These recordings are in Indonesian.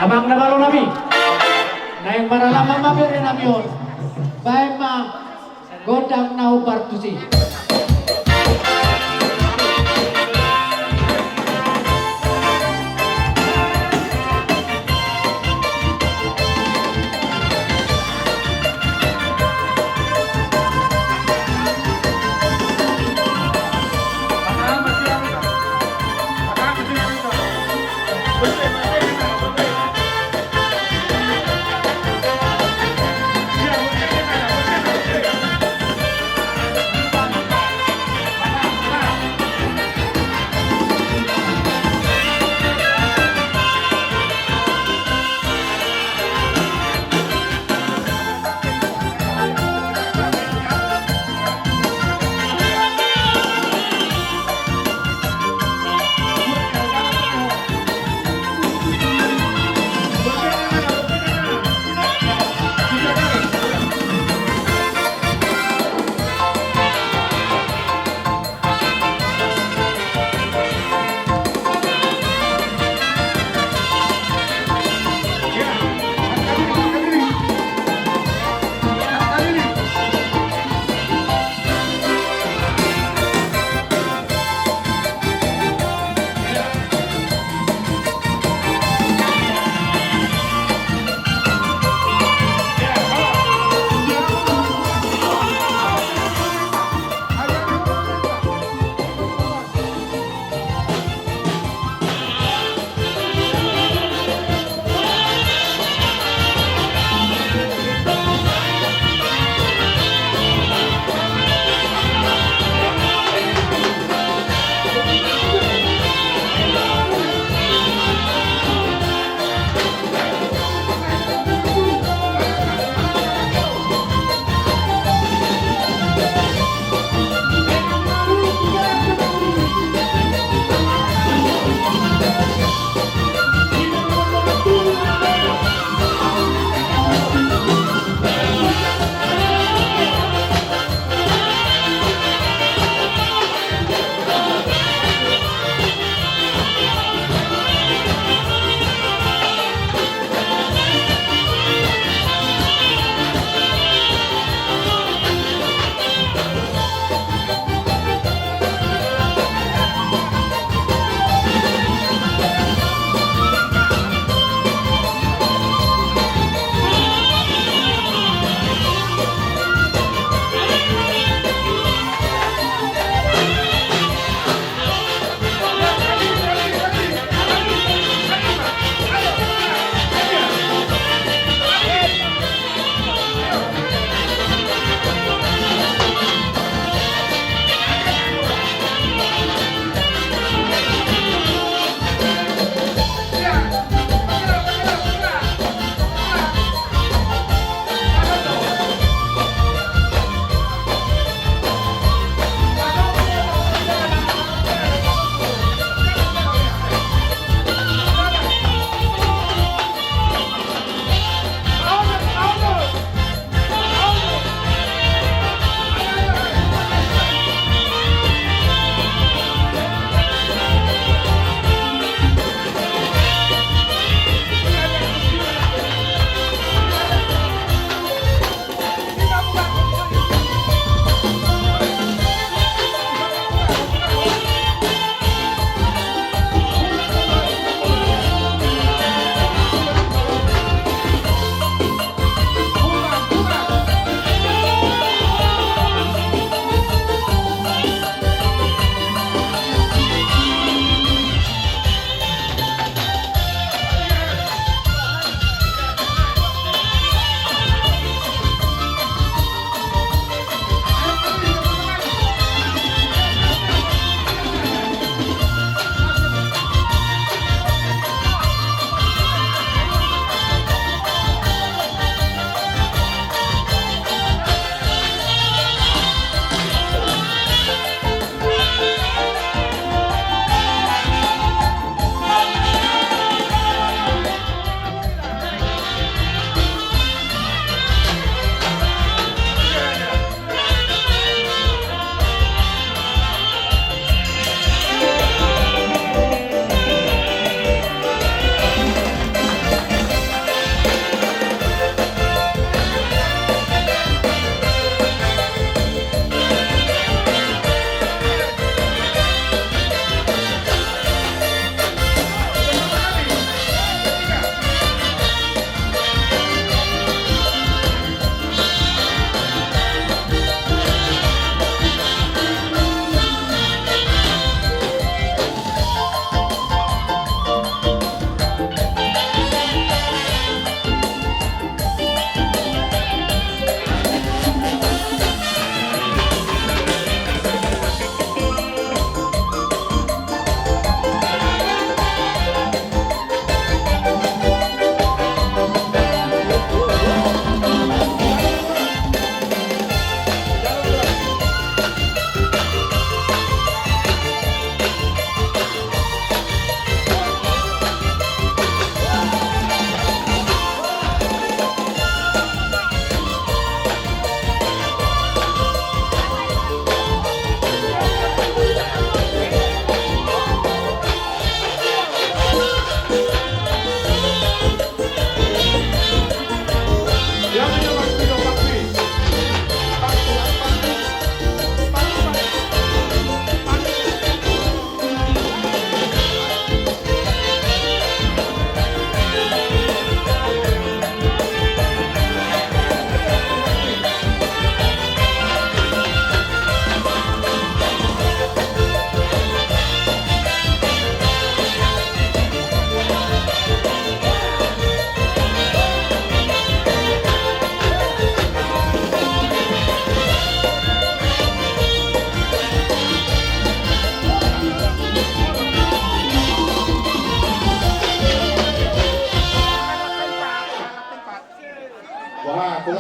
Abang na malo nabi. Na yung maralaman mabiri namin yun. Bahay ma, godang na ubartusi.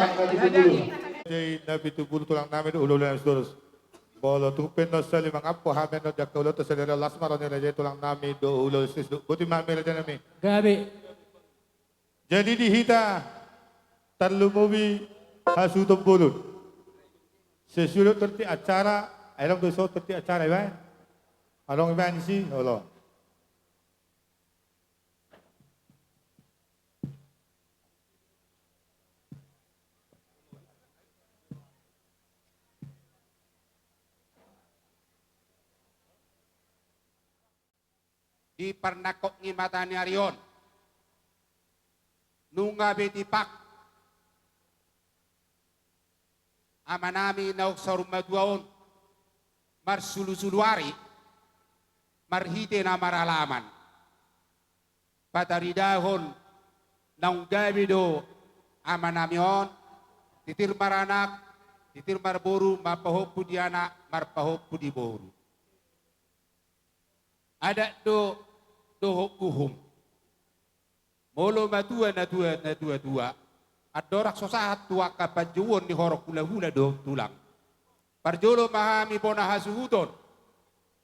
orang Nabi Tubulu. Jai Nabi Tubulu tulang nami do ulo-ulo terus. Bolo tupen no sali mangapo hamen no jakaulo to sedera lasmaro ne raja tulang nami do ulo sis do buti mami raja nami. Gabi. Jadi dihita terlumuwi hasu Tubulu. Sesudah terti acara, ayam dosa terti acara iban. Along iban si, Allah. Di pernakok ni matani arion nunga betipak amanami nauk sarumaduaon marsulu-suluari marhite na maralaman pataridahon naung gabido amanamion titir maranak titir marboru mapahop di anak marpahop di boru ada do hukum molo matua na dua adorak sosahat tua kapanjuon ni horok hula-hula do tulang parjolo mahami pona hasuhuton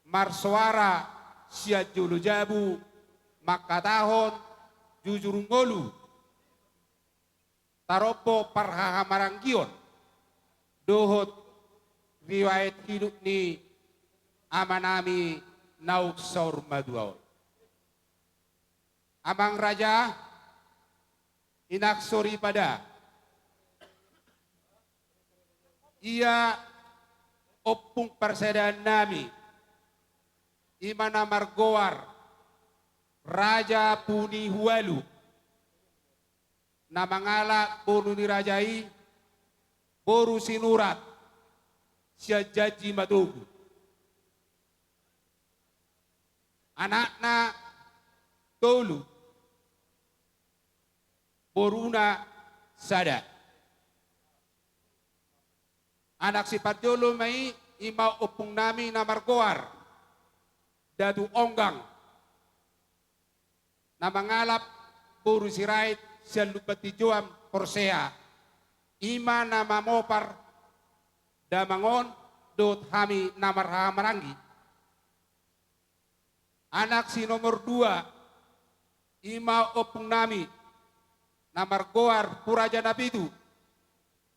marsuara sia julu jabu makatahon jujur ngolu taropo parhahamaranggion dohot riwayat hidup ni amanami nauk saur maduaon. Amang raja inaksori pada ia opung persedaan nami imana margoar raja puni hualu namangala boru dirajai boru sinurat sia jaji matugu anakna tolu boruna sada anak si Parjolo mai ima opung nami na margoar dadu onggang na mangalap boru sirait siya lupati joam porsea ima na mamopar damangon dot hami namarhamarangi anak si nomor 2 ima opung nami na margoar puraja napitu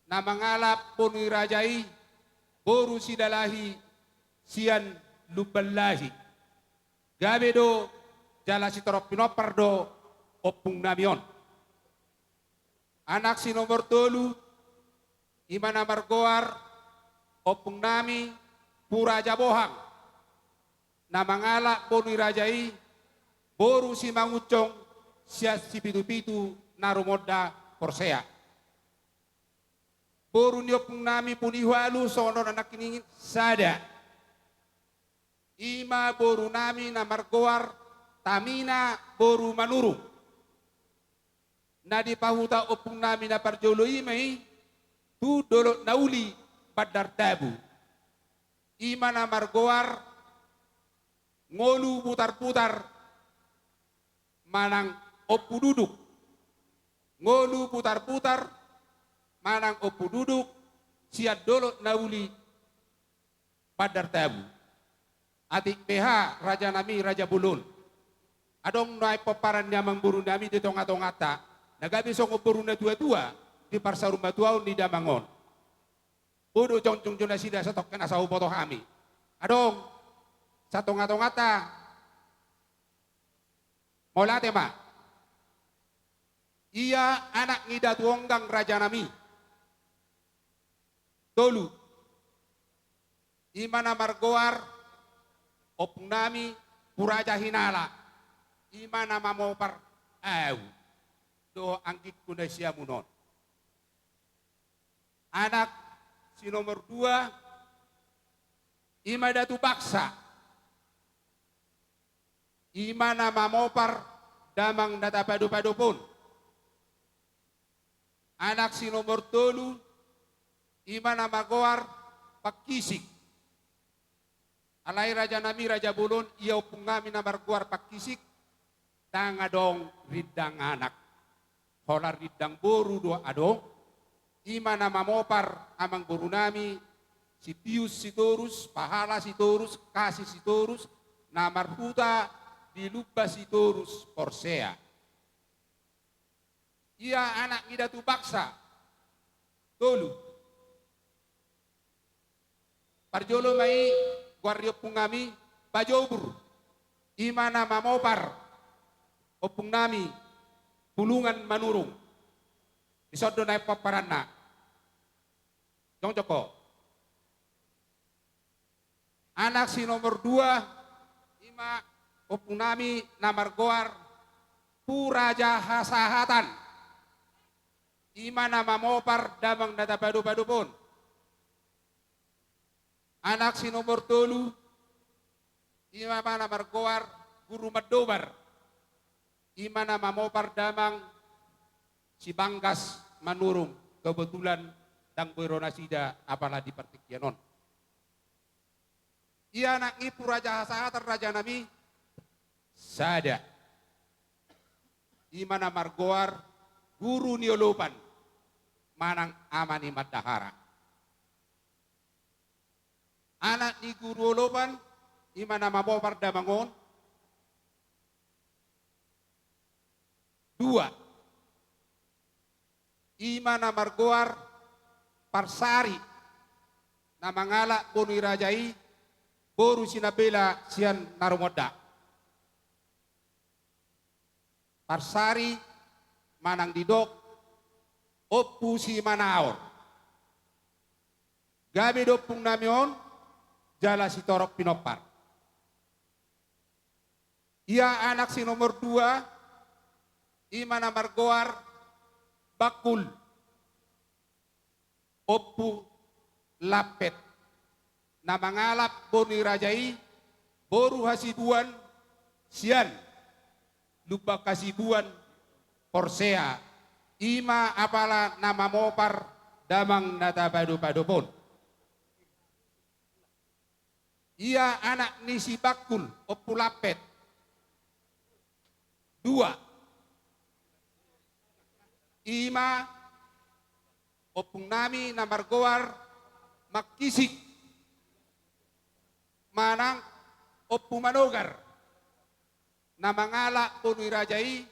na mangalap puni rajai boru sidalahi sian luballahi gabe do jala si torop pinopar do opung namion anak si nomor 3 ima na margoar opung nami puraja bohang na mangala poni rajai boru si mangucong sia si pitu-pitu narumoda porsea boru niopung nami puni hualu sono anak kiningin sada ima boru nami na margoar tamina boru manurung na di pahuta opung nami na Parjolo imai tu dolok nauli badar tabu ima na margoar ngolu putar-putar manang opu duduk ngolu putar-putar manang opu duduk siat dolot nauli padar tabu atik PH raja nami raja bulun adong nai peparan nyamang buru nami di tonga-tongata nagabi songo buru na tua-tua di parsarumah tuaun di damangon bodo cong-cong jona sida setok kena sahu foto kami adong satu ngata-ngata mola tema ia anak ngida tuonggang raja nami dolu imana margoar opung nami puraja hinala imana mamopar do angkik kuna sia munon anak si nomor 2 ima datu baksa imana mamopar damang data padu-padu pun anak si nomor 3 imana magoar pakisik alai raja nami raja bulun ia opung nami na margoar pakisik tangadong ridang anak holar ridang boru do adong ima na mamopar amang guru nami, si Pius Sitorus, Pahala Sitorus, Kasih Sitorus, na marhuta di Lubba Sitorus Porsea. Ia anak ngida tu baksa, tolu. Parjolo mai guardio pungami, bajobur, ima na mamopar, opung nami, Bulungan Manurung. Isodo na paparanna. Jong Joko. Anak si nomor 2, ima opung nami namargoar Puraja Hasahatan. Ima nama mopar damang data padu-padu pun. Anak si nomor 3, ima namargoar Guru Madobar. Ima nama mopar damang si Bangkas Manurung, kebetulan dang Boronasida apalah di Pertikyanon. Ia anak ipu Raja Hasahatan Raja Nami Sada. Ima nama margoar Guru Niolopan manang amani Madahara. Anak ni Guru Olopan ima nama mopar damangon 2. Ima na margoar Parsari na mangala Bonu Rajai Boru Sinabela Sian Narumoda. Parsari manang didok Oppu si Manaor. Gabi dopung namion jala si Torok Pinopar. Ia anak si nomor 2, ima na margoar Bakul Oppu Lapet na mangalap Boni Rajai Boru Hasibuan Sian Lupa Kasibuan Porsea. Ima apala nama mopar damang nata padu-padu pun. Ia anak ni si Bakul Oppu Lapet 2. Ima opung nami na margoar Makisik manang Oppu Manogar na mangala Bonu Rajai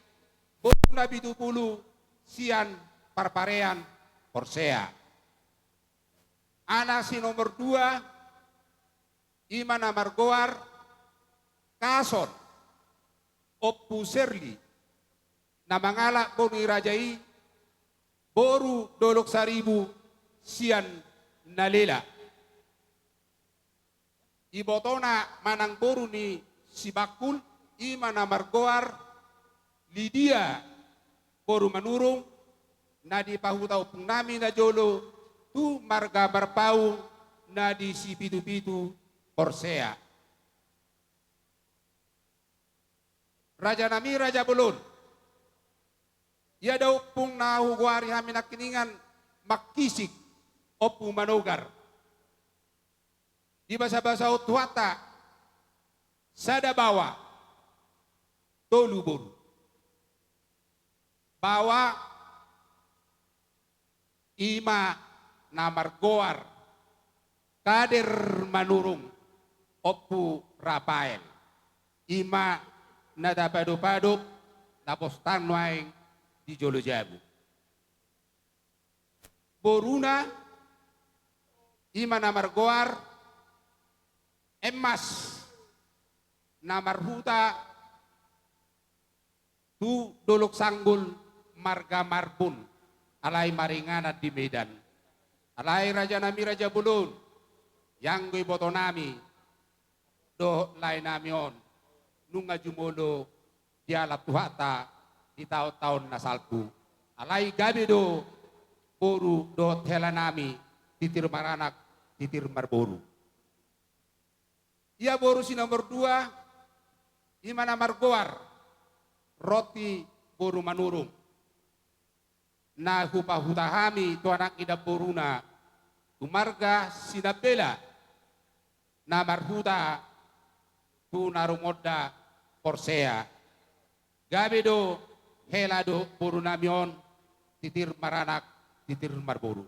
Boru na Bidupulu Sian Parparean Porsea. Anak si nomor 2, ima na margoar Kason Oppu Serli na mangala Bonu Rajai Boru Dolok Saribu Sian Nalela. Ibotona manang boru ni si Bakul ima na margoar Lydia Boru Manurung na di pahutau pungnami na jolo tu marga barpaung na di si pitu-pitu Porsea. Raja Nami Raja Bulun. Ia daw pung nahuguari hamin nakiningan Makisik Oppu Manogar. Di basa-basa utuhata sada bawa tolu boru. Bawa ima namargoar Kader Manurung Oppu Rapael. Ima nadapadu-paduk napostan waing di Jolo Jabu. Boruna ima namargoar Emas namarhuta tu Dolok Sanggul Marga Marbun alai maringanat di Medan. Alai Raja Nami Raja Bulun yang gue boto nami do lain namion nunga jumolo dialap tuhata di tahun-tahun nasalku. Alai gabi do boru do telanami titir maranak titir marboru. Ia boru si nomor 2 imana margoar Roti Boru Manurung. Na hupahutahami tu anak ida boruna umarga sinabela na marhuta tu narumoda Porsea. Gabi do helado Boru namion titir maranak titir marboru.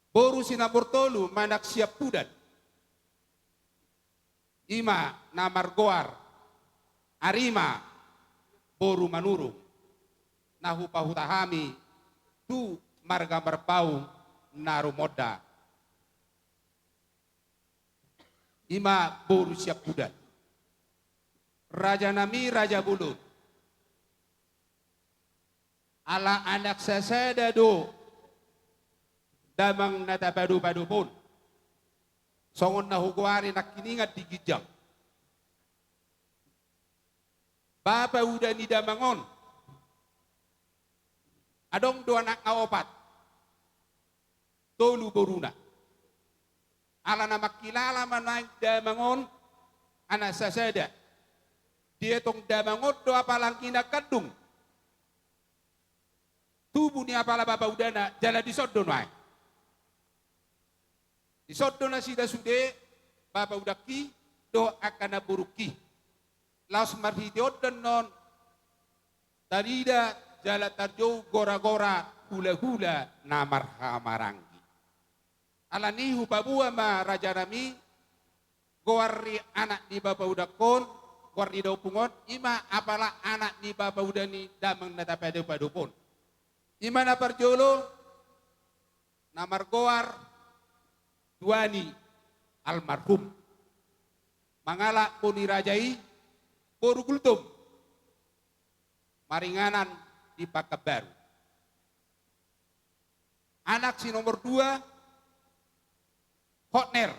Boru sinabor tolu manak siap pudan. Ima namar goar. Arima boru manurung. Nahu pahutahami tu marga marpau naru moda. Ima boru siap pudan. Raja nami raja bulut. Ala anak seseda do damang natapadu-padu pun. Songon na hukuari nak kiningat di gijang. Bapa udah ni damangon. Adong dua anak ngaopat. Tolu boruna. Ala nama kilala manaik damangon anak seseda. Dia tong damangon do apalang kina kadung. Tubuh ni apala bapa udana jala disodon wae. Disodon na sida sude bapa udaki do akan buruki. Laos marhiti odon non tarida jala tarjou gora-gora hula-hula namar hamarangi. Alanihu babua ma raja nami goari anak di bapa udakon goari do pungon ima apala anak di bapa udani damang natapadu-padu pun. Imana parjolo namar goar duani almarhum mangala puni rajai boru gultum maringanan di Pakabaru. Anak si nomor 2 Hotner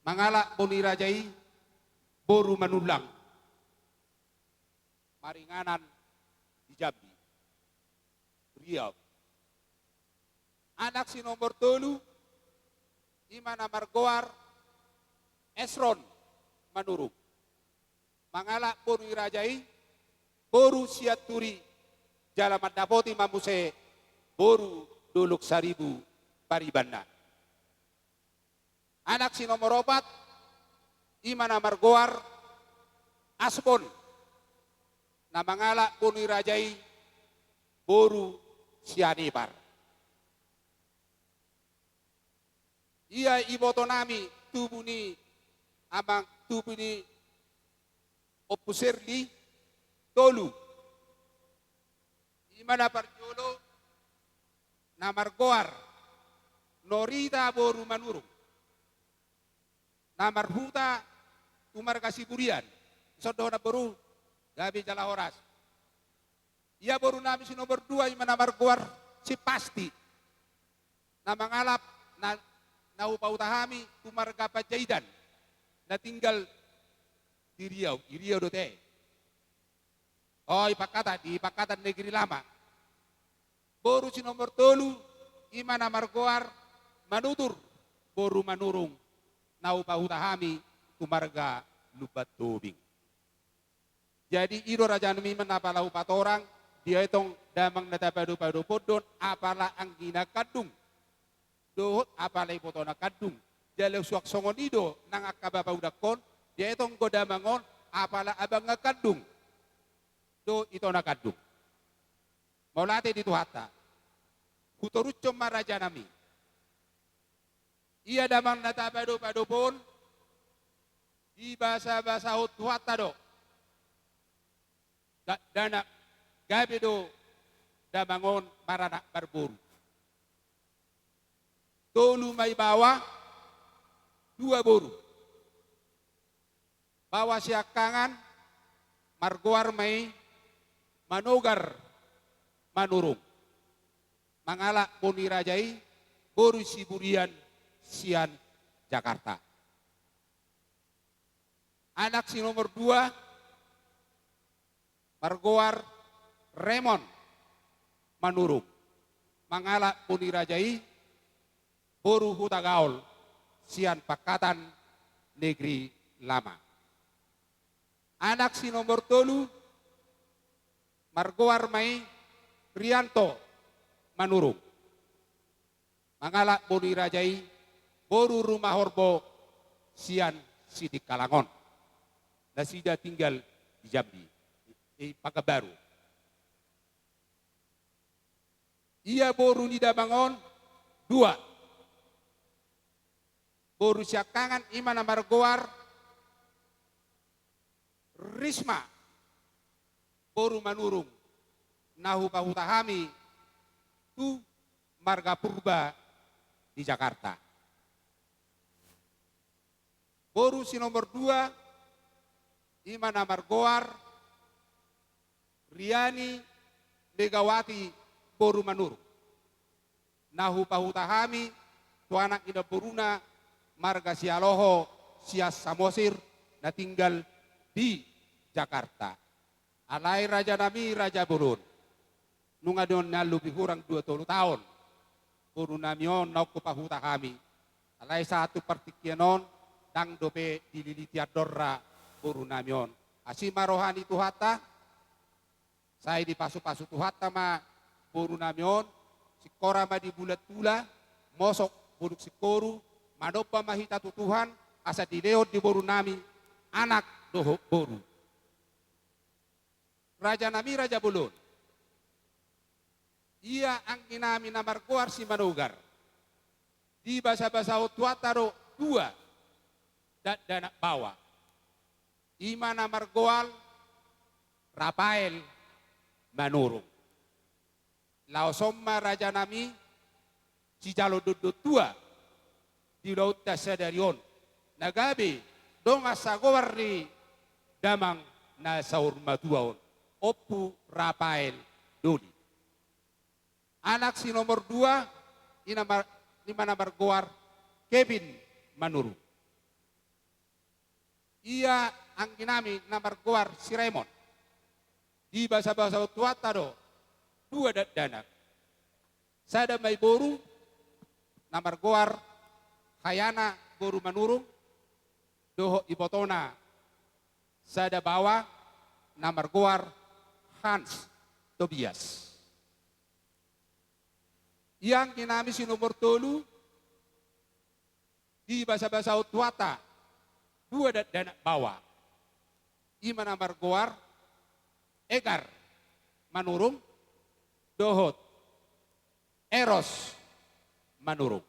mangala puni rajai boru manulang maringanan Jambi, Riau. Anak si nomor 3 Imana Margoar Esron Manurung. Mangala pun wirajai boru siaturi jalamat dapoti mamuse boru duluk saribu paribanda. Anak si nomor 4 Imana Margoar Asbon na mangala pun wirajai boru sianibar. Ia iboto nami tubuh ni amang tubuh ni opuserli tolu. Imana parjolo namar goar norita boru manurung. Namar huta tumar kasih burian. Sodona boru gabi jala horas. Ia baru nami si nomor 2 imana namar goar si pasti. Na mangalap na upautahami tumar kapat jaidan. Na tinggal di Riau dote. Oh di Pakatan Negeri Lama. Baru si nomor 3 imana namar goar manutur boru manurung na upautahami tumarga lubat tubing. Jadi iro raja nami menapala upat orang dia itong damang natapadu-padu podon apala ang ginakadung. Dohot apala ipoto na kadung. Jalo suak songonido nang akababa udakon dia itong godamangon apala abang ngakadung. Do ito na kadung. Maulate dito hata. Hutorucho maraja nami. Ia damang natapadu-padu pon di basa-basa hutuhata do. Dana gabi do damangon marana barburu. Tolu may bawa 2 boru. Bawa siya kangan margoar may manugar manurung. Mangala puni rajai boru siburian sian Jakarta. Anak si nomor 2 Margoar Raymond Manurung. Mangala puni rajai boru hutagaol sian Pakatan Negeri Lama. Anak si nomor 3 Margoar Mai Prianto Manurung. Mangala puni rajai boru rumah horbo sian Sidik Kalangon. Nasida tinggal di Jambi. Pakabaru. Ia boru ni dabangon dua. Boru siakangan ima na margoar Risma boru manurung nahu pahutahami tu marga purba di Jakarta. Boru si nomor 2 ima na margoar Riani Megawati boru manurung nahu pahutahami tu anak ina boruna marga sialoho sias samosir na tinggal di Jakarta. Alai Raja Nami Raja Burun. Nunga don na lebih kurang 20 tahun. Burun namion nau kupahuta kami. Alai satu pertikienon dang dope dililitia dorra burun namion. Asima rohani tuhata. Saya di pasu-pasu tuhata ma burun namion. Sikora ma di bulat tula. Mosok buduk sikoru. Madopa mahita tutuhan. Asa dileot di burun nami. Anak doho boru. Raja Nami Raja Bulun. Ia ang inami na margoar si Manugar. Di basa-basa tuataro 2 danak bawa. Ima na margoal Rafael Manurung. Laosomma Raja Nami si jalo dudut 2 di laut tasadarion. Nagabi dong asagowar ni damang na saur matuaon. Oppu Rafael Dodi. Anak si nomor 2 lima nomor goar Kevin Manuru. Ia ang ginami nomor goar si Raymond. Di bahasa-bahasa tuata do 2 danak. Sada may boru nomor goar Hayana boru Manurung. Doho ibotona sada bawa nomor goar Hans Tobias. Yang kinami si nomor 3 di bahasa-bahasa tuata 2 danak bawa. Ima nomor goar Egar Manurung Dohot Eros Manurung.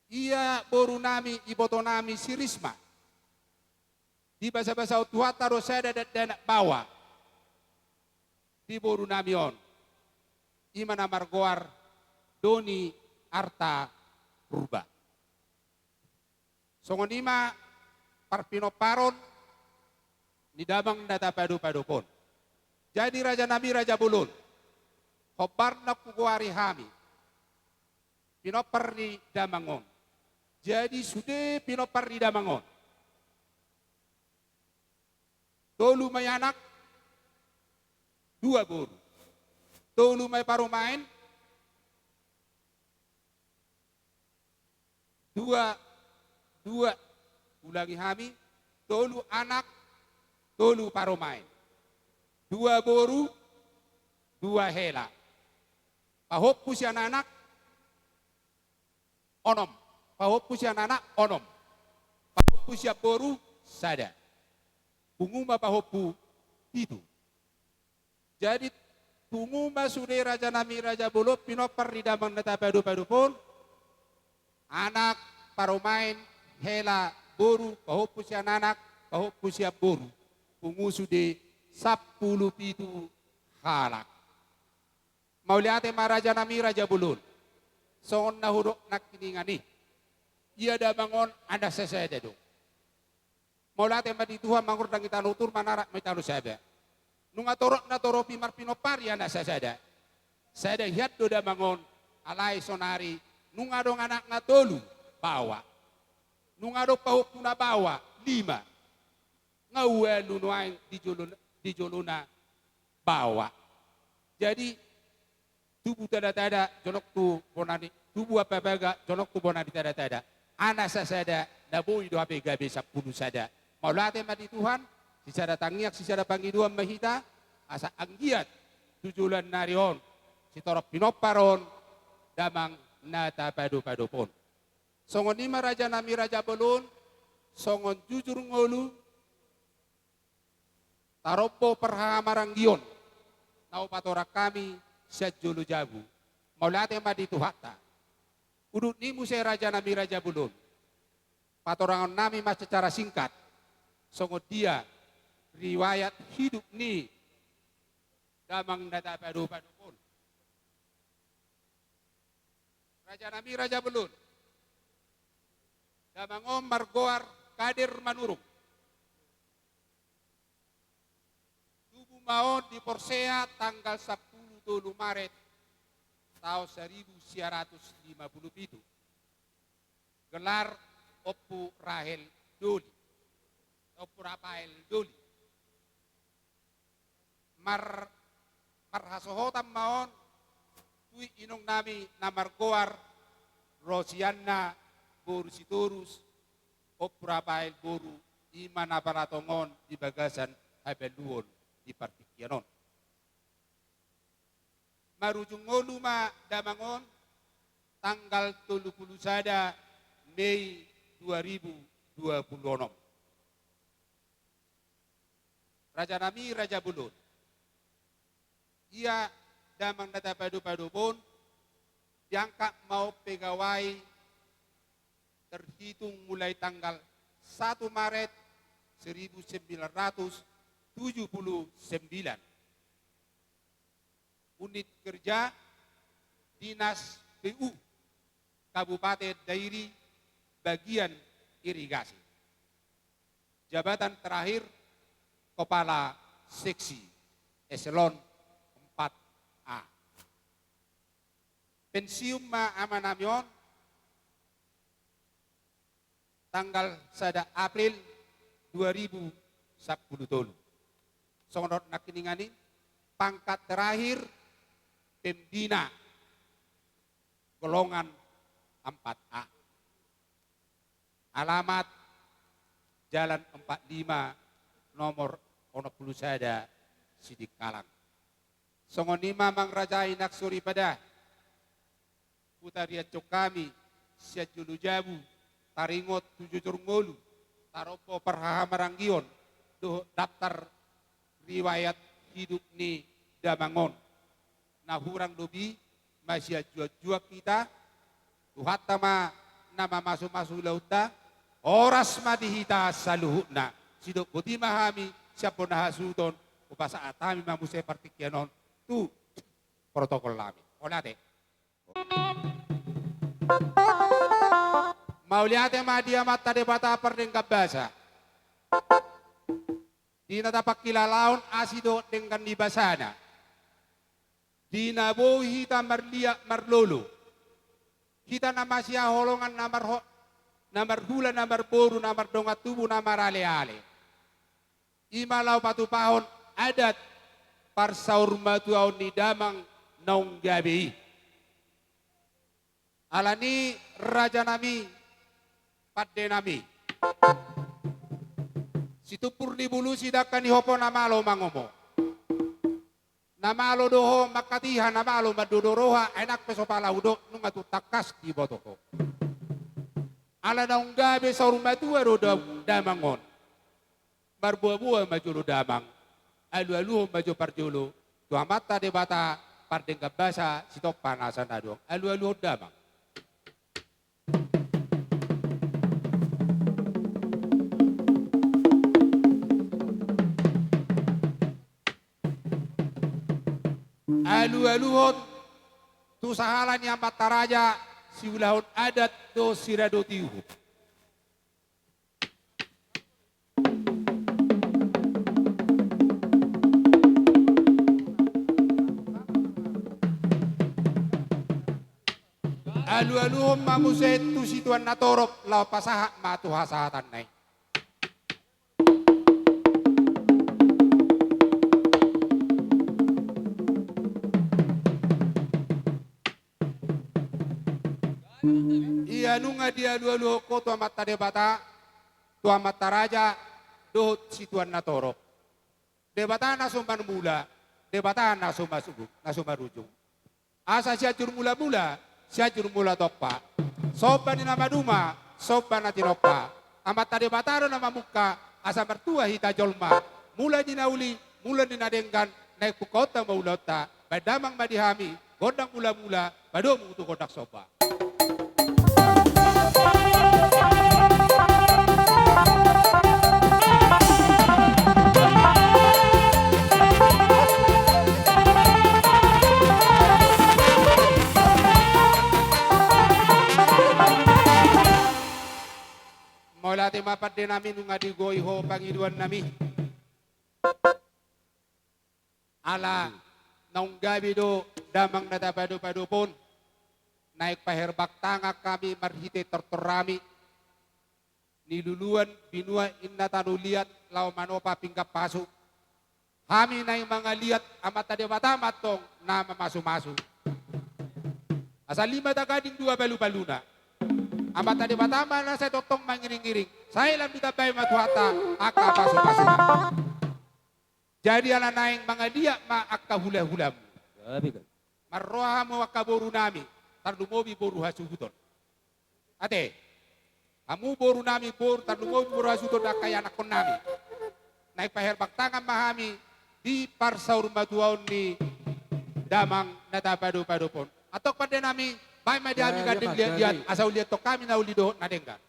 Ia boru nami iboto nami si Risma. Di bahasa-bahasa tuata rosada danak bawa. Di boru namion. Ima na margoar Doni Arta Purba. Songonima parpino paron ni damang data padu-padu pon. Jadi Raja Nami Raja Bulun. Hobar na kukuari hami. Pinopar ni damangon. Jadi sudah pinopar ni damangon. Tolu may anak 2 boru. Tolu may parumain 2 ulangi hami. Tolu anak 2 parumain. 2 boru 2 hela. Pahop siya anak onom. Pahop siya anak onom. Pahop siya boru sada. Punguma pahopu itu. Jadi punguma sudah Raja Nami Raja Bulun pinopar di damang nata padu-padu pun. Anak parumain hela boru pahopu siya anak pahopu siya boru. Pungu sudah 10 pitu halak. Mauliate Raja Nami Raja Bulun. Songon nahurok nakkiningani. Ia dabangon ada sesede dong. Maulate madi Tuhan mangur dan kita nutur manarak metanu sabe. Nunga torok na toropi marpinopar ya na sesede. Sede hiat do dabangon alai sonari. Nunga dong anak ngatolu bawa. Nunga do pahup na bawa 5. Ngawe lunuain di joluna bawa. Jadi tubuh tada-tada jonok tu bonani tubuh apa-apa jonok tu bonani tada-tada. Anak sesede nabui do ape gabe 10 sada. Maulate mati Tuhan, sisada tangiak, sisada pangiduan mahita, asa anggiat, tujulan narion, si torop pinoparon, damang nata padu-padu pun. Songon 5 Raja Nami Raja Bulun, songon jujur ngolu, taropo perhamaranggion, nau patorak kami, siya julu jabu. Maulate madi tuhata. Udut ni musay raja nami raja bulun. Patorangan nami mas secara singkat. Songod dia riwayat hidup ni damang nada padu-padu pun. Raja nami raja bulun. Damang om margoar kadir manurung. Tubuh maon di Porsea tanggal 10 Maret tahun 1957. Gelar Oppu Rahel Doli. Oppu Rafael Doli. Marhasohotam maon tui inong nami namargoar Rosianna Boru Sitorus Oppu Rafael Boru Ima Naparatongon di Bagasan Habeluon di Partikyanon. Marujung ngoluma damangon tanggal 30 sada Mei 2026. Raja nami Raja Bulun. Ia damang data padu-padu pun diangkat mau pegawai terhitung mulai tanggal 1 Maret 1979. Unit kerja Dinas PU Kabupaten Dairi bagian irigasi. Jabatan terakhir Kepala Seksi Eselon 4A. Pensiun ma amanamion tanggal 1 April 2010 tolu. Songot nakiningani pangkat terakhir Pembina golongan 4A. Alamat Jalan 45 nomor 61 Sidik Kalang. Songonima mang rajai naksuri pada Putaria Cokami Sia Julu Jabu Taringot Tujujur Ngolu Taropo Perhamaranggion daftar riwayat hidup ni Damangon. Nah hurang dobi masih jua kita tuhatama nama masuk-masuk lauta oras madihita saluhuna sidok budi mahami siapa nahasuton upasa atami mamusai partikyanon tu protokol lami olate mau lihat dia mata debata perdengkap bahasa dina tapak kilalaun asido dengan dibasana dina bohi ta marlia marlolo kita nama sia holongan namar hula namar boru namar dongat tubuh namar ale-ale imalau patu pahon adat parsaur matu aun ni damang naung gabi alani raja nami padde nami situpur di bulu sidakan ni hopo namalo mangomo namalo doho makatiha namalo madodoroha enak pesopala udo nungatu takas di botoko ala naung gabi saur matu aro damangon barbuah-buah maju damang alu-alu maju parjulu tua mata debata pardengkap basa sitok panasan adong alu-alu damang alu-aluhon tu sahalan yang mataraja si ulahon adat do sirado tiuhu alu-aluhon mamuset tu situan natorop lau pasaha matu hasahatan nai iya nunga dia alu-aluho ko tua mata debata tua mata raja do situan natorop debata nasumban mula debata nasumba rujung asa siajur mula-mula siajur mula tokpa soban ni nama duma soban na tinokpa amat tadi bataro nama muka asa mertua hita jolma mula dinauli mula dinadengkan naik ku kota maulota badamang madihami, gondang mula-mula, bado mengutuk gondak sopa. Mula ti mapat din namin nung adigoy ho Pangiluan nami. Ala, naung gabi do, damang natapado-pado pon. Naik paherbak tangak kami marhite tortorami. Niluluan, binua inna tanuliat, lau manopa pinggap paso. Kami na yung mga liat amat tadi matamat tong na mamasu-masu. Asal 5 tagading 2 balu-baluna. Amat tadi matama na sa totong mangiring-iring. Saya lang ditabay matuhata, aka pasu-pasuna. Jadi ala naing mga liya maaka hula-hulam. Marroha mo wakaboru nami, tardumobi boru hasuhuton. Ate, kamu boru nami boru, tardumobi boru hasuhuton na kaya nakon nami. Naik paherbak tangan mahami, di parsaur matuaon ni damang natapado-pado pon. Atok pada nami, bay madami kading lihat asal lihat to kami na ulido na dengga.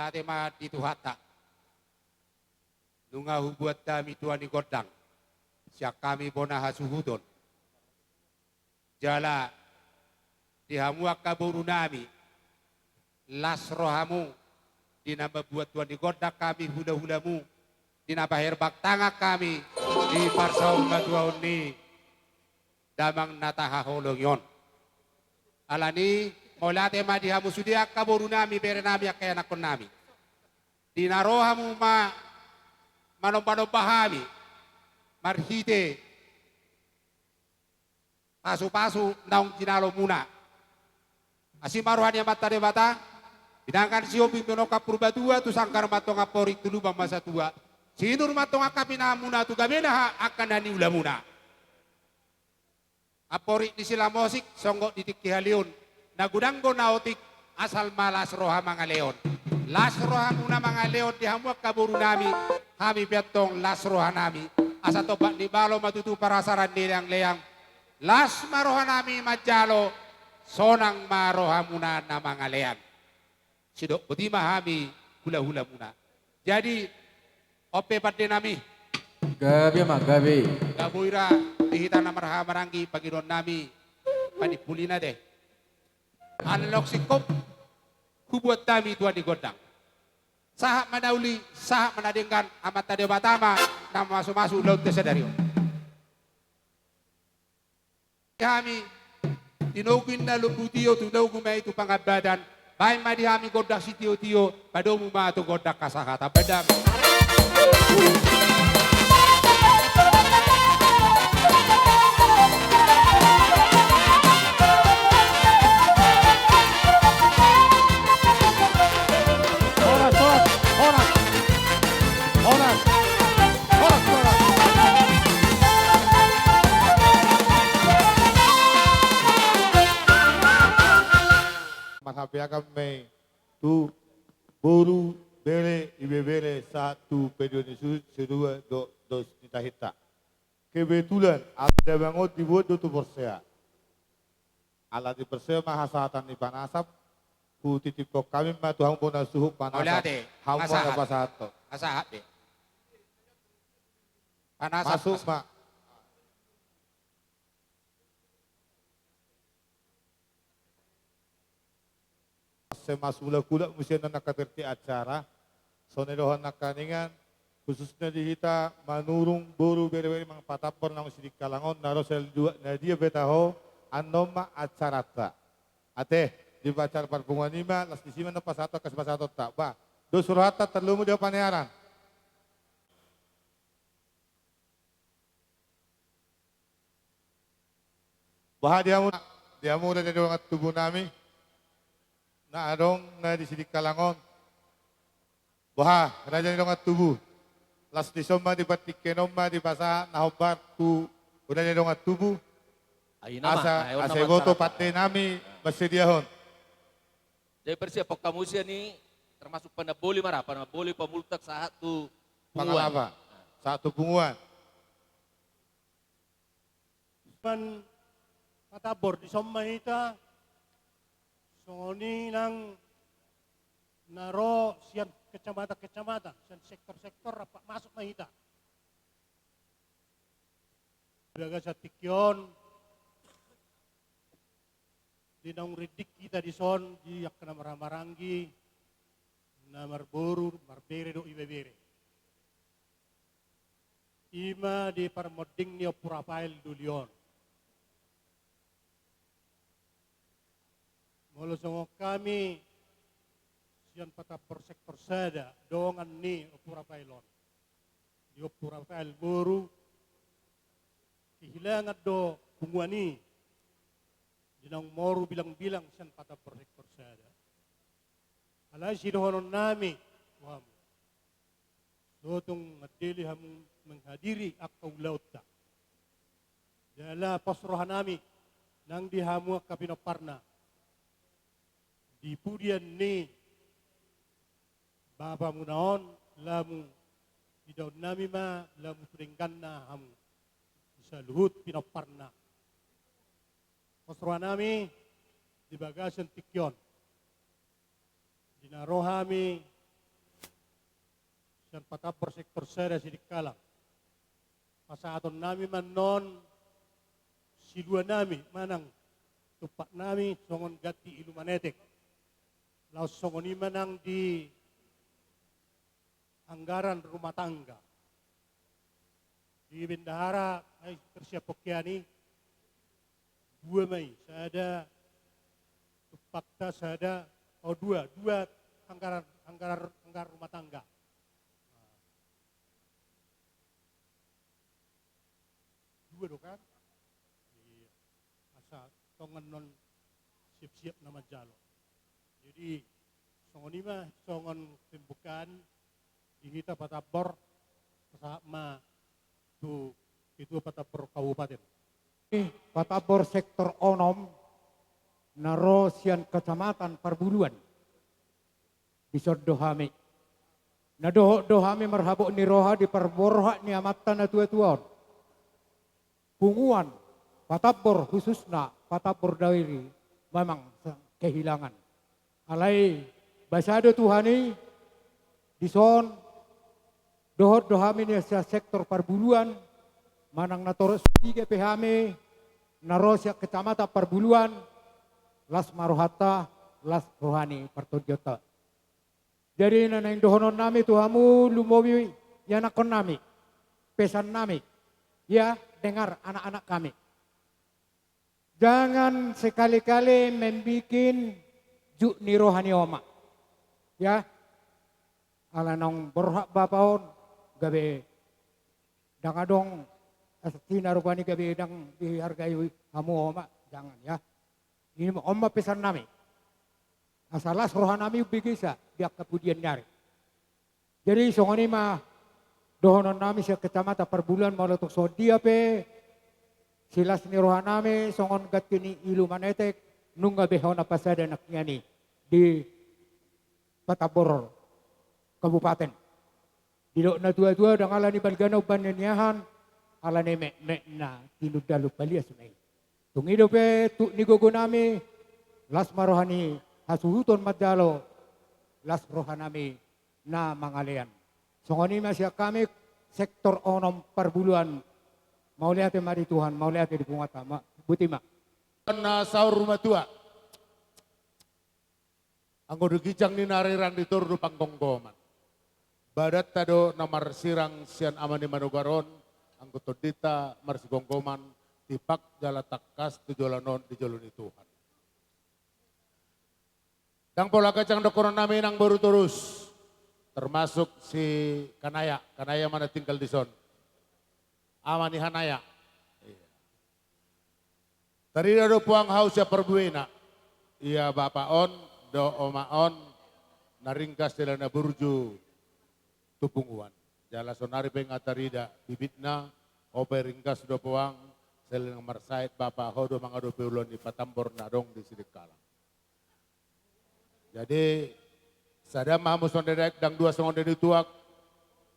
Molate ma dito hata. Nunga hubuat kami tuan ni godang. Siya kami bona hasuhudon. Jala dihamuak kaburu nami. Las rohamu. Dinamba buat tuan ni godang kami hula-hulamu. Dinabahir baktanga kami. Di parsaun matuaun ni. Damang natahaholong yon. Alani molate ma dihamu sudia kaburu nami bere nami kaya nakon nami. Dinarohamu ma manompa-nompahami, marhite, pasu-pasu, naung jinalo muna. Asimaruhan yang mata de bata, bidangkan siyo pintonoka purba tua, tu sangkar matonga porik tu lubang masa tua. Sinur matonga kapina muna tu gamena akan dani ula muna. Aporik di sila musik, songgok di tiki haliun. Nagudanggo naotik, asal malas roha mga leon. Las roha muna mga leon, dihamuak kaburu nami, kami betong las roha nami. Asa tobat di balo matutu parasaran leang-leang. Las maroha nami majalo, sonang maroha muna na mga leang. Sidok putih mahami, hula-hula muna. Jadi, ope pati nami. Gabi mah gabi. Gabuira, dihita na marha maranggi, pagidon nami, panipulina deh. Analog sikop, kubuat kami tuan di godang. Sahak manauli, sahak manadingkan amat tadi batama, nama masuk-masuk laut kesedario. Kami, tinugin na lubutiyo, tunugin na itu pangabadan, bahay madihami godak si tiyo-tiyo, padomu mato godak kasahata, badam. Masapiakan may tu buru bere ibebere satu periode sedua dos ditahita. Kebetulan ada bangot dibuat itu bersea. Alat di bersea mahasatan di panasap. Ku titip kok kami mah Tuhan pun suhu panasap. Olate, Hamu apa satu. Asahat deh. Panas Masuk mak. Semasula kula mesti nakaterti acara. Sonedohan nakaningan khususnya di hita manurung boru bere-bere mang patapor nang sidik kalangon narosel dua nadia betaho anoma acarata. Ate dibacar parpungan lima las di sima pasato kas pasato tak ba. Do surata terlumu dia panearan. Bahwa diamu udah jadi orang tubuh nami. Na adong na di sidik kalangon. Bahwa raja ni orang tubuh. Las di soma di batik kenoma di basa nahobar ku udah jadi orang tubuh. Asa boto pate nami bersedia hon. Jadi persiap kamusia ni termasuk panaboli marah, panaboli pemultak satu punguan. Pangalapa. Satu punguan. Man patabor di Somahita songoni nang naro sian kecamatan sian sektor-sektor rapat masuk mahita. Daga sa tikyon di naung ridik kita di son di yak na maramarangi na marboru marbere do ibebere. Ima di parmoding ni Opurapail Dulion. Mula songo kami siyan patapor sektor sada dongan ni Opurapailon. Di Opurapail Boru ihilangan do bunguani dinang moru bilang-bilang siyan patapor sektor sada. Alay sidohonon nami wam. Dotong madili hamong menghadiri akaw laut ta. Dala pasrohan nami nang dihamu kapinoparna. Di pudian ni Bapa munaon lamu idaw nami ma lamu turingkan na hamu sa luhut pinoparna. Pasrohan nami di bagasan tikyon. Dinarohami sian patapor sektor sada sidik kalang. Pasaaton nami manon silua nami manang tupak nami songon gati ilu manetek. Laos songon manang di anggaran rumah tangga. Di bendahara ay tersiap pokiani 2 Mei sada tupakta sada dua anggaran rumah tangga. Dua do kan? Iya. Asa tongan non siap-siap nama jalo. Jadi songon ima songon pembukaan dihita patapor sama tu itu patapor kabupaten. Patapor sektor onom naro sian kecamatan Parbuluan bisod dohami na dohami marhabo ni roha di parborha ni amatan na tua-tuan punguan patapor khususna patapor dawiri memang kehilangan alai basado tuhani dison dohami ni sektor Parbuluan manang natoros 3 PHM narosya kecamatan Parbuluan las marohata las rohani partojota. Jadi nanang dohonon nami tuhamu lumowi yanakon nami pesan nami ya dengar anak-anak kami. Jangan sekali-kali membikin juk ni rohani oma. Ya. Ala nong berhak bapaon gabe dangadong astina rupani gabe dang dihargai kamu oma jangan ya. Ini oma pesan nami. Asalas rohan nami bigisa dia kemudian nyari. Jadi songoni mah dohonon nami sia kecamatan Perbulan malotok sodia pe silas ni rohan nami songon gatini ilu manetek nungga behona pasada naknya ni di Patapor Kabupaten. Dilo na tua-tua dang ala ni balganaw banenyahan ala ni mek na tinudalu palias may. Tungido pe tu ni gogo nami las marohani hasuhuton madalo las rohanami na mangalian. Songoni masya kami sektor onom Parbuluan mau lihat mari Tuhan mau lihat di pungata butima. Na sahur rumah tua. Anggo gijang ni narirang ditur du panggonggoman. Badat tado namar sirang sian amani manugaron anggo todita marsi gonggoman tipak jala takas tujolanon di joloni Tuhan. Dang pola kacang dokoron nami nang baru terus. Termasuk si Kanaya mana tinggal di son. Amani Hanaya. Tadi do puang haus ya perbuena. Iya bapak on, do oma on, naringkas telana burju tupunguan. Jala sonari pengatarida bibitna, ope ringkas do puang, seling marsait bapak hodo mangado peulon di Patambor nadong di Sidikalang. Jadi sada mahamu sondedek dang dua songon deni tuak,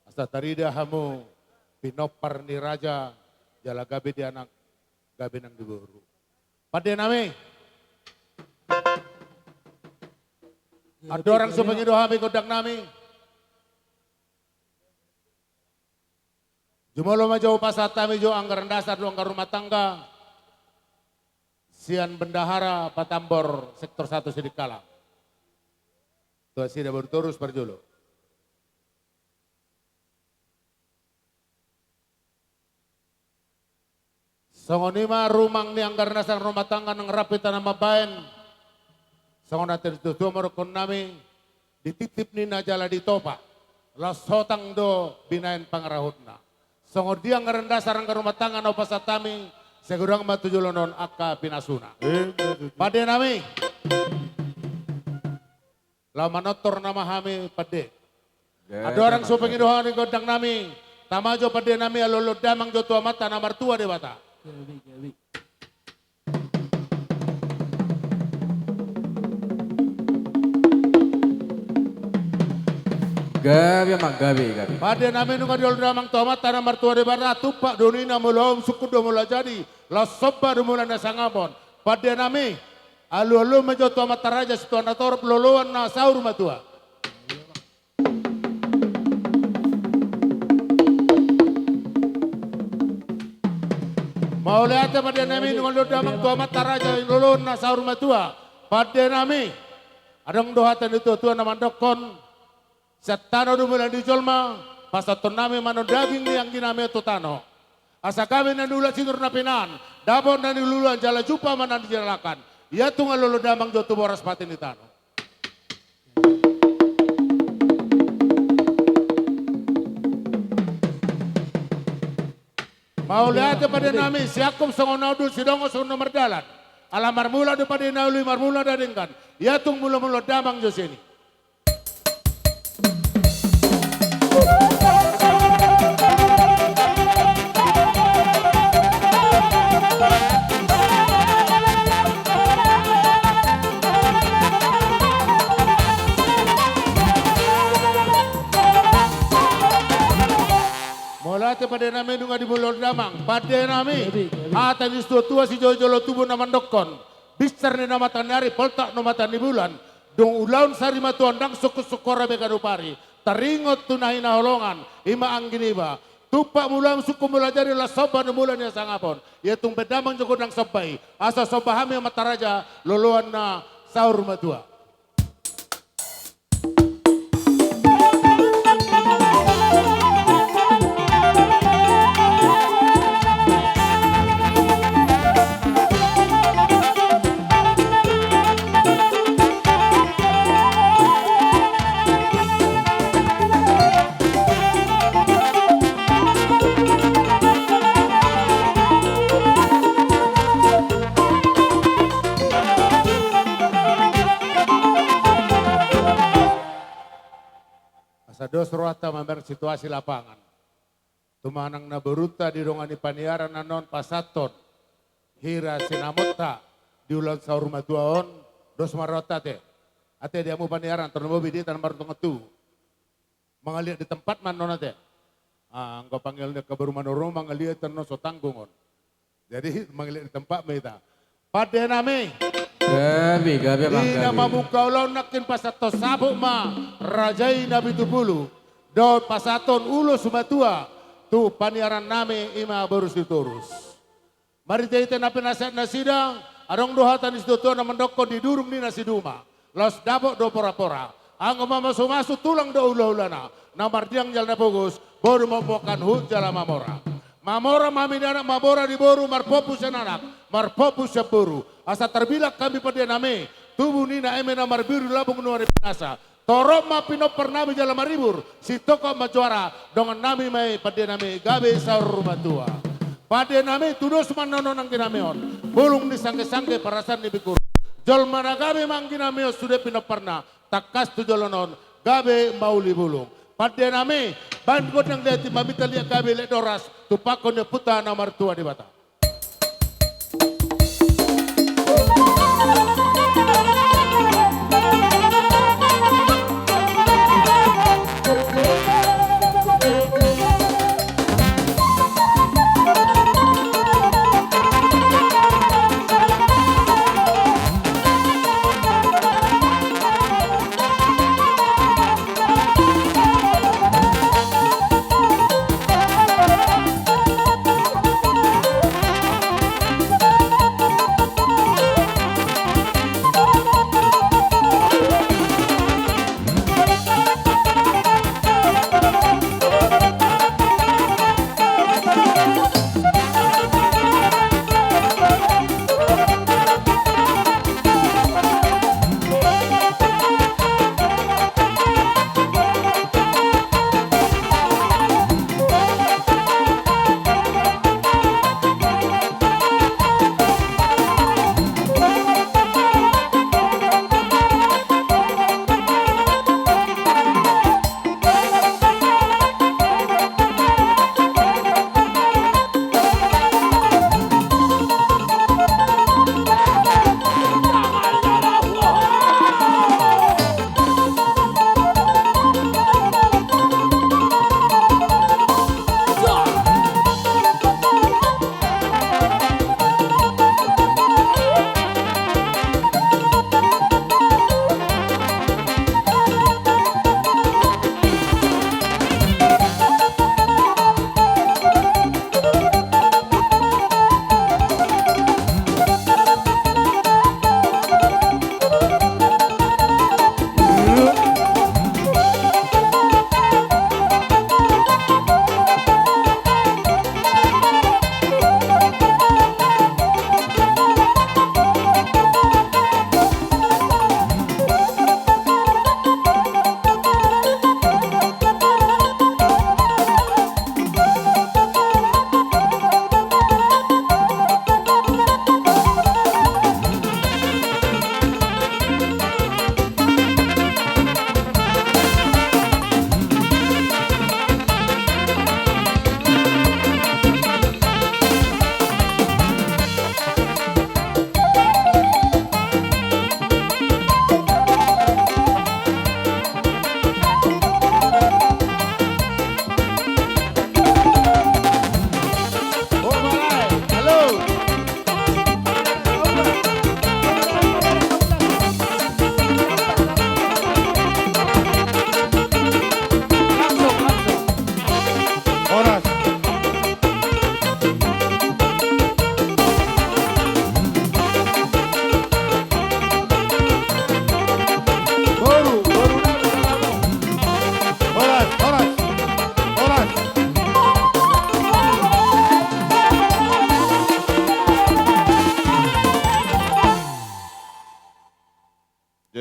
asa tarida hamu pinopar ni raja, jala gabe di anak, gabe nang diburu. Pada nami, ada orang sepengi dohami kodang nami. Jumolo majau pasatami jo anggaran dasar do anggaran rumah tangga. Sian bendahara Patambor sektor 1 Sidikalang. Tuh sida berturus perjolo. Songonima rumang ni anggaran dasar rumah tangga nang rapi tanah mabaen. Songon nanti itu merokon nami dititip ni najala di topa. Las hotang do binain pangarahutna. Songon dia anggaran dasar anggaran rumah tangga no pasatami segurang matujolonon akka pinasuna. Pade nami. Lama notor nama hami pade. Ada orang supeng idohan di godang nami. Tamajo pade nami alolo damang jotua mata namar tua de bata. Gabi mang gabi. Pada nami nunga diol damang tua mata namar tua de bata. Tupak donina mulom suku do mula jadi. La soba do mula nasangabon. Pada nami alu majotua mata raja situan ator peloloan na saur matua. Mau lihat pada nami dengan lo damang tua mata raja lulun na sahur matua. Pada nami adang dohatan itu tuan nama dokon. Setano dumulan di jolma pasaton nami mano daging yang giname itu tano. Asa kami nanula sinur napinan. Dabon dan luluan jala jupa manan dijalakan. Ya tunggal lolo damang jotu boras patin di tano. Mau lihat pada nami siakum songonaudul sidongo songo merdalan. Ala marmula pada nauli marmula dadingkan. Ya tung mula damang joseni. Mulai pada nami dunga di mulut damang, pada nami ata di tua si jolo tubuh nama dokon, bisar ni nama tanari poltak nama tani bulan, dong ulaun sari matuan dang suku-sukora begadupari, taringot tunahi na holongan, ima angginiba, tupak mulam suku mulajari lah soba na mulan ya sangapon, ya tung bedamang joko dang sobai, asa sobahami mataraja luluan na sahur matua. Dos ruata mamer situasi lapangan. Tumanang na beruta di dongani paniaran nanon pasaton. Hira sinamota di ulang sahur matuaon. Dos marota te. Ate dia mau paniaran terlalu bidi tan baru tengetu. Mangaliat di tempat manon te. Engkau panggilnya ke baru manoro mangaliat terno so tanggungon. Jadi mangaliat di tempat mereka. Pada nami. Gabi bang Di nama gabi. muka ulau nakin pasato sabuk ma rajai nabi tupulu. Daud pasaton ulo sumatua. Tu paniaran nami ima borus diturus. Mari jaita na penasihat na sidang. Adong dohatan istutuan na mendokon di durung ni nasi duma. Los dabok do pora-pora. Ang mamasuk-masuk tulang do ula-ulana. Namar diang jalan bagus. Baru membuakan hujala mamora. Mamora mamidana mabora di boru marpopu senanak. Marpopu sepuru. Asa terbilak kami pada name. Tubuh nina emena marbiru labung nuari pinasa. Toroma pino pernami jalan maribur. Si toko majuara. Dengan nami mai pada name gabe sahur matua. Pada name tudos manonon ang kinameon. Bulung ni sangke-sangke parasan ni bikur. Jol mana gabe mang kinameo sudah pino pernah. Takas tu jolonon. Gabe mauli bulung. Pada name bandgot yang deti mamitalia gabe ledoras. Tupakon ya puta nomor tua di bata.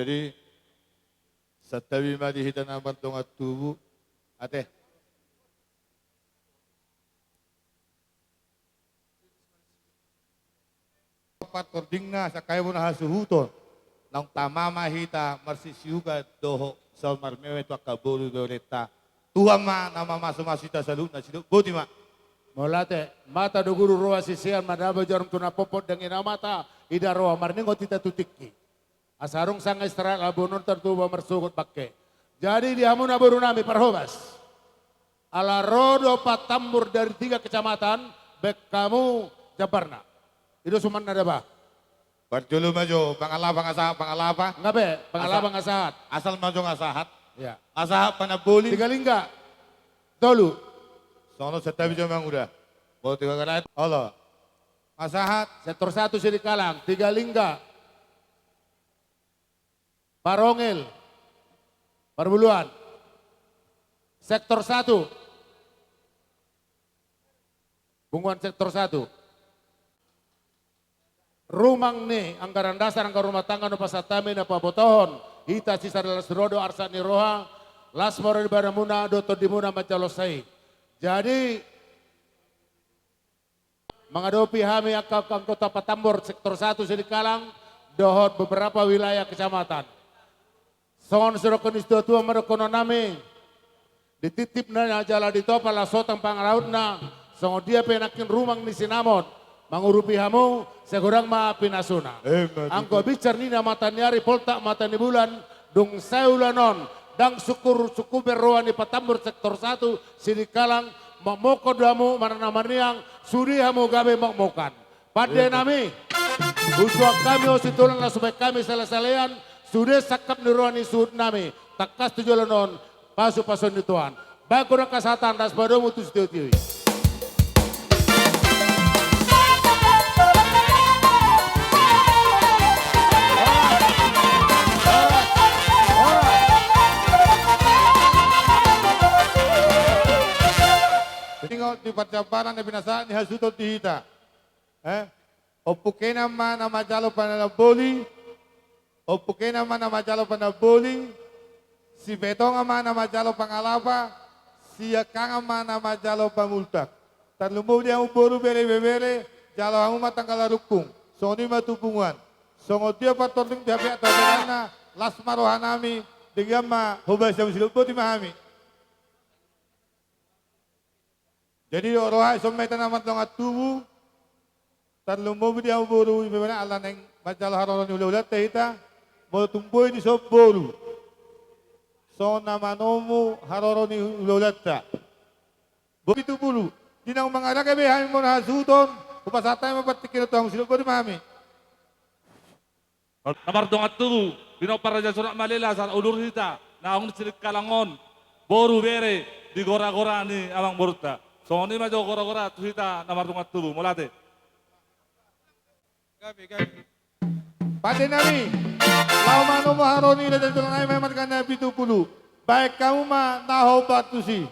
Jadi satabi madihita na bantungat tubu. Ate. Patording na sa kayo mo na hasuhuton ng tamamahita marsisiuga doho sa marmewe to kabulu doreta. Tuhan ma na mamasumasita sa luna sido. Buti ma. Molate, mata do guru roa sisian madaba jarum tuna popot dengan mata ida roa marningo tita tutiki. Asarung sang istirahat labunun tertuba mersugut bakke. Jadi diamuna baru nami parhobas. Ala rodo patambur dari 3 kecamatan, bek kamu Jabarna. Itu suman ada bah. Barjulu maju, pangalapa ngasahat, pangalapa. Ngabe, pangalapa ngasahat. Asal maju ngasahat. Ya. Asahat panabuli. 3 lingga. Tolu. Sono setabi jomang udah. Bawa 3 kanait. Allah. Asahat. Sektor 1 Sirikalang, 3 lingga. Parongil. Parbuluan. Sektor 1. Bunguan sektor 1. Rumang ni anggaran dasar anggaran rumah tangga no pasatami na pabotohon. Hita sisa dalas rodo arsa ni roha. Las moro di baramuna doto dimuna macalosai. Jadi menghadapi kami akan kota Patambor sektor 1 Sirikalang dohot beberapa wilayah kecamatan. Songon serokon istitua merekono nami dititip na jala ditopal la sotang pangaraut na songon dia penakin rumang ni sinamon mangurupi hamu segorang ma pinasuna. Angko bicar ni na mata niari poltak mata ni bulan dung seulanon dang sukur beroa ni Patambor sektor 1 Sirikalang mamoko damu mana namaniang sudi hamu gabe makmokan. Pada nami usuak kami ositulan la supaya kami salah-salayan sudah sakap niruani sud nami takas tujolonon pasu-pasun di Tuhan. Baik kesehatan das badomu tu tiwi. Tinggal di percaparan na binasaan ni Hasutot dihita. Opuke naman na majalo panalaboli. Opuke naman na majalo panaboli. Si Betong naman na majalo pangalapa. Si Yakang naman na majalo pamultak. Tanlumog niya uboro bere-bere. Jalo ang matangkala rukung. So ni matupungan. So dia patording dihabi at na las marohan nami. Digyan ma hubay sa musilog po di mahami. Jadi roha somay tanamat lang at tubo. Tanlumog niya uboro bere ala neng majalo haron ni ulat tehita. Mo tumboy ni so boru. So namanomo haroro ni ulolata. Begitu bulu. Dinang mga lagabi hamin mo na hasuton. Upasatay mapatikino to ang silog ko di mami. Namardong at tubo. Pinoparajan surat Malila sa ulur hita. Naong silik kalangon. Boru bere. Di gora-gora ni amang boruta. So ni majo gora-gora tuhita namardong at tubo. Mulate. Gabi. Pati nami. Lau mano mo haro nila dito lang ay may mataganda 70. Baik kamu ma naho batusi.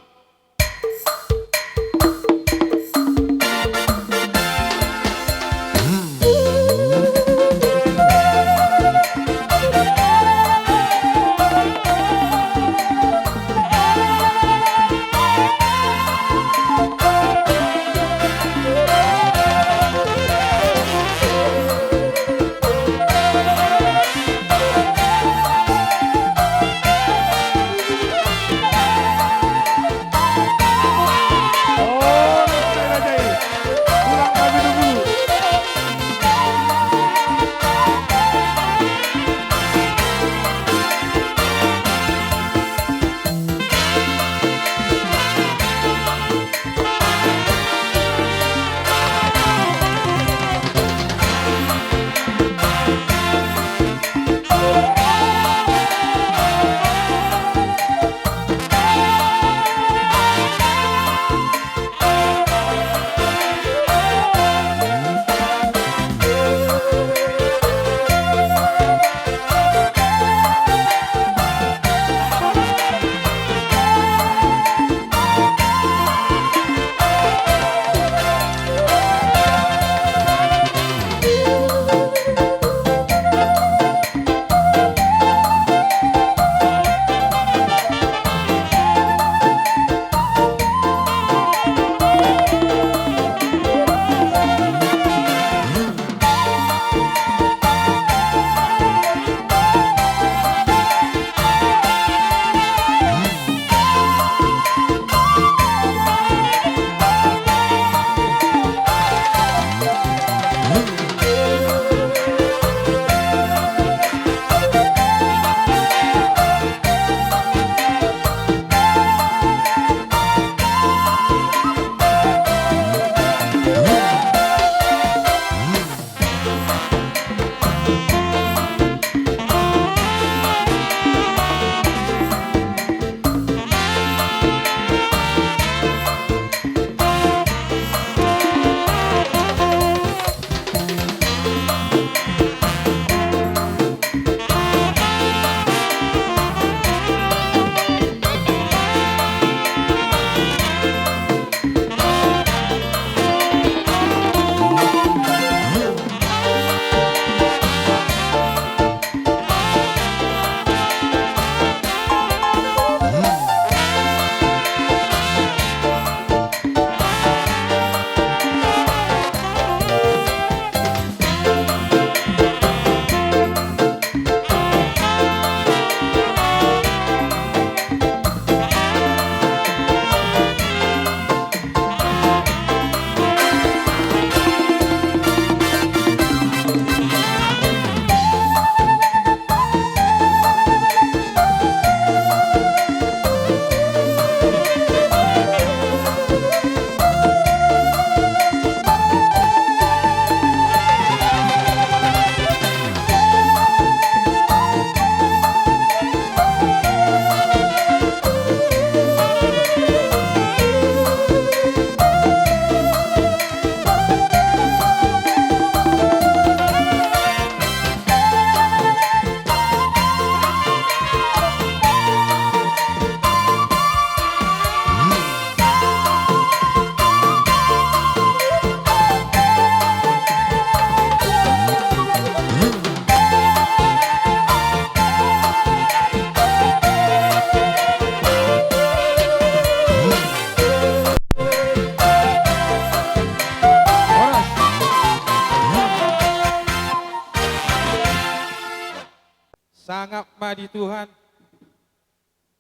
Sangap madi Tuhan.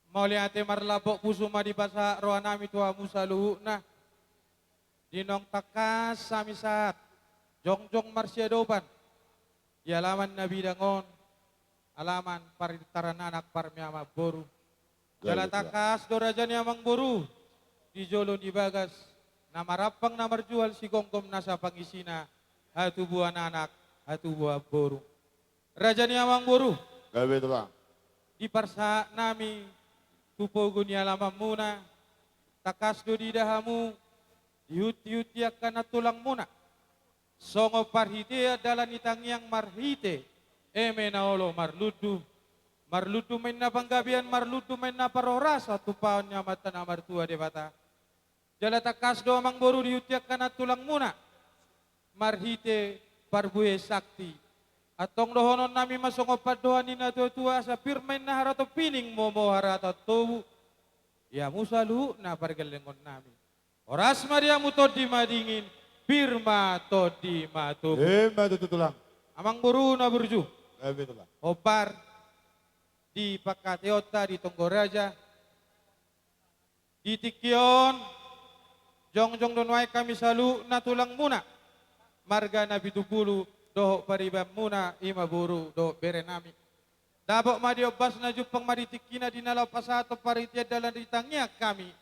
Mauliate marlabok puso madi basa rohanami tua Musa luhukna. Dinong takas sami saat. Jongjong marsya dopan. Di alaman Nabi Dangon. Alaman paritaran anak parmiama boru. Jala takas dorajani amang boru. Di jolo di bagas. Namarapang namarjual si gongkom nasa pangisina. Hatu buah anak. Hatu buah boru. Rajani amang boru. Gawe itu lah. Di parsa nami tupogun alamam muna takas do di dahamu diuti-uti akan tulang muna songo parhite adalah nitang yang marhite naolo marludu main na panggabian marludu main na paroras satu paon nyamatan amar tua debata jala takas do amang boru diuti akan tulang muna marhite parbuhe sakti atong dohonon nami masongo padoan ni tua sa pirmain na harato pining momo harato tubu. Ya Musa lu na pargalengon nami. Oras Maria muto di madingin pirma to di matu. Matu tulang. Amang buru na burju. Gawe itu lah. Opar di Pakateota di Tonggoraja. Di Tikion jongjong donwai kami salu na tulang muna. Marga Nabi Tupulu doh paribam muna ima buru doh bere nami. Dabok madiobas na jupang maritikina dinalaw pasato paritia dalan ritangnya kami.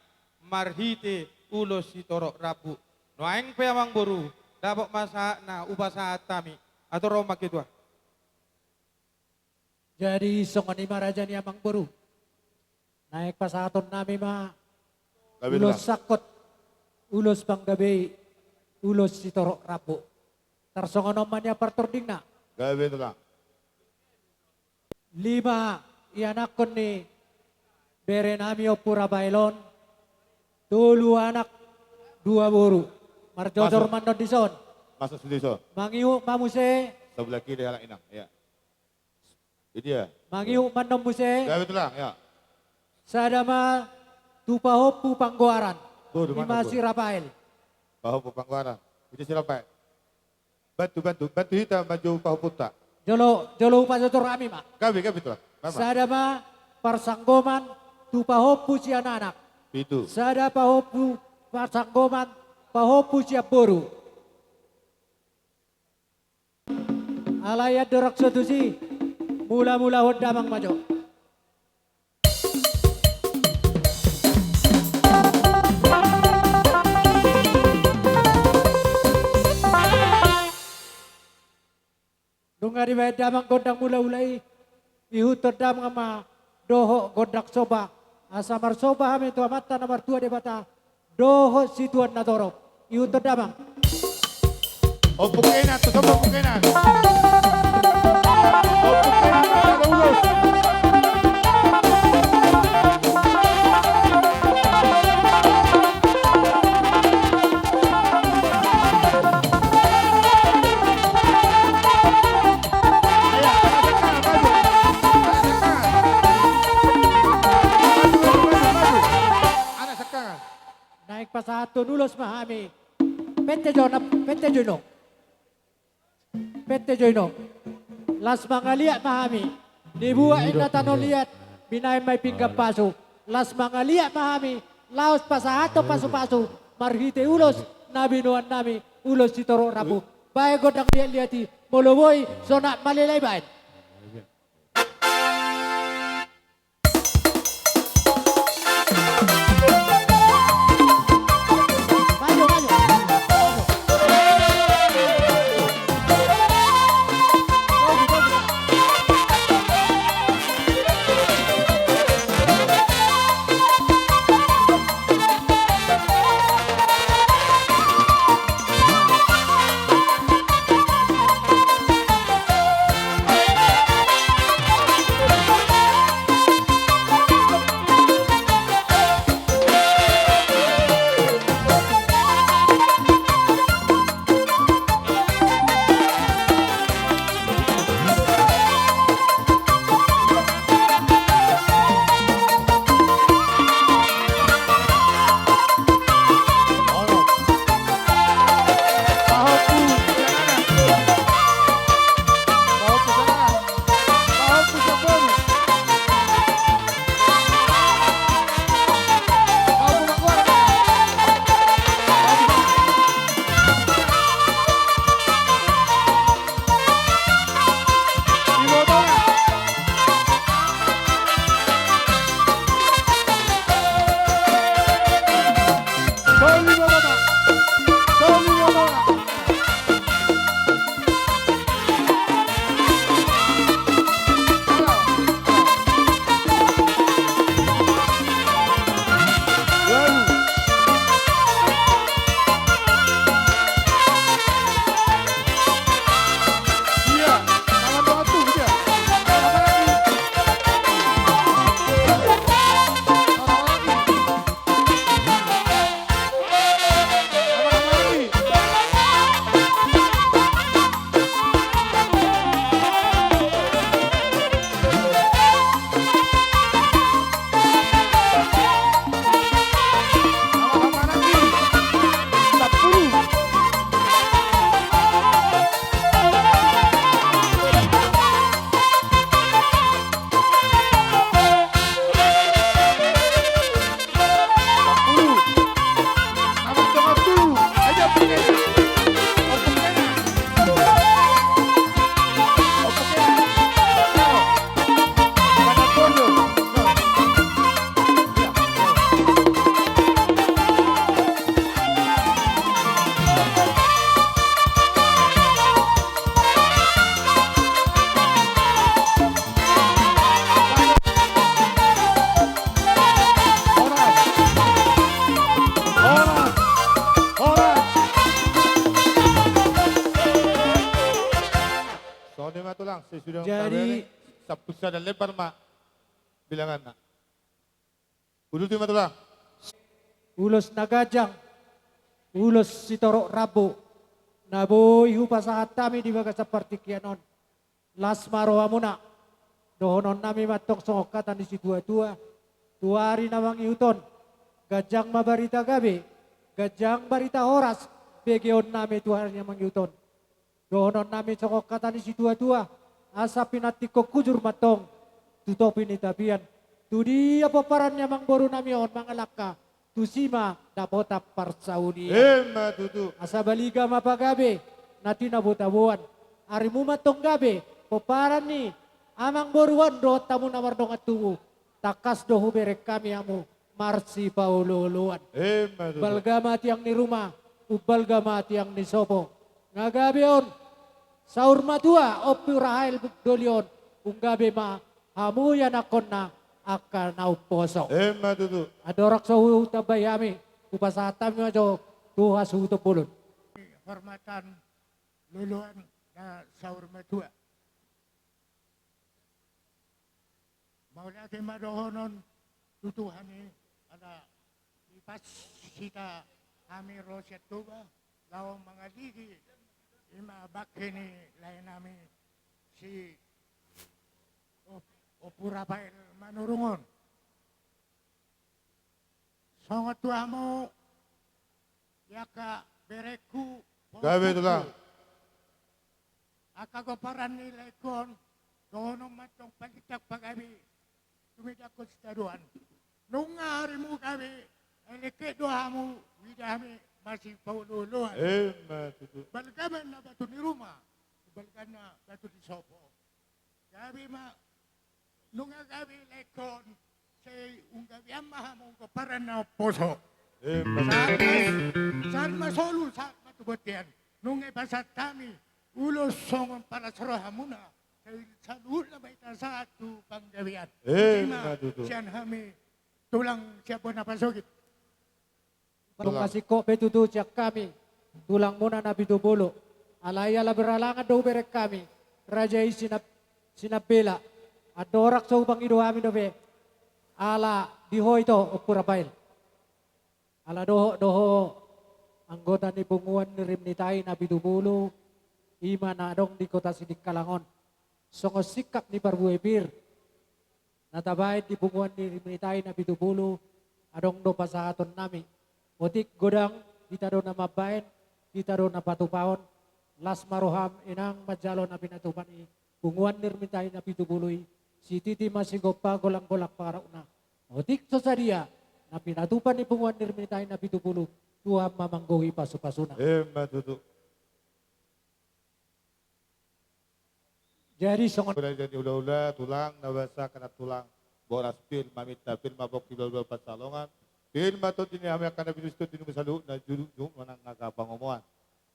Marhite ulos si torok rabu. Noaeng peyamang buru. Dabok masa na ubasahat kami. Atau Roma gitu. Jadi songon ima raja ni amang buru. Naik pasaton nami ma. Ulos sakot. Ulos panggabi. Ulos si torok rabu. Tarsongon omannya partording na. Gawe itu lah. 5 ianakon ni Berenamio Purabailon. 2 anak 2 buru. Marjojor mandon dison. Masuk sudiso. Mangiu mamuse. Sebelah kiri anak inang. Ya. Itu dia. Mangiu mandon muse. Gawe itu lah. Ya. Sadama tupahopu panggoaran. Tuh, Lima si Rafael. Pahu pangguaran. Itu siapa? Bantu kita maju pahu puta. Jolo pasotor kami mak. Gawe itu lah. Sadama persanggoman tupahopu si anak. Itu. Sada pahopu persanggoman pahopu siap boru. Alayat dorak setusi. Mula-mula hodamang majo. Dunga di bayad damang gondang mula-ulai. Ihutod damang ma doho gondak soba. Asa marsoba hamin tua mata nomor 2 di bata. Doho situan na torop. Ihutod damang. O pukenan, to sobo pukenan. O pukenan na ulos. Naik pa sa ato nulos mahami. Pete Jono. Pete Jono. Las mga liat mahami. Dibuain na tanong liat. Binay may pinggap paso. Las mga liat mahami. Laos pa sa ato paso-paso. Marhite ulos. Nabinuan nami. Ulos si Toro Rabu. Bae godang liat-liati. Muluboy. Sonat malilaybain. Jadi sa pusa dan lebar ma bilangan na. Ulul lima tulang. Ulos nagajang. Ulos si Toro Rabu. Naboy hupa sa hatami di baga sa partikianon. Las maroa muna. Dohonon nami matok songokatan di si tua-tua. Tuari namang iuton. Gajang mabarita gabi. Gajang barita horas. Begeon nami tuari namang iuton. Dohonon nami songokatan di si tua-tua. Asa pinatiko kujur matong. Tutopin itabian. Tudi apa parannya mang boru nami on mangalaka. Tusima dapota parsauni. Tutu. Asa baliga mapagabe. Nati nabutawan. Arimu matong gabe. Peparan ni. Amang boruan do tamu namar dong atubu. Takas dohu berek kami amu. Marsi paululuan. Balga mati yang ni rumah. Ubalga mati yang ni sopo. Ngagabe on. Saur madua opi rahel dolion unggabe ma hamu yan akon na akan nauposo. Matutu. Adorak sa utabayami upasatam mo jo tuha suto pulun. Hormatan luluan na saur madua. Mau natin madohonon tutuhani ada ipas kita kami rosyat tuba lawan mga ligi ima bakini lain nami si Opurapail manurungon. Songot tuamo yaka bereku Gabi ito lang. akagoparan ni lekon dono matong palitak pagabi tumidakot sa taduan. Nung nga mo kami eleke dohamu widami masih paululuan. Matutu. Balgaman na batu ni rumah, balgan na batu di sopo. Gabi ma, nung nga gabi lekon, say gabi ang mahamong kaparan na poso. Saan masolo sa matubot yan? Nung ipasat kami, ulos songon para saroha muna. Sa doon na may tasa at panggawian. Matutu. Siyan kami, tulang siya po napasugit. Kung kasiko betutu siya kami, tulang muna na bitubulo. Alaya la beralangan daw berek kami. Raja sinapila. Adorak sa upang iduhami dobe. Ala diho ito o Purapail. Ala doho anggota ni bunguan ni Rimnitay na bitubulo. Ima na dong di kota Sidik Kalangon. Songo sikap ni Parbuebir. Natabay di bunguan ni Rimnitay na bitubulo. Adong do pasahaton nami. Otik godang kita do na mabain, kita do na patupaon, las maroham inang majalo na pinatupan ni bunguan nirmitay na pitubuloy, si titi masigopa golang-golak para una. Otik so sa dia, na pinatupan ni bunguan nirmitay na pitubulo, tuha mamanggohi pasupasuna. Matutu. Jadi songon Pura jadi ula-ula tulang nabasa kena tulang boras pil mamita pil mabok di dua pasalongan. Pil matot ini kami akan nabi Kristo di masalu na juru manang nagapangomuan.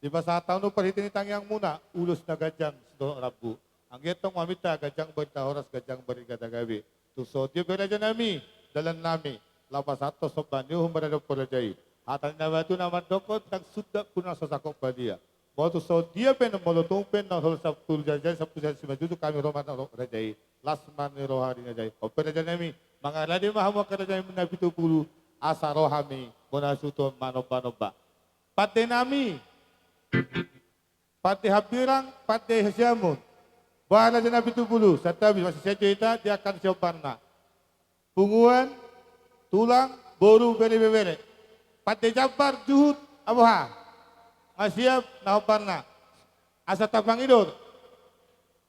Di masa tahun perhitin tangyang muna ulus na gajang sedorong rabu. Ang getong mamita gajang berita horas gajang berigada gabi. Tuso dia beraja nami dalam nami lapas ato sobanyu humberado porajai. Hatan na batu nama dokot kang sudah punang sasakok badia. Mau so dia pen molotong pen na hol sa tuljajan sa pusat si majudu kami roman na rajai. Lasman ni rohari na jai. O peraja nami mga ladi mahamu kerajai menabi tu pulu. Asa rohami monasuto manoba-noba. Pati nami, pati habirang, pati hasiamun. Bahala dyan nabi tubulu. Sa tabi, masih saya cerita, dia akan siapkan na. Punguan, tulang, boru, bere-bere. Pati jabar, juhud, abuha. Asyap, nahopan na. Asa tabang idor.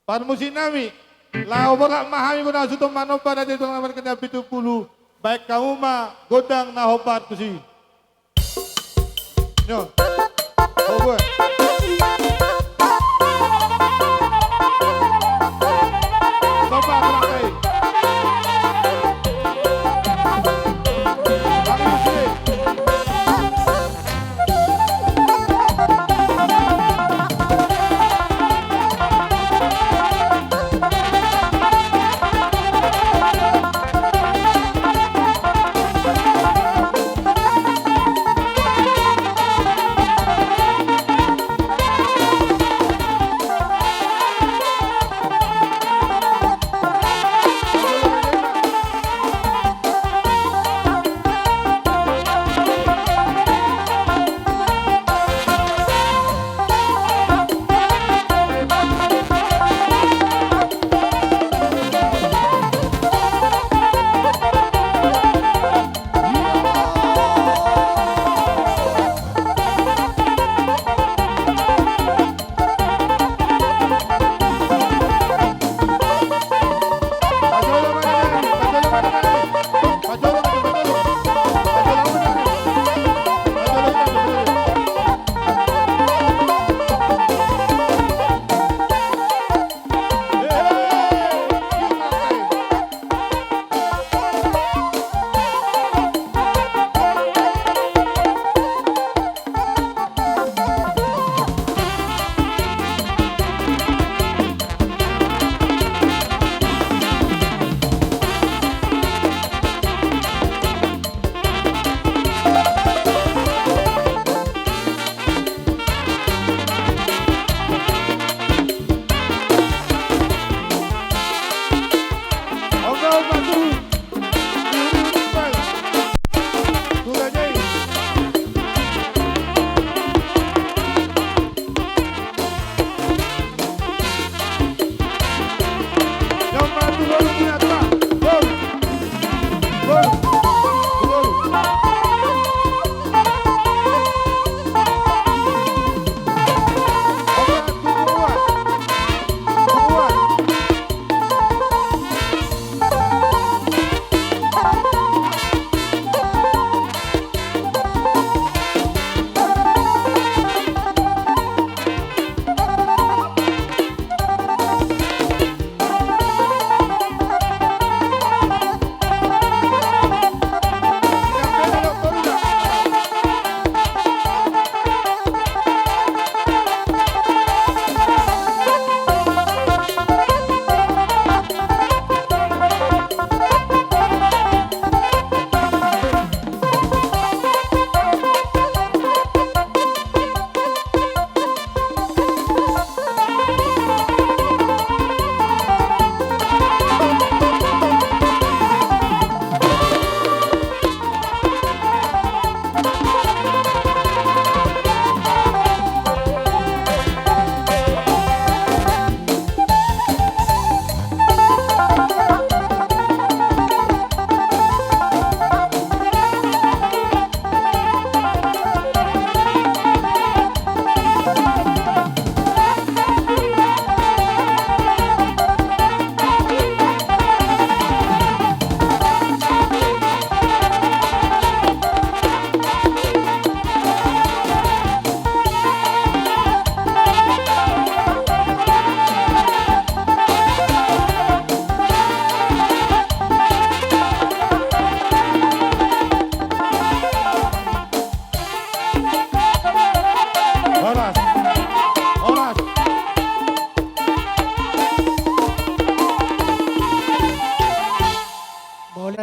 Parmusin nami, lau berak mahami monasuto manoba dan itu nabi nabi tubulu. Baik kamu mah godang na hobat tu si. Nyo. Over. Sobat ramai. Kami muslim.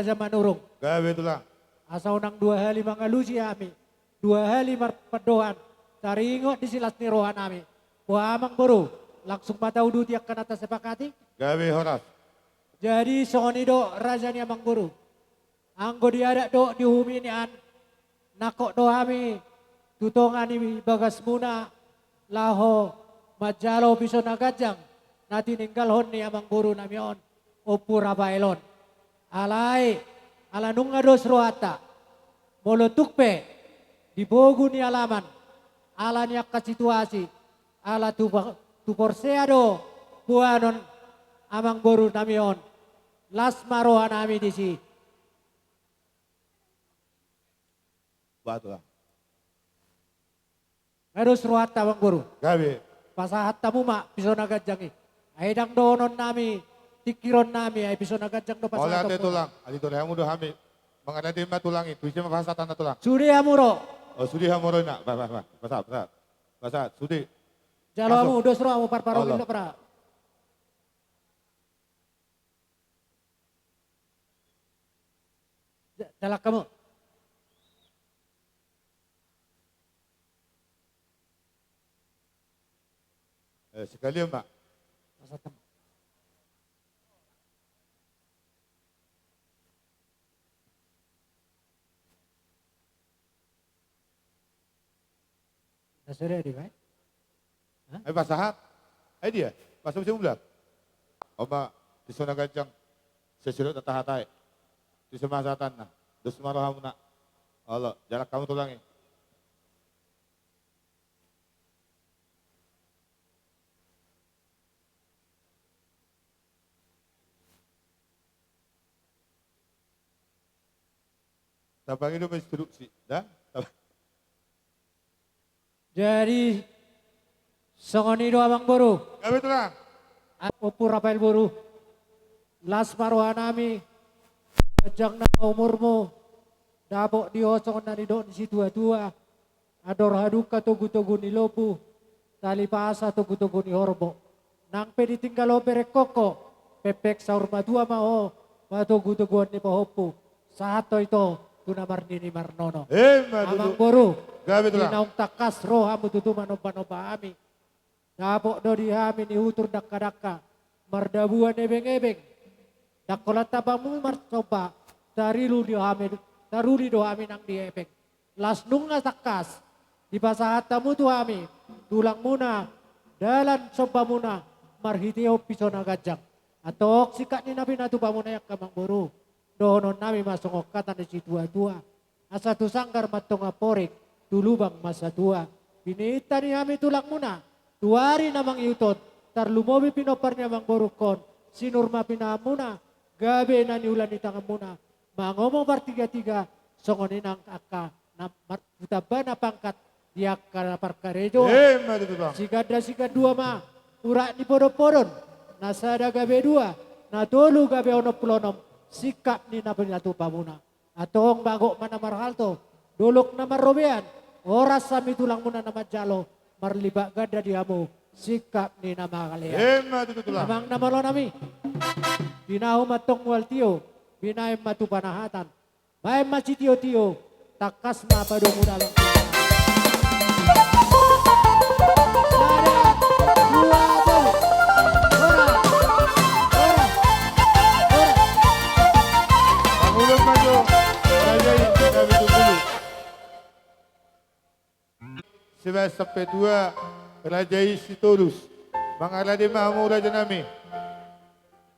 kaja manurung. Gawe tulang. Asa unang 2 hali mga lusi ami. 2 hali marpadohan. Taringot di silas ni rohan ami. Buhamang buru. Langsung mataudu tiyak kanata sepakati. Gawe horas. Jadi songonido raja ni amang buru. Anggo diadak do dihuminian. Nakok do ami. Tutongan ni bagas muna. Laho majalo piso nagajang. Nati ninggalhon ni amang buru namion. Opura bailon. Alay. Alanung ados rohata. Molotukpe. Dibogu ni alaman. Ala niyak ka situasi. Ala tu porseado. Buanon amang buru namion. Las marohan nami di si. Batu lah. Ados rohata amang buru. Gawe. Pasahat tamu mak piso nagajangi. Aidang donon nami. Tikiron nami ay piso nagajang do Oleh pasahat. ate tulang. Adi tulang yang mudah hami. Mengadati ma tulang itu. Bisa bahasa tanah tulang. Sudi amuro. Oh sudi hamoro nak. Basat. Sudi. Jalo Masuk. amu dos ro amu parparo Allah. indo pra. Jalak kamu. Sekali mak. Pasahat tamu. Nasuri di baik. Basahat. Dia. Bahasa musim bulan. Oma. Tisona gajang. Sesurut tatah hatai. Tisona satan nah. Dus marohamu nak. Allah. Jarak kamu tulangi. Tabang itu instruksi. Dah? Jadi songonido amang boru. Gawe tulang. Opu Rafael boru. Las marohanami. Kajang na umurmu. Dabok diosong na nido di situ dua. Ador haduka tugu-tugu ni lobu. Tali pasa tugu-tugu ni horbo. Nang peditinggal opere koko. Pepek saur madua mao. Matugu-tuguan ni pahopu. Sahato ito. Tunamar nini marnono. Amang boru. Gawe tulang. Inaung takas roha mututu manoba-noba ami. Dabok do di hami ni hutur dakka-dakka. Mardabuan ebeng-ebeng. Dakolat tabamu marcoba. Taruli do hami nang di ebeng. Las nunga takas. Di pasahat tamu tu hami. Tulang muna. Dalan soba muna. Marhiteo piso nagajak. Atok sikat ni nabi natu pamuna yak kamang buru. Dohonon nami masong okatan di situ tua. Asa tu sanggar matong aporek. Tulubang masa tua. Pinita ni kami tulak muna. Tuari namang iutot. Tarlumobi pinoparnya mang borukon. Sinurma pinamuna. Gabe na niulan ni tangan muna. Mangomong partiga-tiga. Songonin ang aka. Utaba na pangkat. Diak ka na parkarejo. Sigada dua ma. Ura ni podon-podon. Nasada gabe dua. Natolu gabe ono pulonom. Sikap ni nabinatu pamuna. Atong bago mana marhalto. Dulok na marobean. Oras sami tulang muna na majalo. Marlibak gada dihamu. Sikap ni nama kalian. Amang namalo nami. Binahu matong waltio. Binahem matu panahatan. Bahem macitio-tio. Takas mapadong udalang. Pangulong maju. Rajai gawe dulu. Sebab sampai dua Rajai Sitorus. Mangalade mahamu raja nami.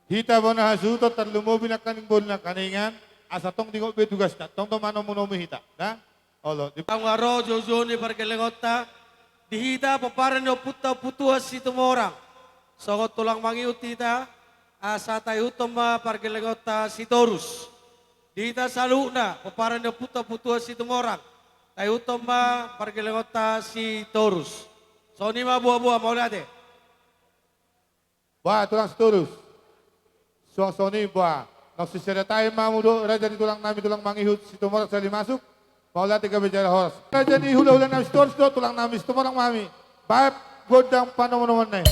Hita bona hasuto terlumobi na kaning bol na kaningan. Asa tong tingok betugas na. Tong mano munomi hita. Na? Allah. Ang waro jojo ni parkelengota. Dihita paparan no puta putuas si tumorang. Sogot tulang mangiut tita. Asa tayo utama parkelengota si Torus. Dihita saluna paparan no puta putuas si tumorang. Tayo utama parkelengota si Torus. So ni buah-buah mau lihat deh. Wah, tulang Sitorus. Suang-suang buah. Nak sisira tayo mamudo. Raja di tulang nami tulang mangihut. Si tumorak sali masuk. Maulah tiga bicara horas. Raja di hula-hula nami Sitorus do tulang nami. Si tumorak mami. Baik godang panomonoman na.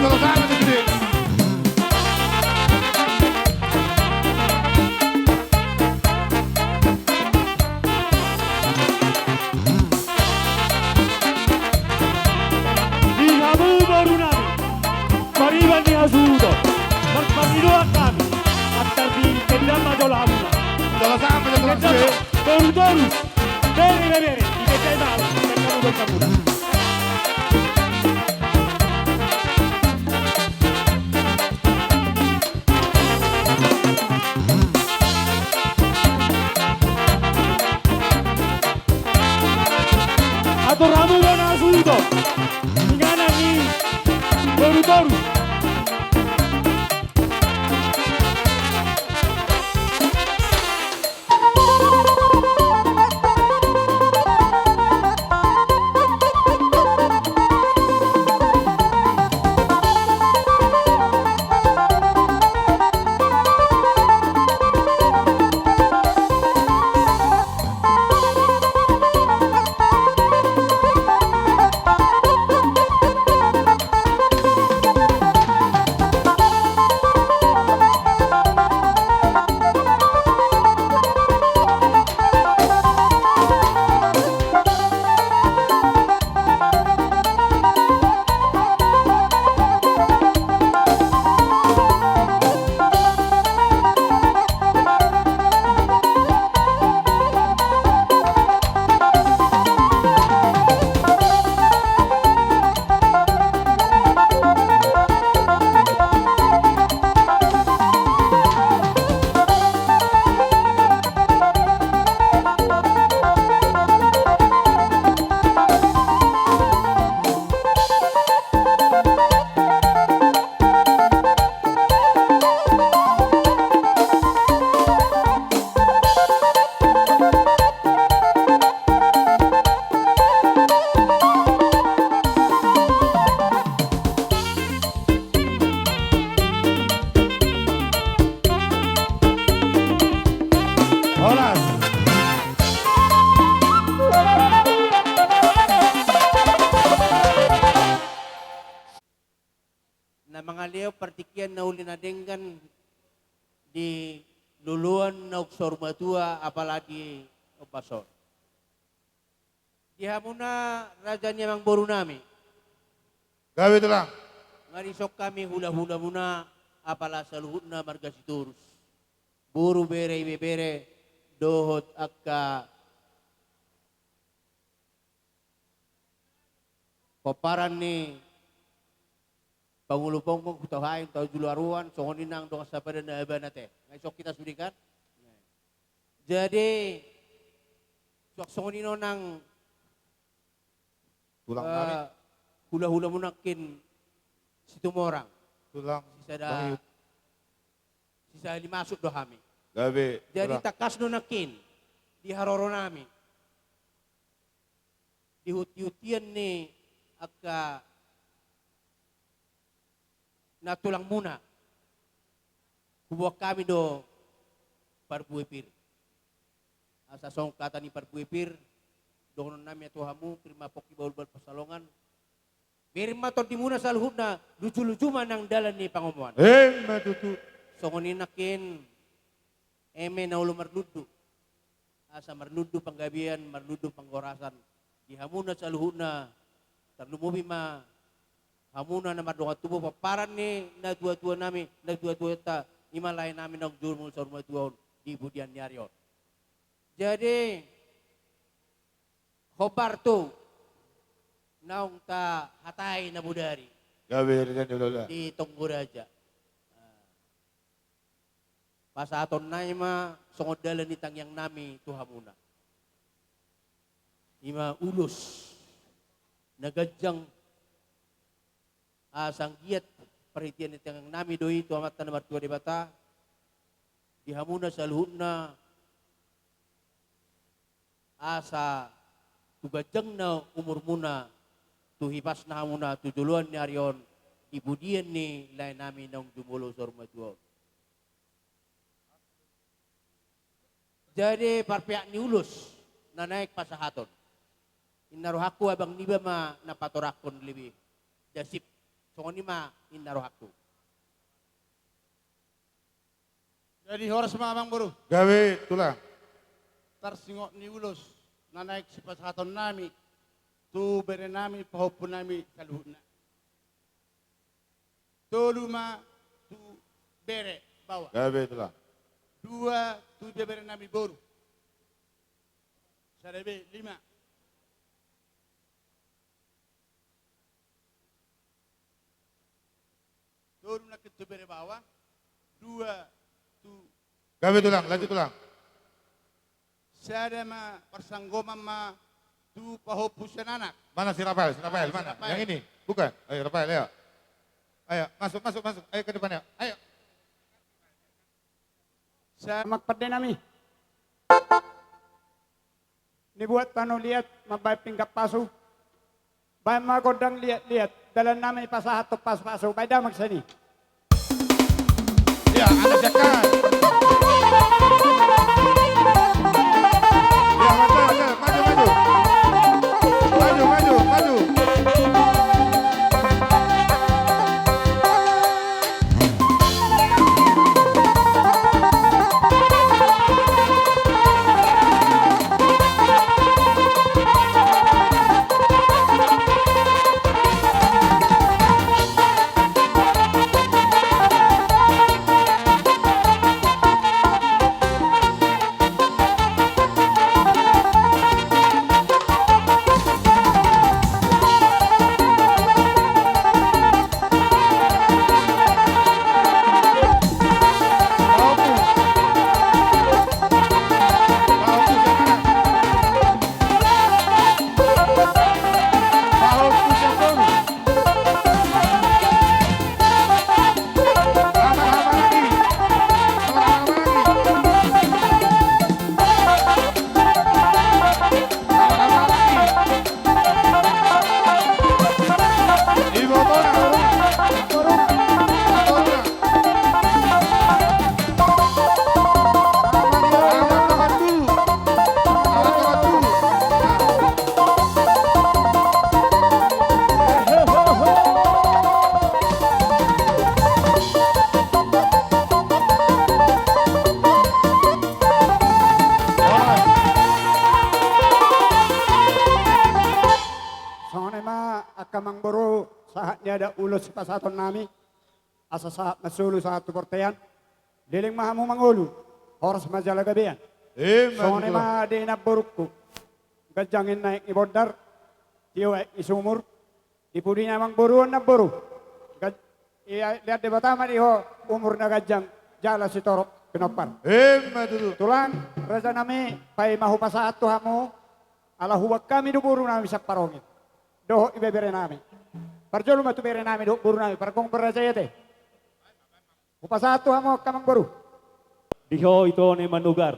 sama di sini. Dihamu baru nami, mariban ni asudo, magpamiluan kami, at tarbing kendang madolamuna. Sama di sini. Torus, bere, iketay na, nagkamugan ka muna. Adoramu ba na asudo? Ingana ni Torus. Na mga leo partikian na uli na denggan di luluan na uksormatua apalagi opasor. Diha muna raja niya mang boru nami. Gawe itu lang. Ngarisok kami hula-hula muna apala sa luhut na margasiturus. Buru bere bebere dohot akka paparan ni Pangulo Bongbong kutahain tau juluaruan songonin nang doang sapada na abanate. Ngaisok kita sudikan. Jadi sok songonin nang Tulang kami. hula-hula munakin situmorang. Tulang. Sisa sisa masuk do kami. Gawe. Jadi tulang. takas no nakin di haroro nami. Di hut-hutian ni akka na tulang muna. Kubuak kami do parbuipir. Asa song kata ni parbuipir, doon nami atuhamu, terima poki baul-baul pasalongan. Birma to di muna sa luhut na lucu-lucu man ang dalan ni pangomuan. Matutu. Songonin nakin, eme na ulo marludu. Asa marludu panggabian, marludu panggorasan. Dihamuna sa luhut na, tarlumubi ma, hamuna na madoka tubo paparan ni nagdua-dua nami nagdua-dua ta imalay namin nagdurmul sa rumah tuon di budian nyaryon. Jadi hobarto naong ta hatay na budari Gawe rin lola. di Tungguraja. Pasaton na ima songodalan ni tangyang nami tuhamuna. Ima ulos nagadyang asang giat perhatian itu yang nami doi tu amat nomor 2 di bata dihamuna sa luhut na asa tugajang na umur muna tuhipas na hamuna tujuluan ni aryon ibudian ni lain nami nang jumulo sa rumah tuon. Jadi parpiak ni ulus na naik pasahaton. Inaruhaku abang niba ma napatorakon lebih dasip songonima indaro hakku. Jadi horas mamang buru. Gawe tulang. Tarsingok ni ulos na naik si pasaton nami. Tu bere nami pahopun nami kaluhuna. Toluma tu bere bawa. Gawe tulang. Dua tu bere nami boru. Sarebe 5. Tolu nak tu bere bawah. 2 tu Gawe tulang, lanjut tulang. saya ma persanggoman ma tu pahopusan anak. Mana si Rafael? Si Rafael mana? Rafael. Yang ini? Bukan? Ayo Rafael, ayo. Ayo, masuk. Ayo ke depannya. Ayo. Saya Magpade nami. Ni buat pano lihat mabay pinggap paso. Bay magodang lihat. Dalan namin pasahat to paso. Bay damag sani. Ya, Anda siapkan. Ya, maju. Maju. Kamang boro sahat niya ada ulos si pasaton nami. Asa sahat masulu sa ato portean. Diling mahamu mangulu. Horas majala gabian. So ni ma di na buruk gajangin naik ibodar. Tiyo ay isumur. Ipudi na mang buruan na buru. Lihat di batama di ho umur na gajang jala si torok kenopar. Tulang raja nami pay mahupasa ato hamu. Ala huwag kami do buru nami sa parongin. Doho ibebere nami. Parjolo matu bere nami do buru nami para kung berjaya te. Upasatu hamo kamang baru. Diho ito ni manugar.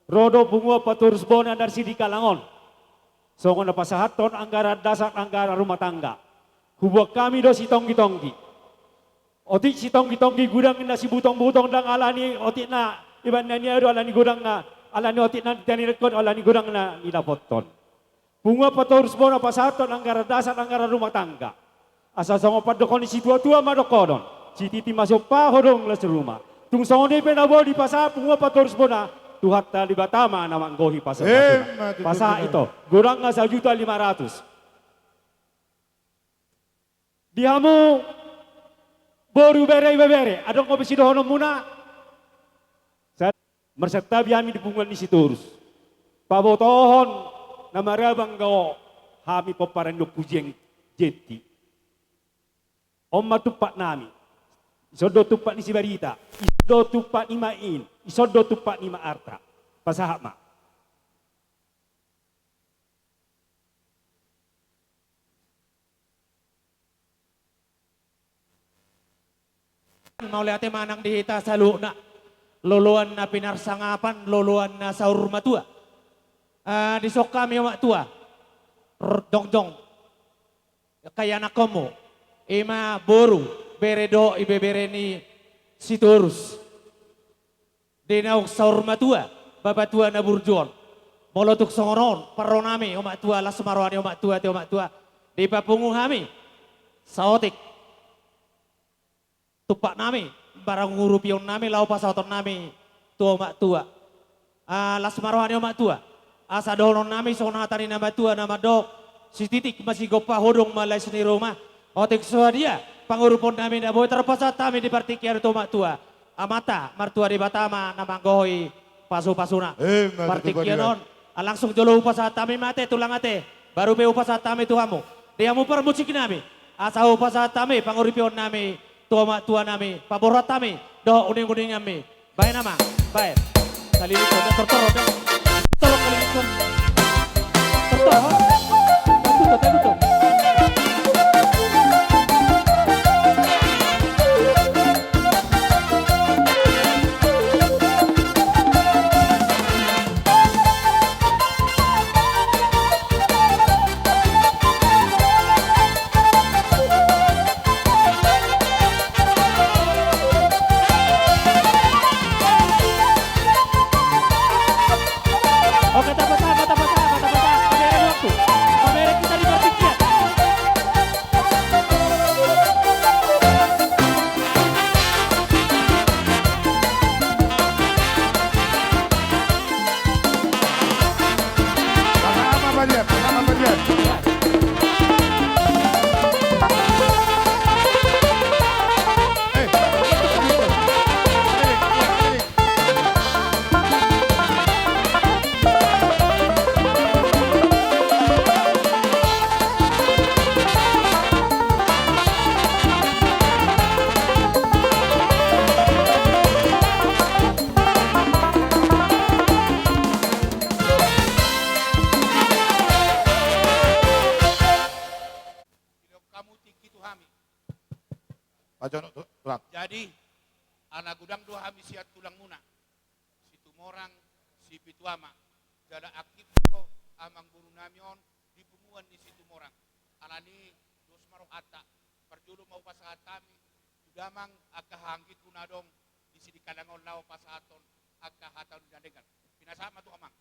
Rodo bungo paturus bona dari sidi Kalangon. Songo na pasahaton anggara dasar anggara rumah tangga. Hubak kami do si tonggi-tonggi. Otik si tonggi-tonggi gudang na si butong-butong dang alani otik na iban na niya do alani gudang na alani otik na tani rekod alani gudang na nilapoton. Bunga paturus bona pasahaton anggara dasar anggara rumah tangga. Asa songo padokon si tua-tua madokodon. Si titi masuk pa hodong las rumah. Tung songo de penabo di pasar bunga paturus bona. Tuhat tali batama na manggohi pasar pasar itu. Gurang nga 1.500.000. Dihamu boru bere. Adong ko bisidohono muna. Sa mersekta bihami di bunga ni siturus. Pabotohon na marabang gawo hami paparando pujeng jeti. Om matupak nami. Isodo tupak ni si Barita. Isodo tupak ni Main. Isodo tupak ni Maarta. Pasahak ma. Mau lihat manang dihita sa luna. Luluan na pinarsangapan, luluan na sa urmatua. Disok kami umak tua. Dong. Kaya nakomo. Ima boru. Beredo ibebere ni siturus. Dinauk sa urmatua. Babatua na burjuan. Molotuk songoron. Paronami umak tua. Lasmaroani umak tua. Di papungu hami. Saotik. tupak nami barang ngurupion nami lau pasaton nami tua mak tua las marohani mak tua asa donon nami sonatani nama tua nama dok si titik masih gopa hodong malai seni rumah otik dia pangurupon nami na boy terpasat kami di partikian tua mak tua amata martua di Batama nama gohoi pasu-pasuna partikianon langsung jolo upasat kami mate tulang ate baru be upasat kami tuamu dia mu permusik nami asa upasat kami panguripion nami tua mak tua nami paborat kami doh uning-uning nami baik nama baik kali ini kau tertorot tolong kali ini tertorot betul. Oke, kata kata kamera waktu. Kamera kita di partikian. Pertama bagian. Kamu tinggi tuhami. Pak Jono tulang. Jadi anak gudang dua hami siat tulang muna. Si tumorang, si pituama. Jada aktif ko amang buru namion di punguan di situ morang. Alani dos maroh ata. Perjulu mau pasahat kami. Sudamang akahanggit kunadong di sini kalangon lao pasahaton akahatan jandengan. Pinasama tuh amang.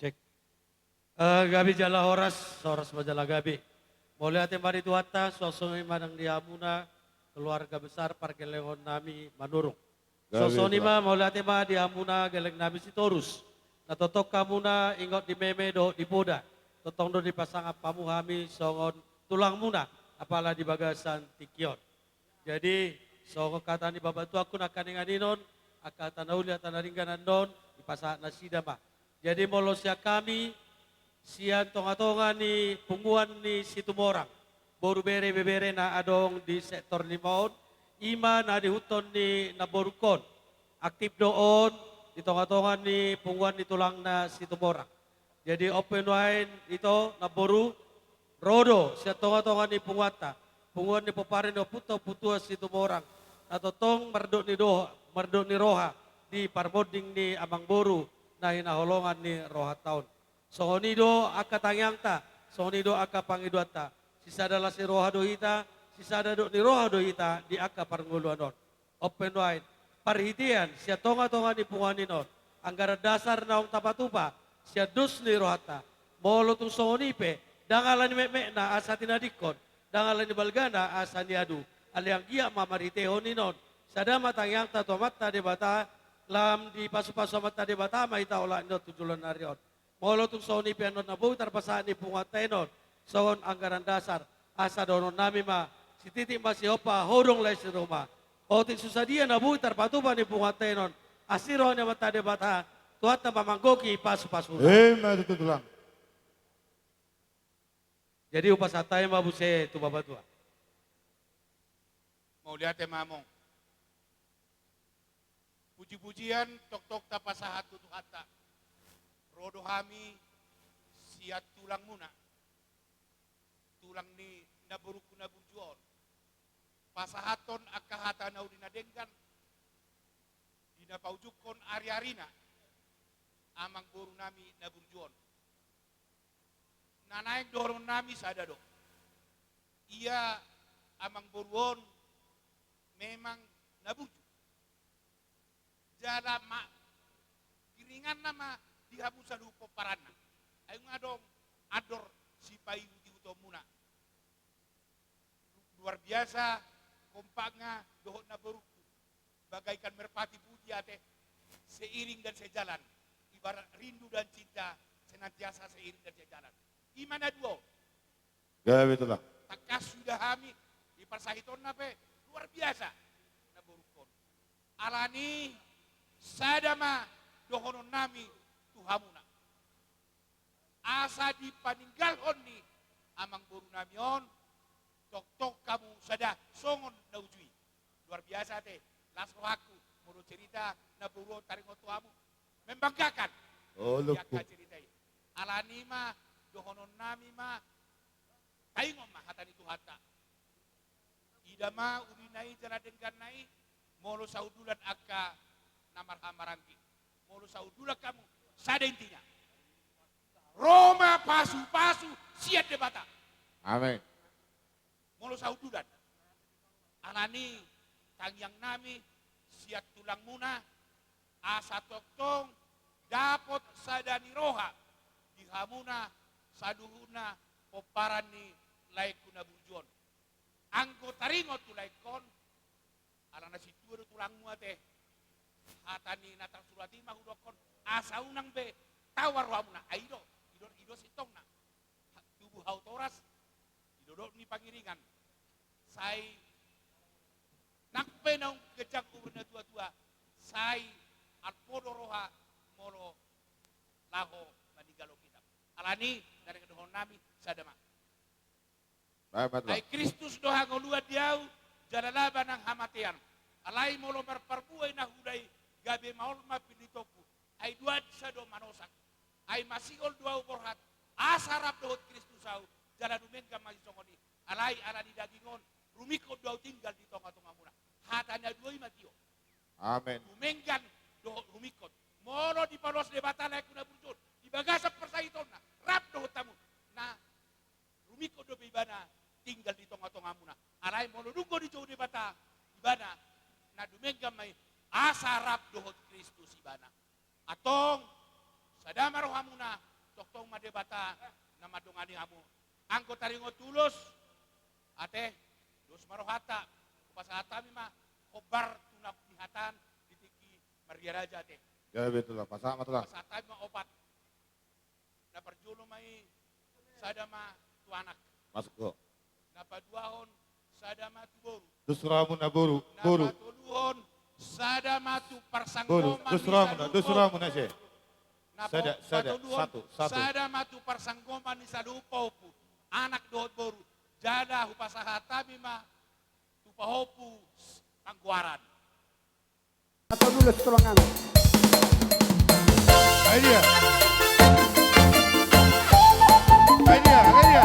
Cek. Gabi jala horas majala gabi. Mulai hati mari tuata, sosoni madang diamuna, keluarga besar pargelengon nami manurung. Sosoni ma mulai hati ma diamuna geleng nami sitorus. Natotok kamuna ingot di meme do di poda. Totong do di pasang pamu hami songon tulang muna, apalah di bagasan tikion. Jadi songon kata ni bapak tu aku nak kaninganinon, akata naulia tanaringganan don di pasang nasida ma. Jadi molosya kami sian tonga-tonga ni punguan ni situmorang. Boru bere-bere na adong di sektor limaon. Ima na di huton ni naborukon. Aktif doon di tonga-tonga ni punguan ni tulang na situmorang. Jadi open wine ito naboru rodo siya tonga-tonga ni punguata. Punguan ni paparin do puto-putua situmorang. Natotong mardok ni roha di parmoding ni amang boru na hinaholongan ni roha taon. Sonido akatangyangta, sonido akapangiduata. Sisa adalah si roha dohita, sisa ada ni roha dohita di aka parnguluanon. Open wide, parhitian, siya tonga-tonga ni punganinon. Anggara dasar naong tapatupa, siya dus ni rohata. Molo tung sonipe, dangalan ni mek na asa tinadikon, dangalan ni balgana asa ni adu. Aliang gia mamariteho ninon. Sada matangyangta tomata de bata, lam di pasu-pasu mata de bata, maita ola ino tujulan narion. Molo tung soni pianon na buhay tarpasaan ni pungatenon. Soon anggaran dasar. Asa donon nami ma. Si titik masih opa hodong lai si rumah. Otik susadia na buhay tarpatupa ni pungatenon. Asiro niya mata de bata. Tuhat na mamanggoki pasu-pasu. Itu tulang. Jadi upasatay mabuse tu babatua. Mau lihat mamong. Puji-pujian tok-tok tapasahat tutuh hatta. Rodo hami siat tulang muna. Tulang ni naburuku naburjuon. Pasahaton akahata nau dinadengkan. Dinapaujukon ari-arina. Amang boru nami naburjuon. Nanaik dorong nami sadado. Ia amang boruon memang naburju. Jada mak kiringan nama dihabusan hupo parana. Ayo ngadong ador si payu di utomuna. Luar biasa kompangnya dohon na beruku. Bagaikan merpati putih ate seiring dan sejalan. Ibarat rindu dan cinta senantiasa seiring dan sejalan. Gimana duo? Gawe itulah. Takas sudah kami di persahiton nape luar biasa. Na berukon. Alani sadama dohonon nami tuhamuna. Asa dipaninggalhon ni amang boru namion tok kamu sada songon na ujui. Luar biasa teh. Lasro aku menurut cerita na boru taringot tuamu membanggakan. Oh, lupa. Ceritai. Alani mah dohonon nami mah taingom mah hatani itu hata. Ida mah ulinai jala denggan nai molo saudulan akka namar hamarangi. Molo saudulan kamu sada intinya. Roma pasu siat debata. Amin. Molo saudulan. Alani tangyang nami siat tulang muna asa toktong dapot sadani roha dihamuna saduhuna poparan ni laikuna burjon. Angko taringot tu laikon alana si tuur tulangmu ate hatani natang surati mah udokon asa unang be tawar rohamuna aido ido sitongna tubuh hautoras idodok ni pangiringan sai nakpe naung kejak uburna tua-tua sai alpodo roha molo laho manigalo kita. Alani dari kedohon nami sadama. Ai Kristus doha ngolua diau jadalaba nang hamatian. Alai molo marparbuai na hudai gabe maol ma pinitoku. Ai duad sado manosak. Ai masigol dua borhat asarap dohot Kristus au jala dumen ka masisongoni. Alai alani dagingon rumiko dua tinggal di tonga-tonga muna. Hatanya dua matio. Amin. Dumenggan dohot rumikot. Molo di palos debata layak kuna burjun. Di bagasak persaiton na. Rap dohot tamu. Nah, rumiko do ibana tinggal di tonga-tonga muna. Alai molo nunggo di jauh debata ibana. Na dumenggan may asa rap dohot Kristus ibana. Atong sadama rohamuna toktong madebata na madongani hamu. Angko taringo tulus ate dos marohata upasahata mi mah kobar tunap nihatan ditiki Maria Raja ate. Gawe itulah. Pasama itulah. Pasahata mi mah opat. Na perjulo mai sadama tu anak. Masuk ko. Na paduahon sadama tu boru. Dusramu na boru. Na Boru. paduahon sadama tu Boru. persanggoman Dusramu na siya. Na Sada. paduahon Satu. sadama tu persanggoman ni salupopu. Anak dohot boru. Jada hupasahata mi mah tu pahopu pangguaran. Atau dulu tulangan. Ahí dia. Oh, menjalo. Ahí dia.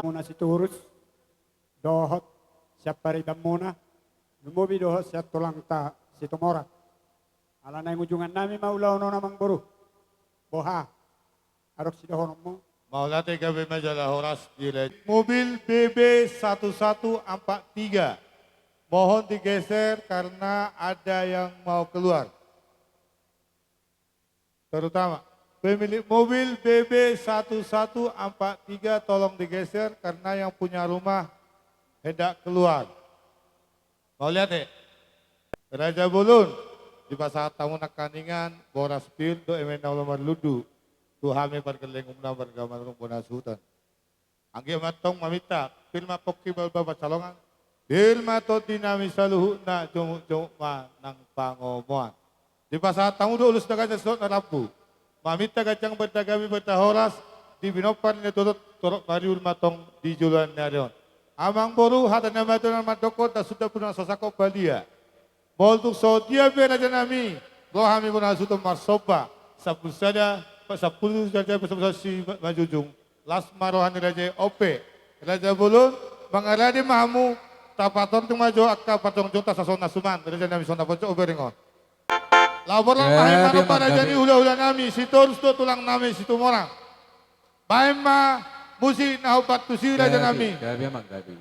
Muna si Turus, dohot siap paridam muna, lumubi dohot siap tulang ta si Tomorat. Ala na ujungan nami maulaw no namang buru. Boha, arok si dohon mo. Maulate gawe majalah Horas Dile. Mobil BB 1143. Mohon digeser karena ada yang mau keluar. Terutama Pemilik mobil BB1143 tolong digeser karena yang punya rumah hendak keluar. Mau lihat deh? Raja Bulun di pasar tamu nak kaningan boras pil do emena ulama ludu tuhame perkelengum na bergamar bonas hutan. Angge matong mamita pilma poki balba calongan pilma to dinami saluhu na jomuk ma nang pangomoan. Di pasar tamu do ulus daga jasot na lampu. Mamita gacang bertagabi bertahoras di binopan ni torok bariul matong di juluan narion. Amang boru hata nama tuan matoko tak sudah pernah sosako balia. Boltuk sodia bera janami. Rohami pernah sudah marsoba. Sapul saja bersama si majujung. Las marohani raja ope. Raja Bulun mengaradi mahamu tapaton tu maju akka patong jota sason nasuman. Raja nami sonda ponco oberingon. Labor lang mahal mana para jani hula-hula nami, si torus to tulang nami, si tumorang. Bahem ma musik na hupat tu si raja nami. Gabi emang gabi.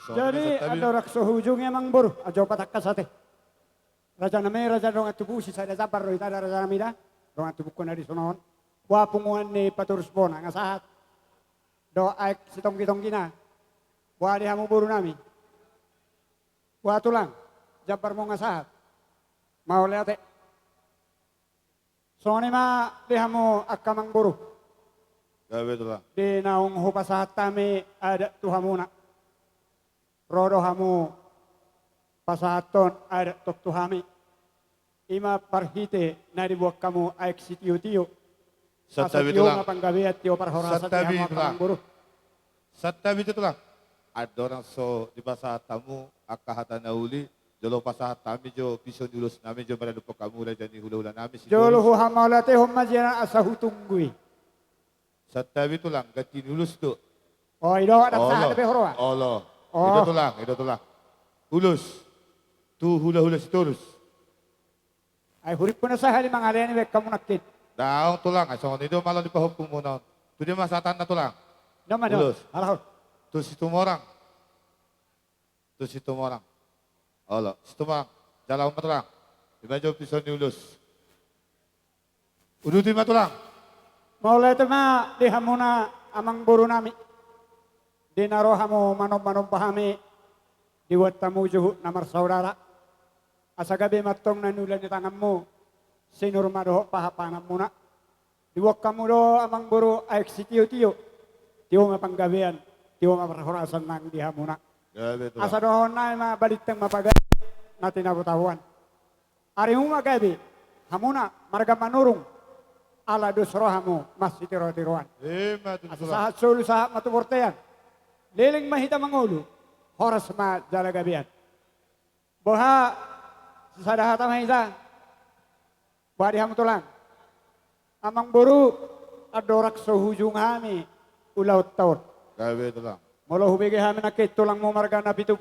Jadi ada rak suhujung emang buru, ajo patak kasate. Raja name raja dong atubu si sada zapar roita ada raja namida, dong atubu kona di sonon. Wa punguan ni paturus bona ngasahat. Do aik sitong kitong kina. Wa di hamu buru nami. Wa tulang, japar mo ngasahat. Mau lihat Sone ma di hamu akamang buru. Gawe tulang. Di naung hupasahat tami ada tuhamuna. Rodo hamu pasahaton ada tok tuhami. Ima parhite na dibuat kamu aik sitiyo-tiyo. Satabi Asatiyo tulang. nga panggabiat tiyo parhorasan Satabi tiyo tulang. mga guru. Satabi itu tulang. Ada orang so di pasahat tamu akahata nauli. Jolo pasahat tami jo piso nulus nami jo meradu kamu raja ni hula-hula nami. si Jolo Doris. huhamalate humajina asahutunggui. Satabi tulang. Gati nulus tu. Oh ido ada sahat tapi horoa. Allah. Oh. Itu tulang. Ulus. Tu hula-hula si Doris. Ay hurip ko na sa hali mga aleni wek kamu nakit. Daong tulang. Asong itu malah dipahukum mo na. Tu dia masatan na tulang. Naman Ulus. Alahor. Tu si tumorang. Tu si tumorang. Allah. Si tumorang. Jalan umat tulang. Iba jo piso ni ulus. Udutin ma tulang. Maulay ito ma di hamuna amang buru nami. Di naroha mo manom-manom pahami. Diwat tamu juhu namar saudara. Asa gabi matong nanulan di tangan mo. Sinurma doho pahapanam muna. Diwak kamu do amang buru aik si tiyo-tiyo. Tiyo nga panggabian. Tiyo nga parhorasan nang diha muna. Gabe tulang. Asa dohon na ma balitang mapagay na tinabutahuan. Ari mo magabi. Hamuna marga manurong. Ala dusro hamu mas tiro-tiroan. Matu Asa tulang. sahat sulu sahat matubortean. Liling mahita mangulu. Horas ma jalagabian. Boha sadahata mahita. Badi hamu tulang. Amang buru adorak suhujung hami ulaut taon. Gabe tulang. Molo hubigi hami nakit tulang mo marga na 70.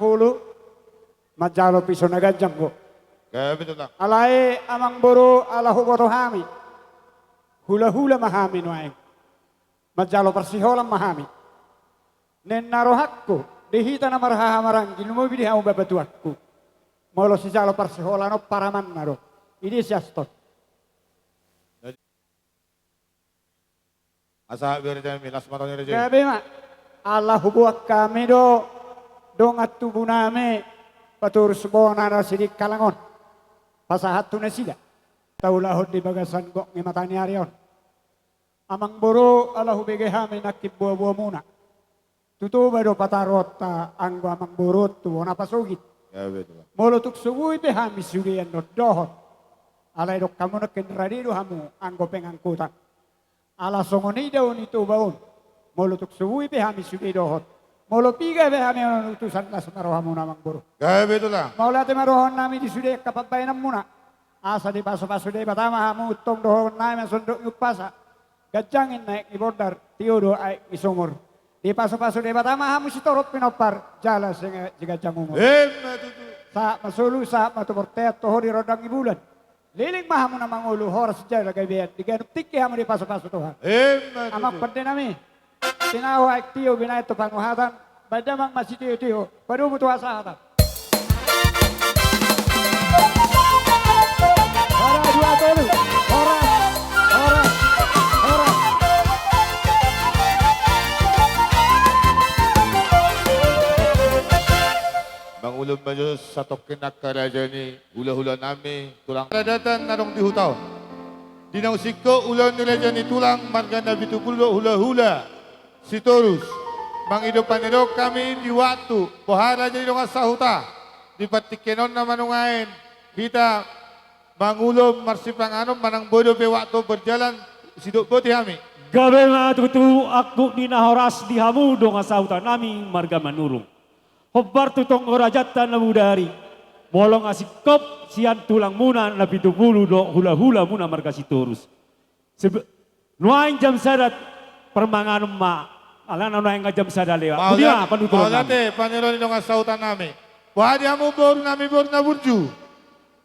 Majalo piso na gajang ko. Gabe tulang. Alay amang buru ala huboto hami. Hula-hula mahami noaeng. Majalo persiholam mahami. Nen narohakku dihita na marhahamarang ginumubili hamu babatuakku. Molo si jalo persiholano paraman naro. Ini siastot. Asa biar jangan milas mata ni raja. Gabi ma, Allah hubuak kami do dongat tubuh name patur subona na sidik kalangon. Pasahat tu na sila. Taulahod di bagasan kok ni matani arion. Amang buru Allah hubige hami nakib buah-buah muna. Tutuba do patarota anggo amang buru tu na pasugit. Gabe tulang. Molo tuk subuhi pe hami sugian no dohot. Alay dok kamu na kenradido hamu anggo pengangkutan. Ala songoni daw nito baon. Molo tuk subuhi pe hami sugi dohot. Molo piga pe hami on utusan las marohamu namang buru. Gabe tulang. Maulate marohon nami di sude kapapainan muna. Asa di paso-paso de batama hamu utong dohon nami sunduk yupasa. Gajangin naik di bordar tiudo ay isumur. Di paso-paso de batama hamu si torop pinopar jala sing jigajang umur. Matu tu. Sa masulu sa matuporteat toho di rodang ibulan. Liling mahamu na mangulu horas jala gabian. Diganap tiki hamu di paso-paso Tuhan. Matu Amak tu. perde nami. Tinaho ay tiyo binay to panuhatan. Badamang masih tiyo-tiyo. Padu butuh asahatan. Para dua telu. Horas. Horas. Horas. Mangulong maju satu kenak karaja ni hula-hula nami tulang. Radatan narong dihutaw. Dinang siko ulan ni raja ni tulang marga na bitupulo hula-hula. Si Torus. Mangido panero kami di waktu. Pohara jadi dong asahuta. Di patikenon na manungain. Kita mangulong marsipanganom manang bodo pe waktu berjalan. Sidok boti kami. Gabi matutu aku di nahoras di hamu dong asautan nami marga manurung. Hobbar tutong orajatan na mudari. Molong asikop sian tulang muna na 70 do hula-hula muna marga si Torus. Nuain jam sadat permanganom ma. Alam na nuain jam sadat lewa. Kudia panutulan nami. Maulate panero ni dong asautan nami. Wahadi amu boru nami boru na burju.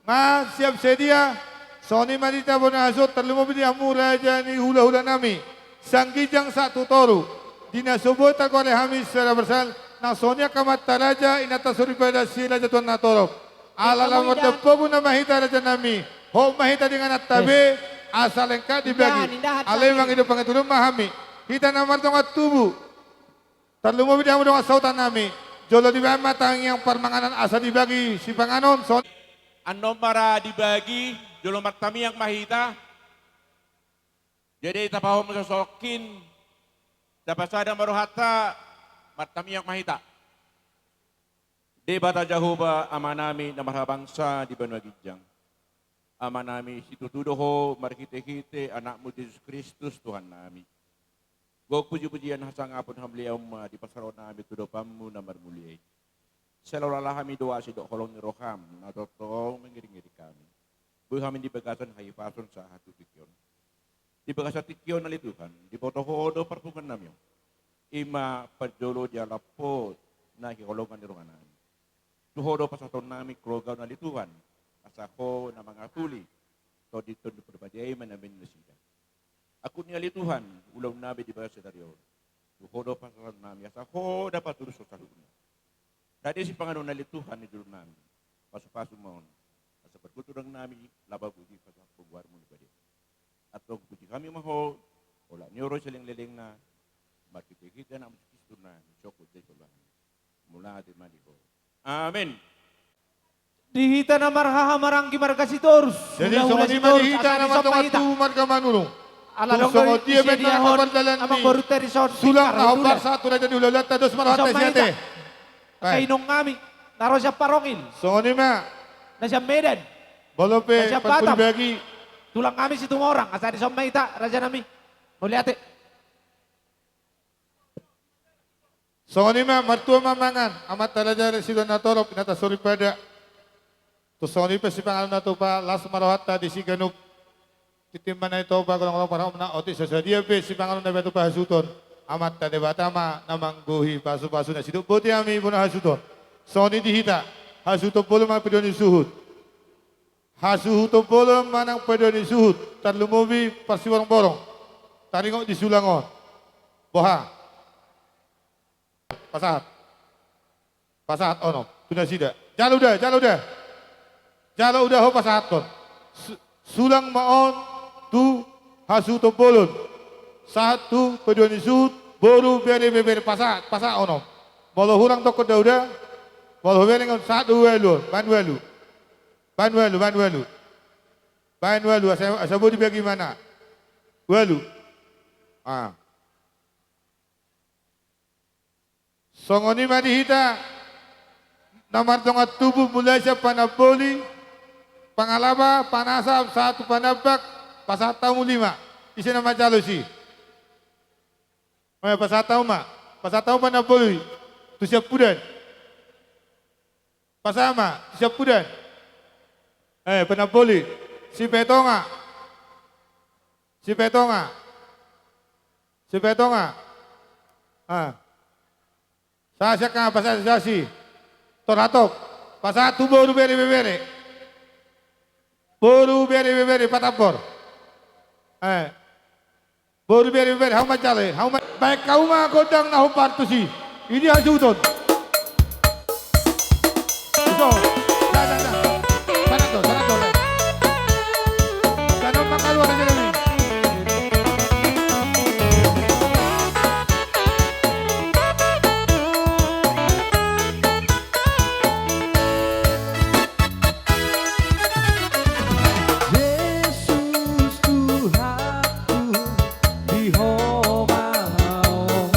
Ma siap sedia. Soni manita bona azot terlalu bidi amu raja ni hula-hula nami. Sang kijang satu toru. Dina sobota kore hami secara bersal Nasonya kamat taraja inata suripeda sila jatuan natorop. Alalamot na pogo na mahita raja nami. Ho mahita dengan tabe asal engka dibagi. Alemang itu pangitulong mahami. Kita namar tong at tubu. Terlumo bidang dong sautan nami. Jolo di bama tang yang permanganan asa dibagi si panganon. Ano para dibagi, jolo martami yang mahita. Jadi tapaho masosokin. Dapat sada maruhata, martami yang mahita. Di bata jahuba amanami na marhabangsa di Banua Gijang. Amanami situ tudoho markite-kite anakmu Yesus Kristus Tuhan nami. Gok puji-pujian hasang apun hamliyaw di pasaraw nami tudopamu na marmuliay. Selawala kami doa si dok kolong ni roham na totoo mengiring-iri kami. Buhamin di bagasan hayipason sa hatu tikyon. Di bagasan tikyon na lituhan, di potohodo parpungan namin. Ima pajolo di alapot na hikolongan ni runganan. Tuhodo pasaton namin krogaw na lituhan. Asako na mga tuli. To dito di perbadiyay manamin na siya. Ako niya lituhan, ulaw nabi di bagasan daryo. Tuhodo pasaton namin. Asako dapat turus sa luna. Tadi si panganon na lituhan ni dulu namin. Paso-paso mo. Sa pagkuturang namin, lababugi pa sa pagwar mo ni Badi. At kung puji kami maho, wala niyoro silang liling na makikita na Kristo na syokod sa itulah. Mula atin maniho. Amen. Dihita na marhahamarang gimargasitorus. Jadi songo di marihita na matong marga manulong. Alalong Songo dia betul na kabardalan amang ni. boruteri son. Sulang na hopar satu na dyan ulalata dos marahata siyate. Kainong kami. Naro siya parongil. Songo ni ma. Na siya Medan. Bolope Siya Batam. pagpulibagi. Tulang kami si tumorang. Asari sa maita. Raja nami. Muli ate. Songo ni ma martua mamangan. Amat talaga resilo na torop inatasuri pada. To songo ni pa si pangalan na to pa las marahata di si ganuk. Titimban na ito bago lang para na oti sa dia pe si pangalan na beto pa hasuton. Amat tade batama namang guhi pasu-pasu na sidu poti ami puna hasuton. Songo ni dihita. Hasuton polo mga pedoni suhut. Hasuton polo manang pedoni suhut. Tarlumobi pasiwarong-borong. Taringok di sulangon. Boha. Pasahat. Pasahat ono. Tuna sida. Jalo udah. Jalo udah ho pasahat kon. Sulang maon tu hasuton polon. Satu pedoni suhut. Boru bere pasahat. Pasahat ono. Bolo hurang toko dauda. Bolo berengan satu welu. Banwelu. Asabu di bagaimana? Welu. Songoni madihita. Namar tongat tubuh mulai siya panaboli. Pangalaba, panasab, satu panabak. Pasatamu 5. Isi nama jalo si. Pasatamu ma. Pasatamu panaboli. Tu siap pudan. Pasama, siap pudan. Panaboli. Si petonga. Saya ka pasal sasi. Toratok. Pasal tu boru bere. Boru bere patapor. Boru bere how much jale? How much? Baik kau mah godang na hopar tu si. Ini hajuton. Ito. Sanador. Sanador makaluar aja kami. Yesus Tuhanku di Homao.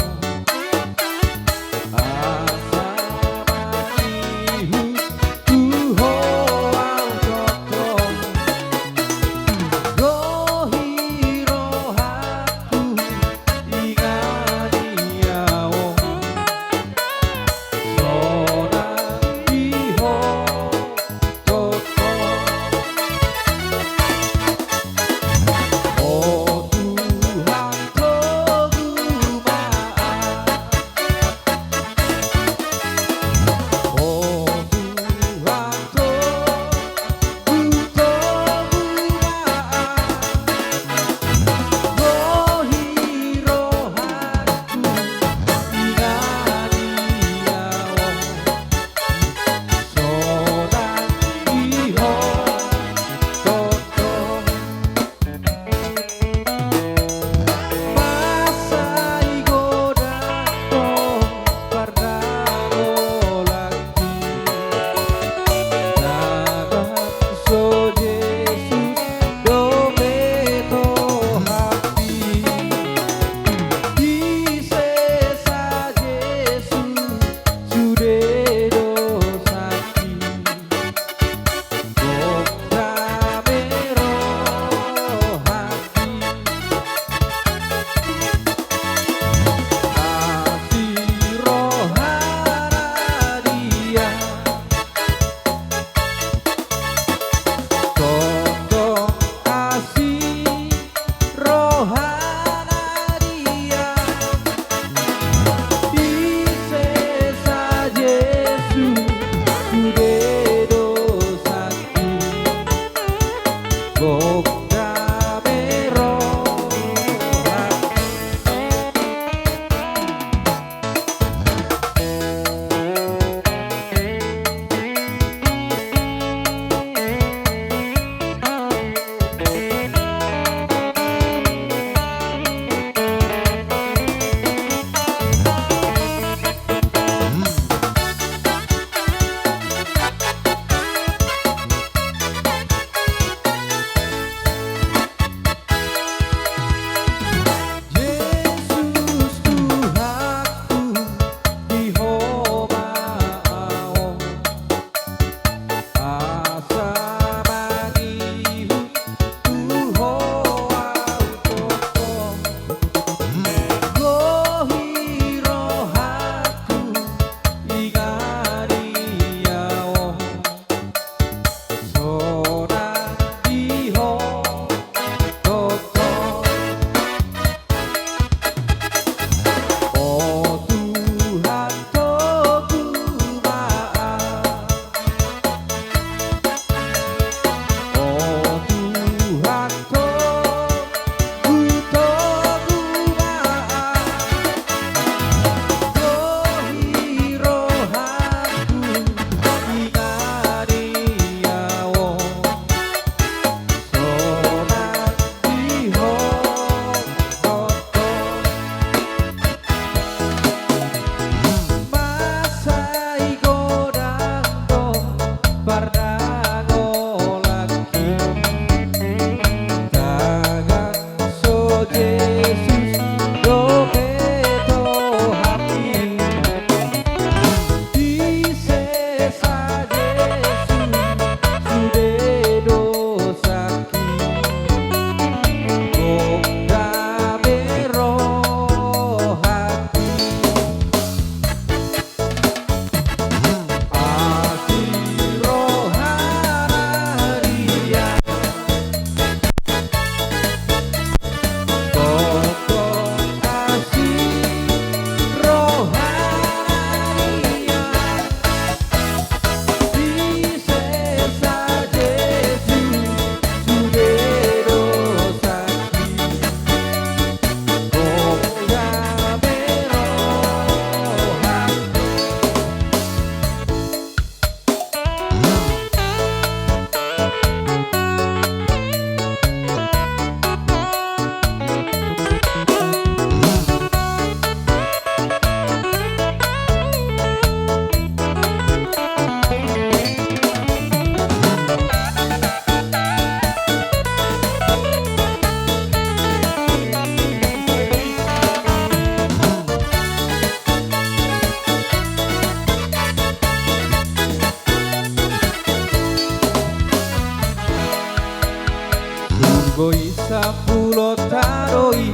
Sugoi sapulo taroi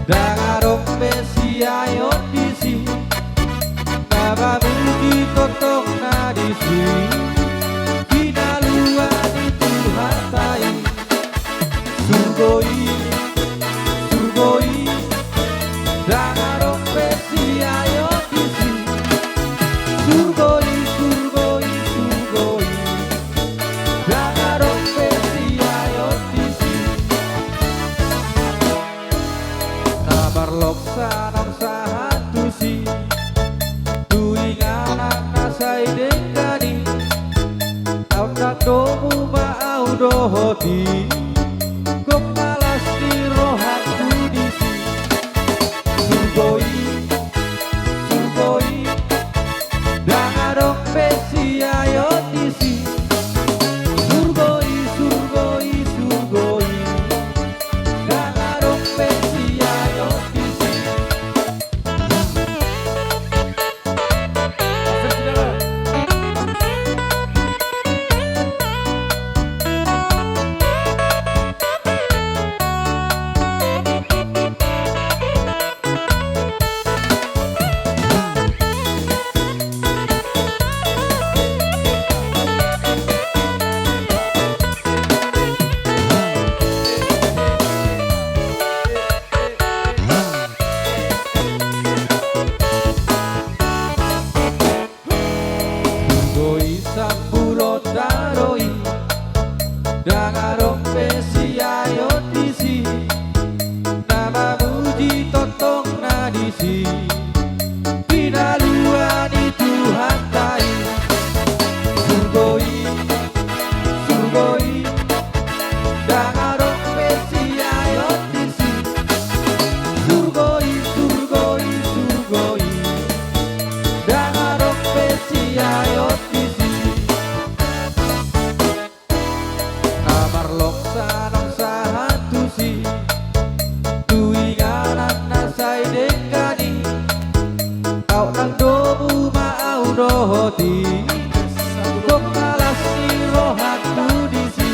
Dangarong besi ayo disi Nabamuji totong nadisi Kinaluan itu hatai Sugoi Dangarong besi ayo disi Surgoi Dangarong besi ayo disi Nabarlok sanong sahatusi Tuinganan nasay dengkani Tau tak domu ma'au dohoti Kok malas di rohatu disi Surgoi Dangarong besi ayo disi Surgoi Dangarong besi ayo disi Surgoi sapulo taroi Dangarong besi ayo disi Nabamuji totong nadisi Pinaluan itu hantai Surgoi Dangarong besi ayo disi Surgoi Dangarong besi ayo disi Nabarlok sanong sahatusi Tuinganan nasay dengkani Kau nang domu ma'au dohoti Kok malas ni rohatu disi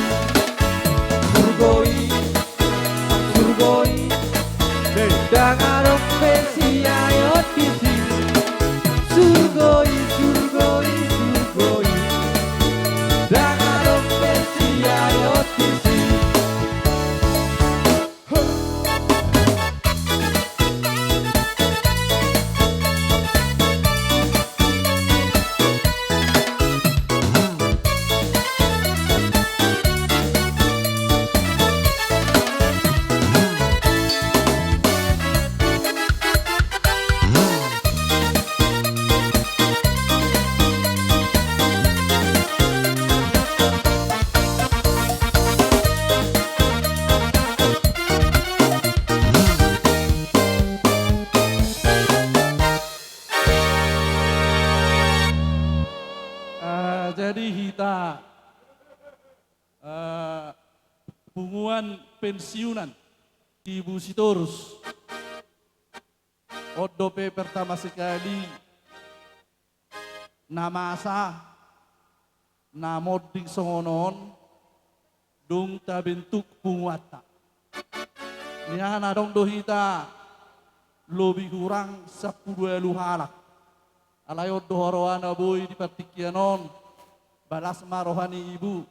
Surgoi Dangarong besi ayo disi Surgoi Dangarong besi ayo disi Jadi kita punguan pensiunan Ibu Sitorus Odope pertama sekali namasa namoding songonon dung ta bentuk punguata niana dong dohita lebih kurang 10 halak alayot dohoroana boy di partikianon balasma rohani ibu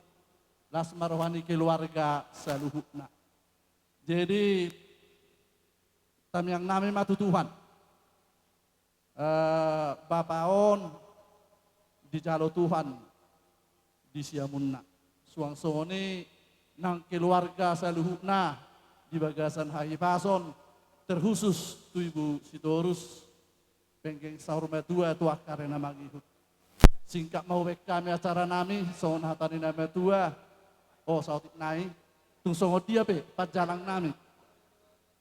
lasma rohani keluarga saluhutna jadi tam yang nami matutuhan bapaon di jalo Tuhan di siamunna suang sone nang keluarga saluhutna di bagasan hahipason terkhusus tu Ibu Sitorus pengkeng sahur metua tua karena magihut singkat mau wek kami acara nami son hatani nama tua oh sautik nai tung songo dia pe pajalang nami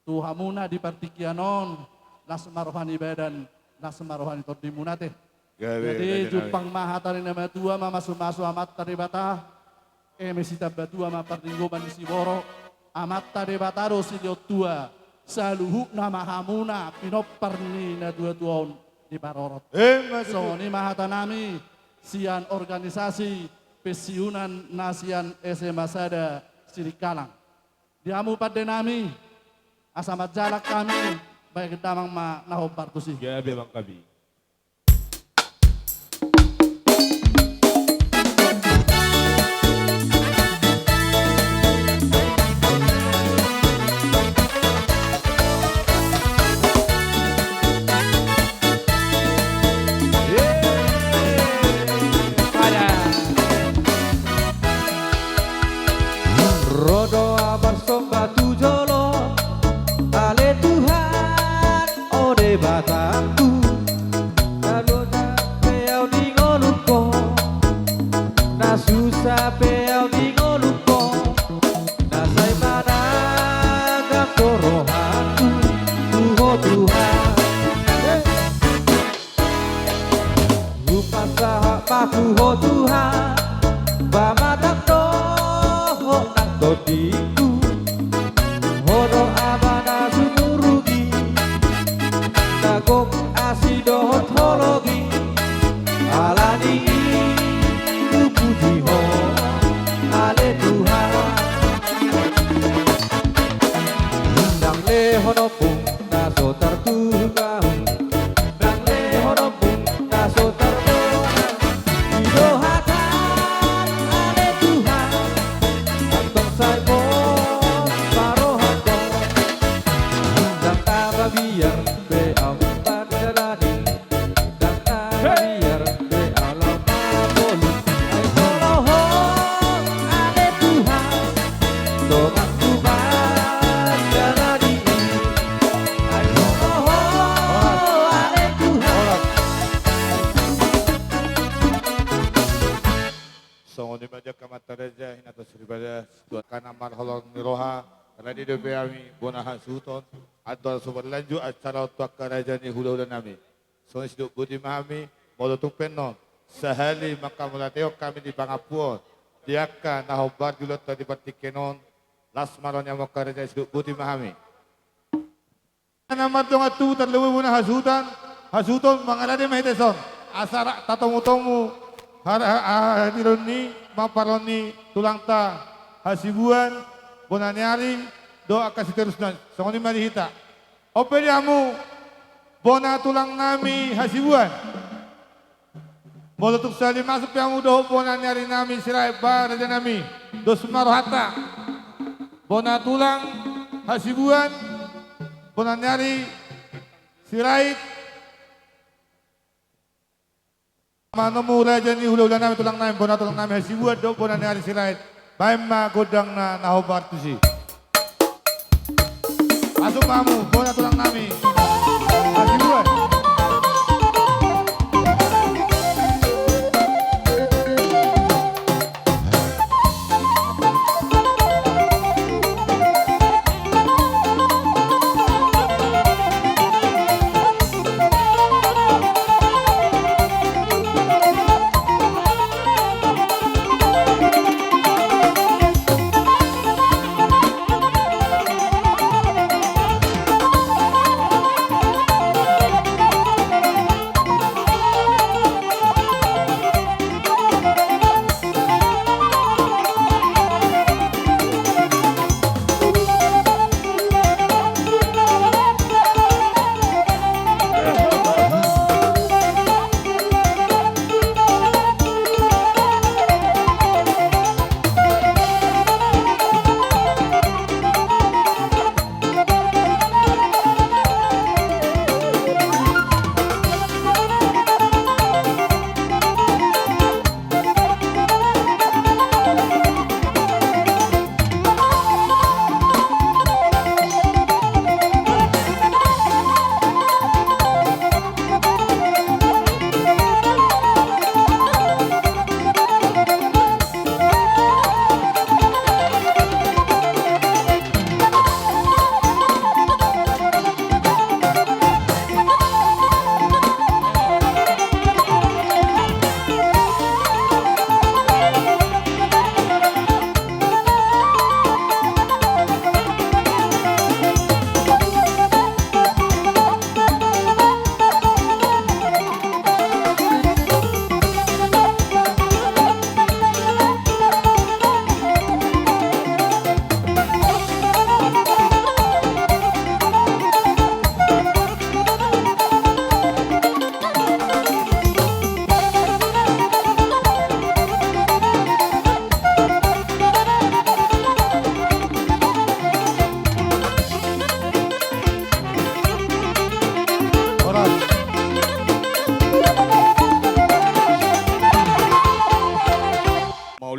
tu hamuna di partikianon lasma rohani badan lasma rohani tordimunate jadi jupang mahatani nama tua mama sumasu amat tadi bata mesita batua ma pardinggo bandisi boro amat tadi bataro silio tua saluhu nama hamuna pinoparni na dua tuon di parorot so ni mahatanami sian organisasi pesiunan nasian SMA Sada Sirikalang dihamu pada nami, asamat jalak kami, baik damang nahobar tu sih. Gabi bang kabi. Rodo abar sombatu jolo, ale Tuhan ode batangku, lalu peau di ngoluko, na susah peau di ngoluko, na say mana gakorohanku, tuho Tuhan. Lupa sahak paku ho Tuhan, bamatak doho nang dodiku, hodo abana sumurugi, nagok asido hologi, alani puji ho, ale Tuhan. Nang lehono pung naso tertunggang, nang lehono pung naso tertunggang, idohatan ale Tuhan, kantong saybo parohako, nang tababiar beaw padalani, nang tababiar beaw lampaboli, ay toloho ale Tuhan, dongan Tuhan jalani, ay toloho ale Tuhan. Songon ibaja kamatareja hinato siribada situat kanamar holong niroha radi do beami bonaha suton atau sobat lanjut acara tuak kerajaan hula-hula nami. Songon siduk budi mahami molotuk penno sahali maka mulateo kami di Bangapuo diaka nahobar julot tadi batikenon lasmaron yang mau kerajaan siduk budi mahami. Kanamar dong atu terlewu bona hasuton mangalade mahiteson asara tatomu-tomu hadironi maparoni tulangta hasibuan bonaniari doa kasih terusna songoni mari hita operi amu bona tulang nami hasibuan molotuk sali masuk yang udah bonaniari nami sirai bar dan nami dos marohata bona tulang hasibuan bonaniari sirai Manomu raja ni hula-hula nami tulang nami bona tulang nami hasibuan do bona ni hari sirait baima godang na nahobar tu si masuk mamu bona tulang nami hasibuan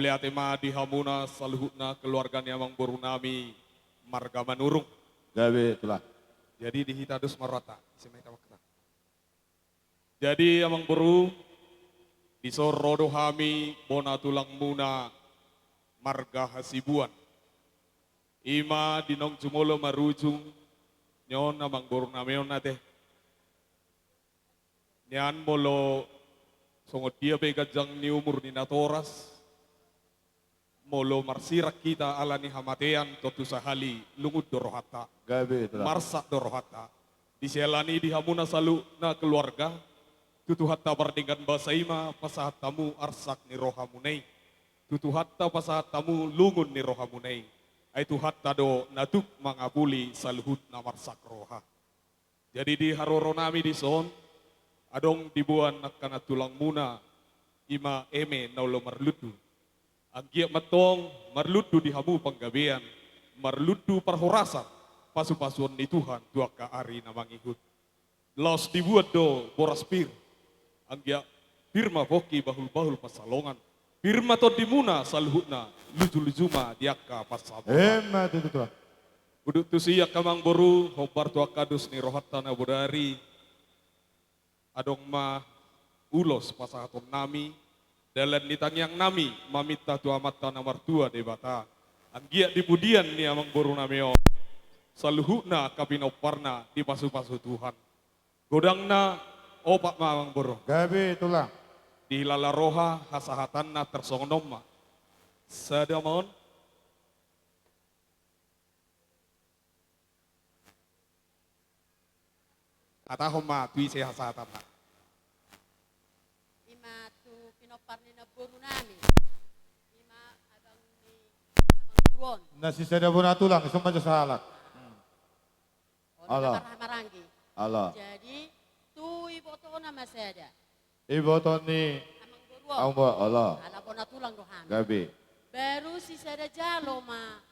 Melihat ema di hamuna saluhutna keluarganya amang boru nami marga manurung. Gabe itulah. Jadi dihita dus marata. Jadi amang boru disor rodo hami bona tulang muna marga hasibuan. Ima dinong jumolo marujung nyon amang boru nameon nate. Nyan molo songot dia begajang ni umur ni natoras. Molo marsirak kita ala ni hamatean totu sahali lungud dorohata. Gabe itulah. Marsak dorohata. Diselani di hamuna salu na keluarga. Tutu hatta bardinggan basaima pasahat tamu arsak ni rohamunei. Tutu hatta pasahat tamu lungun ni rohamunei. Aitu hatta do natuk mangabuli saluhut na marsak roha. Jadi di haroronami di son. Adong dibuan nakana tulang muna. Ima eme naulo marludu. Anggiak matong marludu di hamu panggabean, marludu parhorasan, pasu-pasuan ni Tuhan tuaka ari na mangikut. Los dibuat do boraspir, anggiak firma boki bahul-bahul pasalongan, firma to dimuna saluhutna, luju-lujuma diaka pasabona. Ema itu tuh. Uduk tu siyak kamang boru, hobar tuaka dus ni rohatta na bodari, adong ma ulos pasahaton nami, dalam nitang yang nami mamita tu amata nomor 2 de bata. Anggiak dipudian ni amang boru nameo. Saluhuna kabinoparna di pasu-pasu Tuhan. Godangna opak mamang boru. Gabe itulah. Di lala roha hasahatanna tersongnoma. Sadamon. Atahoma tuise hasahatanna. Parni na boru nami. Ima abang ni amang buron. Nasi sada bona tulang semua salah. Allah. Marangi. Allah. Jadi tu ibu tu nama saya. Ibu tu ni amang buron. Allah. Ala bona tulang rohani. Gabe. Baru si sada jalo ma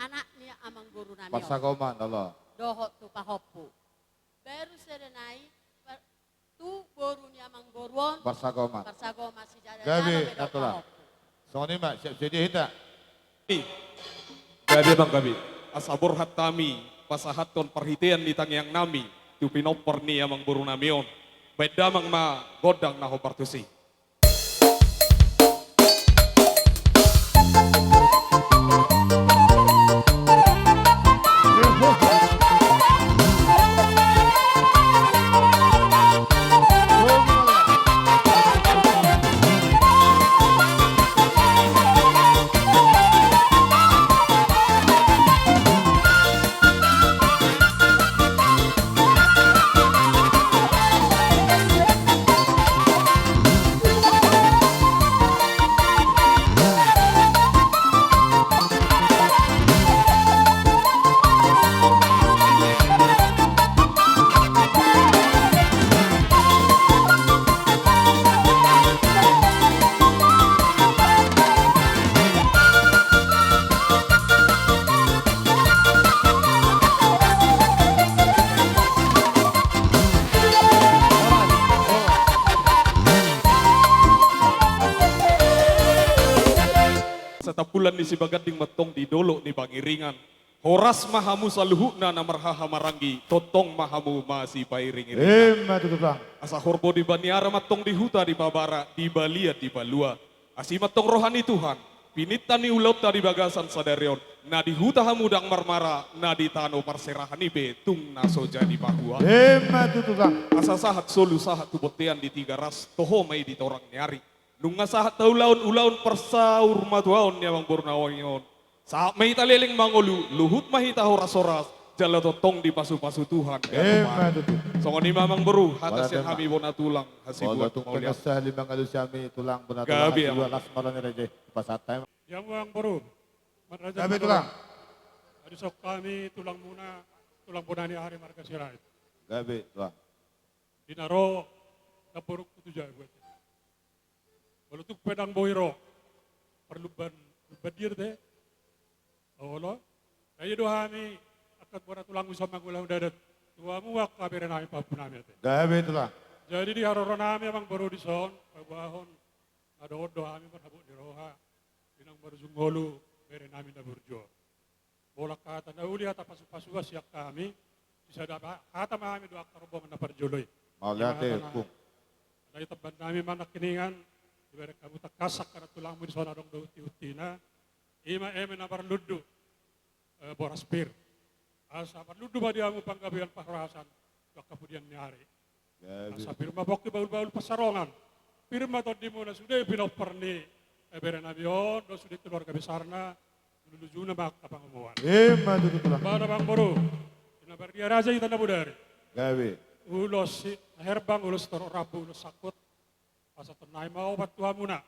anaknya amang boru nami. Pasagoman Allah. Dohot tu pahoppu. Baru sada naik tu boru ni amang boruon. Parsagoma. Parsagoma si jada. Gabe natulah. Soni mak siap sedia hita. Gabe bang gabe. Asabor hatami pasahaton perhitian di tangyang nami. Tu pinopor ni amang boru namion. Beda mang ma godang na hopartusi. Setapulan di sibagading matong di dolo ni Bangiringan. Horas mahamu saluhuna na marhaha marangi, totong mahamu masih pairing iringan. Itu tuh. Asa horbo di Baniara matong di huta di Babara, di Balia di Balua. Asi matong rohani Tuhan, pinitan ni ulauta di bagasan sadarion. Na di huta hamudang marmara, na di tano parserahan ibe, tung naso jadi bahua. Itu tuh. Asa sahat solu sahat tubotean di 3 ras, toho may di torang nyari. Nunga sahat taulaon-ulaon persaur matuaon niya mang burnaon yon. Saat may taliling mangulu, luhut mahita horas-horas, jala totong di pasu-pasu Tuhan. Songon ni mamang beru, hatas yang kami bona tulang, hasibuat tumaulian. Sa limang alusyami tulang bona Gabi tulang, alas malam ni Raja pasatay. Yang mang baru. Gabi tulang. Ada sok kami tulang muna ni hari marga sirait. Gabi tulang. Dinaro napuruk kutuja buat. Walutuk pedang boiro perluban badir deh. Allah. Ayo dohami akan buat tulang usama gulang dadat. Tuamu wak kabiran kami papunami teh. Gabi tulang. Jadi di haroronami amang baru di son, pagwahon, ada dohami berhabuk di roha. Inang marujungolu bere namin na burjo. Bolak kata na uli at pasu-pasuwa siya kami. Bisa dapat kata mami doa karubong na parjuloy. Maulate kung. Dahil taban namin man nakiningan, ibere kamu takasak karena tulang mo di sana dong uti-uti na. Ima na parludu boraspir. Asa parludu ba dia mo panggabihan pahrasan kemudian nyari. Asa firma bokki baul-baul pasarongan. Firma to di mo na sudah pinoper ni bere nabion do sudah keluarga besarna menuju na makapangamuan. Matutulang. Bana bang boru. Nabar dia raja itu na budari. Gabi. Ulos si herbang ulos toro rabu ulos sakut. Asa tenai mau batuha muna.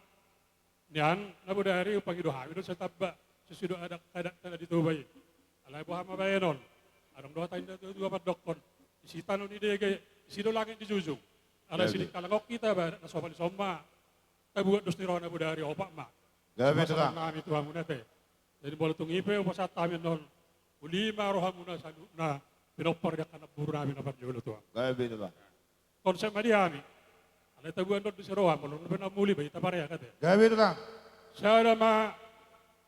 Nian na budari upang ido hawi do setaba. Sesudah ada kada ditubai. Alay buha mabayenon. Adong doa tayo dua pat dokon. Isita no ni dege. Isido langit di jujung. Alay sidik kalangok kita ba na sopan soma. Tabuat dos niro na budari opak ma. Gabi ito lang. Nami tuha muna te. Jadi boleh tung ipe upasat tamin non. Ulima roha muna sa na pinopor dia kana buru namin na parjulo tuha. Gabi ito lang. Konsep madiami. Alay tabuan don si roha mulun na muli ba ita pareha kate. Gabi ito lang. Siya ma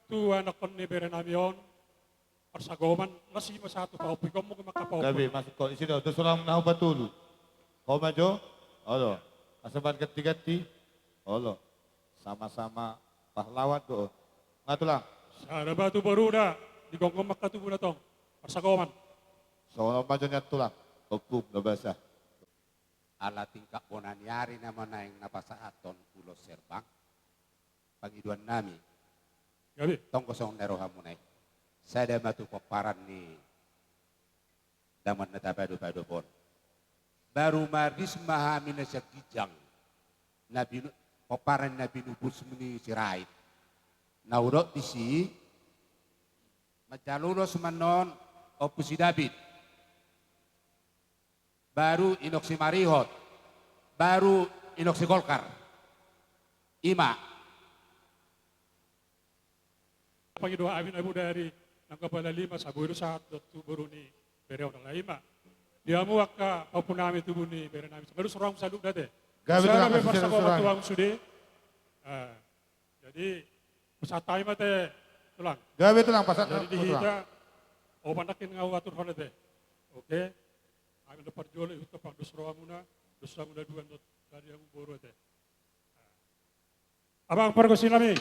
tuwa na kon ni bere namion. Persagoman nasi masatu pa upi ko mo makapao. Gabi masuk ko. Isino doon lang na batulu. Koma jo. Olo. Asaban gati-gati. Olo. Sama-sama pahlawan doon. Nga lang. Siya ba tu baru na. Di ko makatubo na tong. Persagoman. So, ano pa dyan yan lang? Hukum, nabasa. Ala tingkak bonanyari naman na yung napasaaton pulo serbang. Pangiduan nami. Gabi. Tong kosong neroha munay. Saya matu paparan ni daman na tabado-bado pon. Baru maris mahami na siya kijang. Na paparan na binubus muni si Rait. Naurot di si majalulos manon opo si David. Baru inok si Marihot. Baru inok si Golkar. Ima. Pangidoa amin abu dari ng kapala lima sa buwiro sa dot tuburo ni Bereo ng Laima. Dia mo waka paupo namin tubo ni Bereo namin. Baru sorang sa lug dati. Gabi Sa lang namin kasi pa sa sorang. kumatuwang sudi. Jadi, sa tayo mate, tulang. Gabi ito lang. Pasat Jadi dihita, o panakin nga watur pa nate. Okay? Amin na parjolo, ito pang dusroa muna. Dusroa muna duwan dot dari ang buro ate. Abang pergosin namin.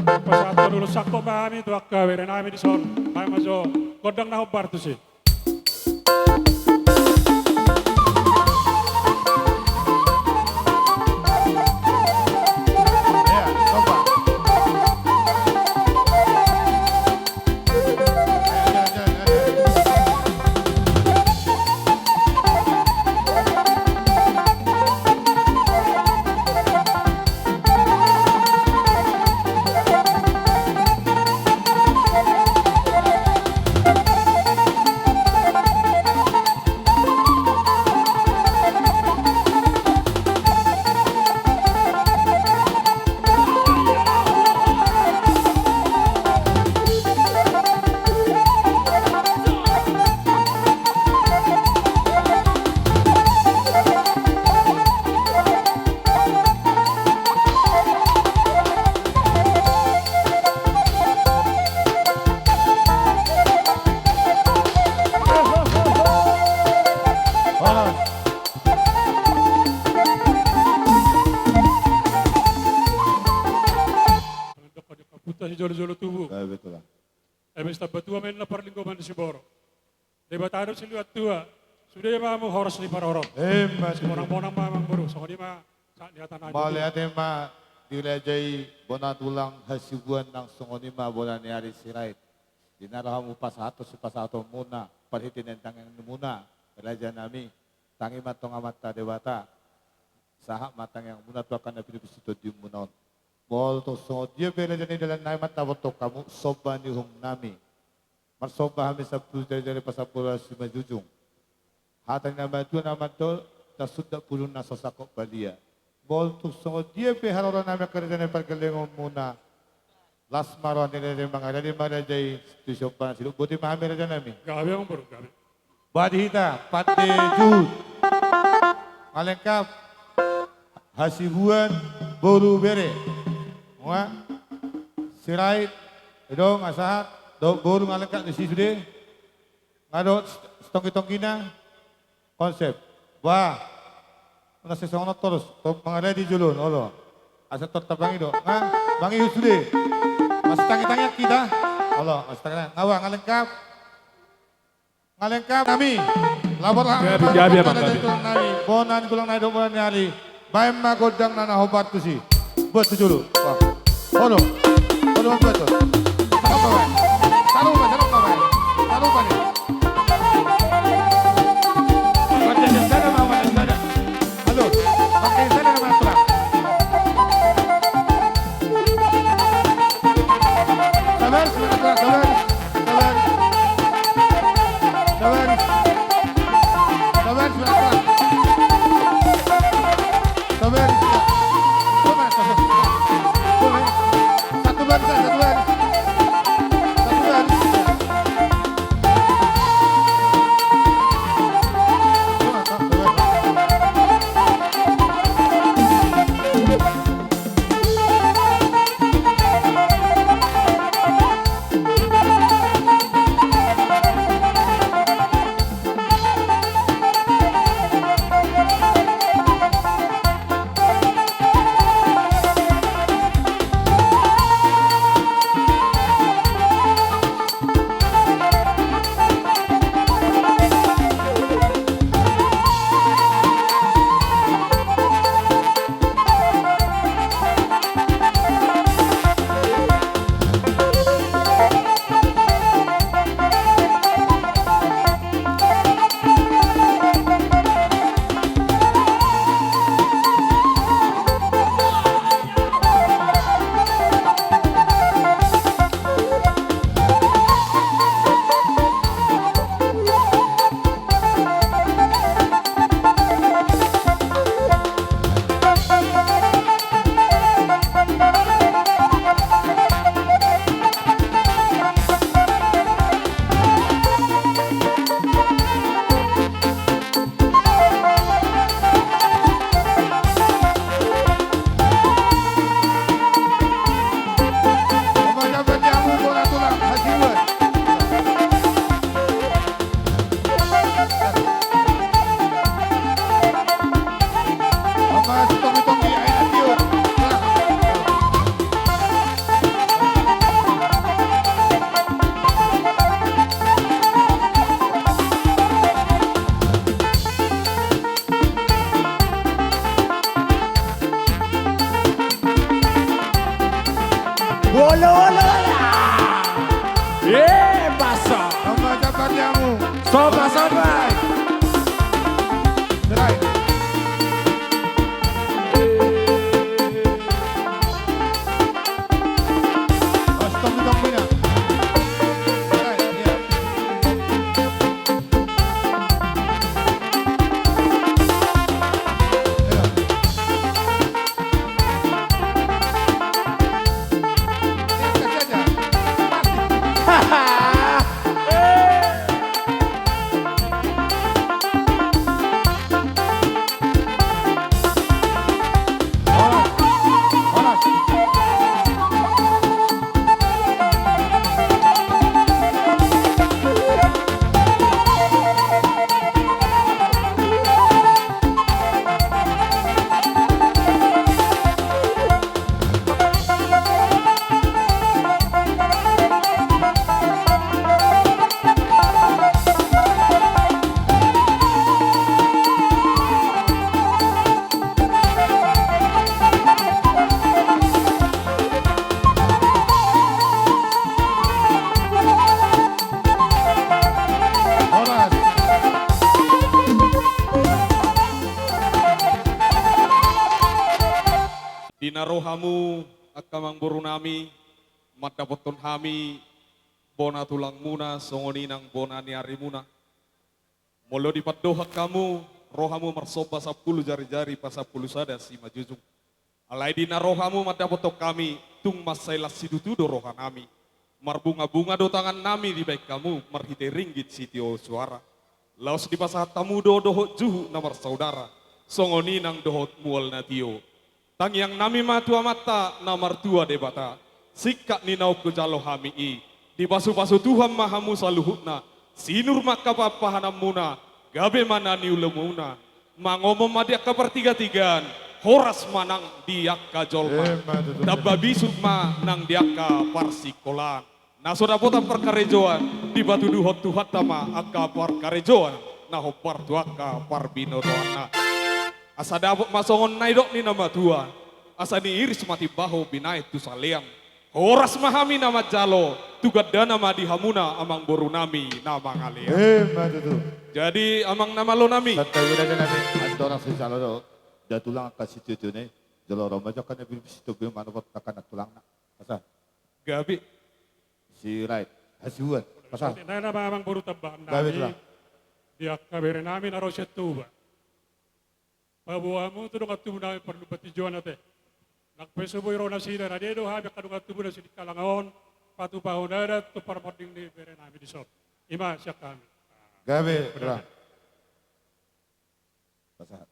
Pasat dulu sakto mami tu akka wera nami di son. Ay maso kodang na hobar tu si. Jolo-jolo tubuh. Gabi ito lang. Ebes tabatua men na parlinggo man si Boro. Debatado si liwat tua. Sudah ya mamu horos ni paroro. Si morang-morang mamang buru. So di ma sa niatan aja. Mali ate ma dilajay bonatulang hasibuan ng sungonima bola ni Ari Sirait. Dinarahan mo pasato si pasato muna. Palhitin ang tangang muna. Raja nami. Tangi matong amata dewata. Sahak matang yang muna tuakan na pinipusito di munaon. Bol to so dia bela jani dalam naik mata waktu kamu soba ni hum nami. Marsoba kami sabtu dari pasapura si majujung. Hatang nama tu tak sudah pulun na sosakok balia. Bol to so dia behara nami kerja ni pergelengom muna. Las maron ni dari mga dari mana jay tu soba silu buti mahami raja nami. Gabi ang buru gabi. Badhita pate jud. Malengkap hasibuan boru bere. Nga, sirait, idong asahat, do boru ngalengkak di sisude, ngado stongki-tongkina, konsep, wah, nasi songot terus, mengadai di julun, olo, asa tertabangi do, bangi sude, masih tangi-tangi kita, olo, masih tangi, ngawang ngalengkap kami, laporlah nami, bonan kulang naik bonan nyali, baim magodang nana hobat tusi, buat tujulu, wah, ono betul, taruh apa nih? Kerja sana mau mana sana? Halo, pakai sana nama tulang. Sabar, sabar. Sobat. Gerai. Tongki-tongkinya. Gerai, ya. Dinarohamu akamang burunami matapoton hami bona tulang muna songoni nang bona niari muna molo di padohak kamu rohamu marsoba 10 jari-jari pa 10 sada si majujung alai dinarohamu matapotok kami tung masailas sidutudo rohanami marbunga-bunga do tangan nami di baik kamu marhite ringgit sitio suara laos di pasahat tamu do dohot juhu namar saudara songoni nang dohot mual natio Tang yang nami matua mata namar tua debata sikak ninau ku jalo hami i. Di pasu-pasu Tuhan mahamu saluhutna, sinur maka papahanamuna, gabe mana ni ulemuna. Mangomom madiak ka pertiga-tigaan, horas manang diak ka jolma. Dababi sukma nang diak ka parsikolan. Nasoda pota perkarejoan, di batu duhot tuhat tama akka perkarejoan, naho partuaka parbinodoana. Asa dabok masongon naidok ni nama tua, asa ni iris mati baho binai tu saleang. Horas mahami nama jalo, tugat dana ma di hamuna amang boru nami nama ngalian. Jadi amang nama lo nami. Santai udah nami, ada orang sejalo do, dia tulang kasih cucu nih, jalo roma jauh kan lebih situ gue mana buat takkan tulang nak, pasal. Gabi. Si right, hasiuan, pasal. Na nama amang boru tambah Gabi tulang. Dia kabere namin na roset tuba. Pabuamu tu dong atubu namin perlu batijuan ate. Nagpesuboy ro na sila na dedo habi kadung atubu na sila kalangaon. Patu pahonara tu parpording ni bere namin di sop. Ima siya kami. Gabi tulang. Pasal.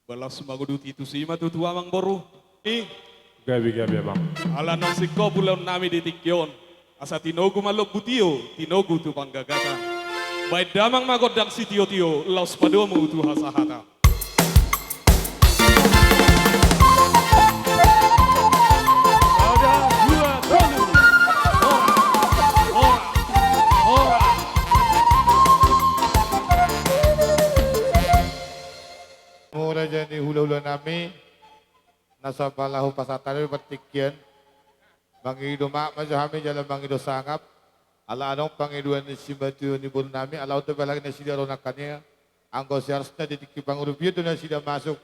Balas maguduti itu sih mah tutu amang boru. Gabi abang. Ala nang sikko bulan nami di tikyon. Asa tinogu malok butio, tinogu tu panggagatan. Baik damang magodang si tio-tio, laus padomu tu hasahata. Ada dua tolu. Ora. Mura jadi hula-hula nami, nasa balahu pasatan bertikian. Bangido mak majo hami jalan bangido sangap. Ala anong pangiduan ni Simbatu ni bulu nami, ala untuk balagi na sida ronakannya. Anggo seharusnya ditiki pangurupio tu na sida masuk.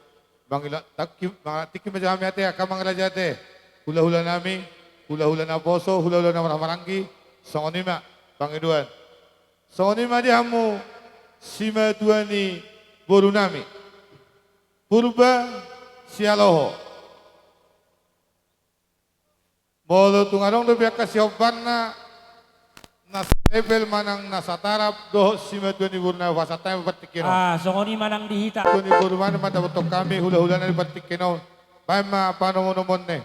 Bangila takki tiki majo hami ate akamang raja ate. Hula-hula nami, hula-hula na boso, hula-hula na maranggi. Songonima pangiduan. Songonima di hamu Simbatu ni bulu nami. Purba sialoho. Bolo tungarong lebih kasih obarna nas level manang nasatarap doh simetuni burna wasatay bertikino. Songoni manang dihita. Tuni burman mata betok kami hula-hula na bertikino. Paima panomon ne.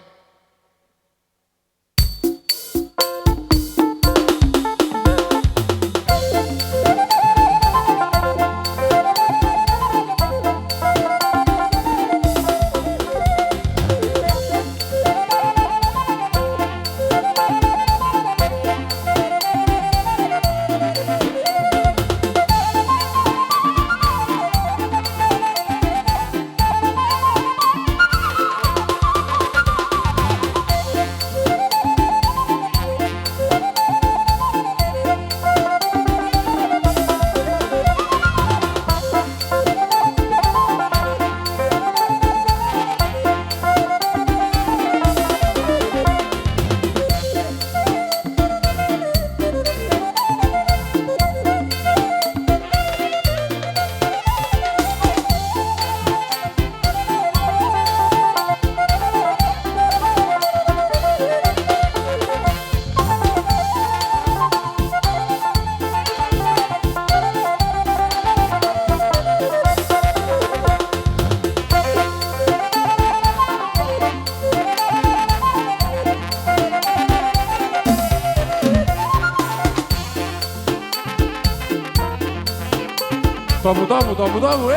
Tamu.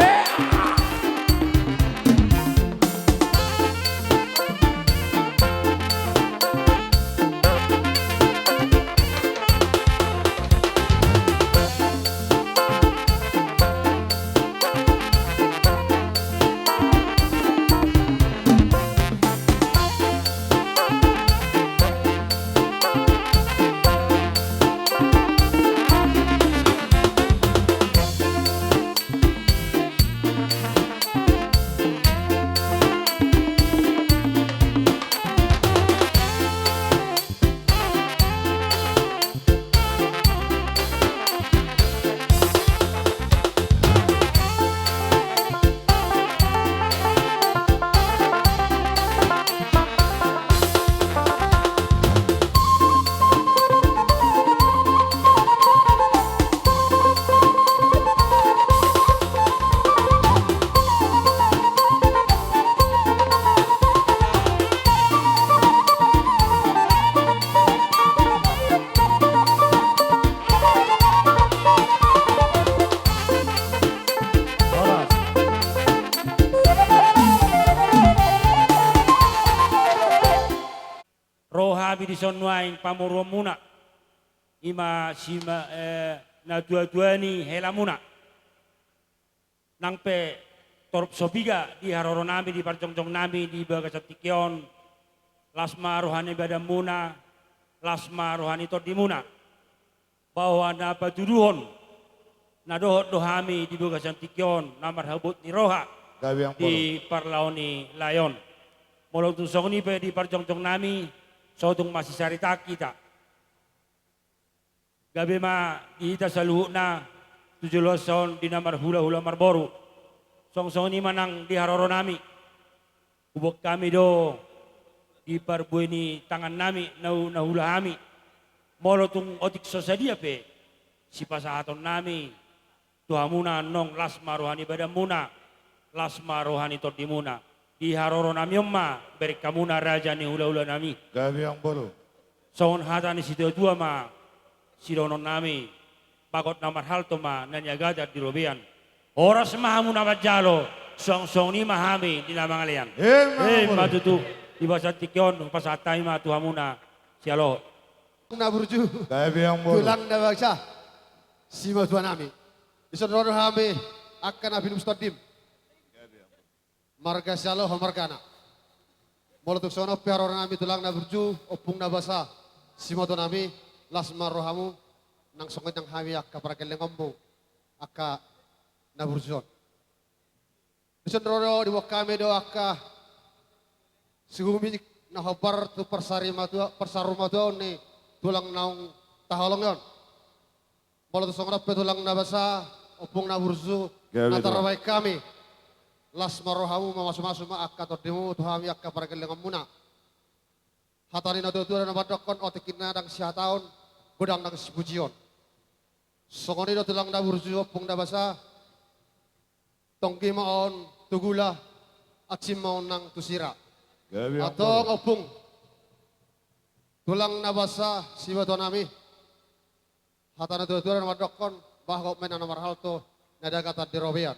kami di sonuain pamuruan muna. Ima sima na dua-dua ni hela muna. Nang pe torp sopiga di haroro nami di parjong-jong nami di bagasatikyon. Lasma rohani badan muna. Lasma rohani tot di muna. Bahwa na paduduhon na dohot dohami di bagasatikyon namar habut ni roha di parlaoni layon. Molo tusong ni pe di parjong-jong nami sodong masisarita kita. Gabi ma kita saluhu na 17 tahun di namar hula-hula marboru. Song-song ni manang di haroro nami. Ubok kami do di parbuay ni tangan nami na hula kami. Molo tung otik sosadia pe. Si pasahaton nami. Tuhamuna nong lasma rohani badan muna. Lasma rohani todi muna. Di haroro nami omma. Berik kamuna raja ni hula-hula nami. Gabi yang boru. Songon hata ni sido dua ma. Sidonon nami. Bakot namar halto ma. Nanyagadar di robean. Oras mahamu nabat jalo. Song-song ni mahami di namang alian. Matutu. Di basa tikyon. Pasatay ma tuhamuna. Sialo. Na burju. Gabi yang boru. Tulang na bagsa. Sima tuan nami. Isodoro hami akan nabi mustadim. Marga sialo homarkana. Molotuk sono piaro nami tulang na burju. Opung na basa. Sima tuan nami. Lasma rohamu. Nang songit yang hami akka para kelengombo. Akka na burjon. Isodoro di wakame do akka. Sigumi na hobar tu persaruma tu ni tulang naung taholong yon. Molo tu songra pe tulang na basa opung na burzu na tarawai kami. Las marohamu mamasu-masu ma akka todimu tuhami akka para kelengam muna. Hatani na tutura na badokon otikin na dang siya taon budang dang sibujion. Songoni do tulang na burzu opung na basa tongki maon tugula at simaon nang tusira. Atong opung tulang nabasa siwa to nami hatana tuturan wadokon bahwa mena nomor halto nada kata di robean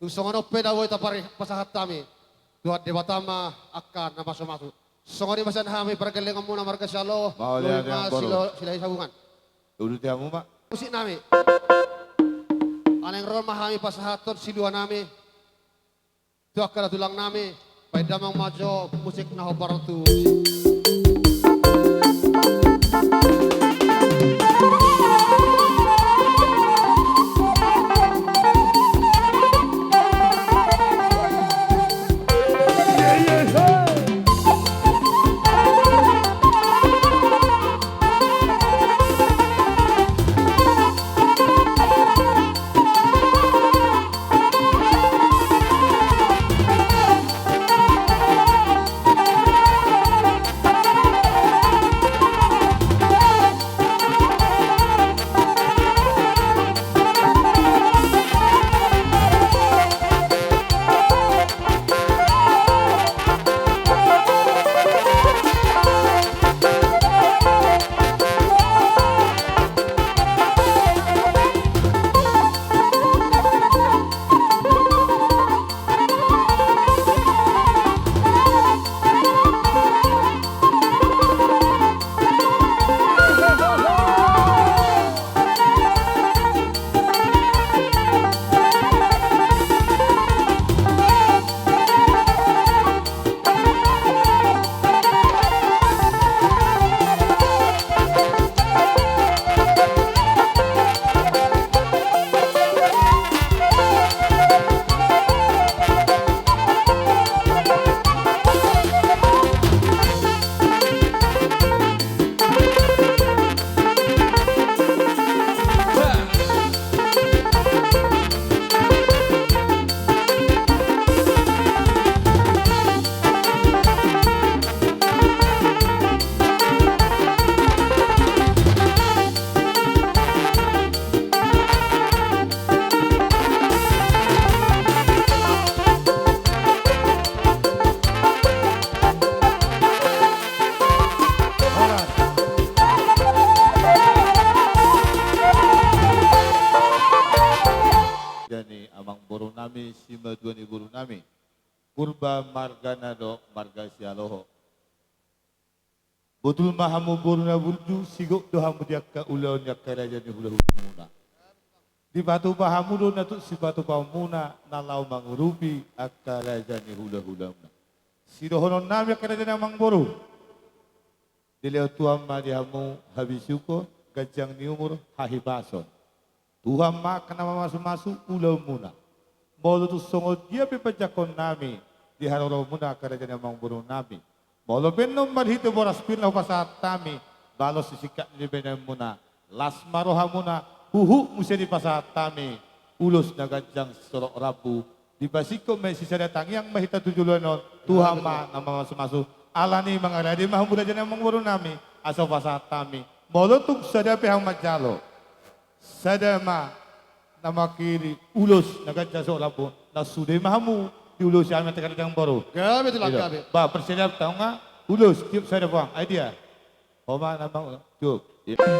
tusongon ope dawoy tapari pasahat tami tuat di batama akan nama somatu songoni basan hami pergelengan muna marga syalo lima silai sabungan Udah tiamu mak musik nami aneng ron mahami pasahaton silua nami tu akala tulang nami pai damang majo musik na hobar tu. nami sima duani guru nami purba marganado marga sialoho Betul mahamu boruna burju sigok dohamu diakka ulaun yakka rajani hula hula muna. Di batu pahamu do natuk si batu pamuna nalau mangurupi akka rajani hula hula muna. Si dohonon nami akka rajani amang boru. Dileo tuam ma dihamu habisuko gajang ni umur hahibason. Tuhan ma kena masuk-masuk ulau muna. Molo tu songo dia pepajakon nami di haroro muna akka rajani amang boru nami. Molo benom marhito boras pirna pasat tami balos sisikat ni benem muna. Las maroha muna. Huhu musia di pasar tami ulus na ganjang sorok rabu di basiko may sisa datang yang mahita tujuluanon Tuhan ma nama masuk alani mga radi mahamura dyan ang mga nami aso pasar tami molotung sada pihang majalo sada ma nama kiri ulus na ganjang sorok rabu na suday mahamu di ulus yang tekan yang baru Gabi itulah gabi. ba persiap tahu nga ulus tiup sada buang idea Oma namang tiup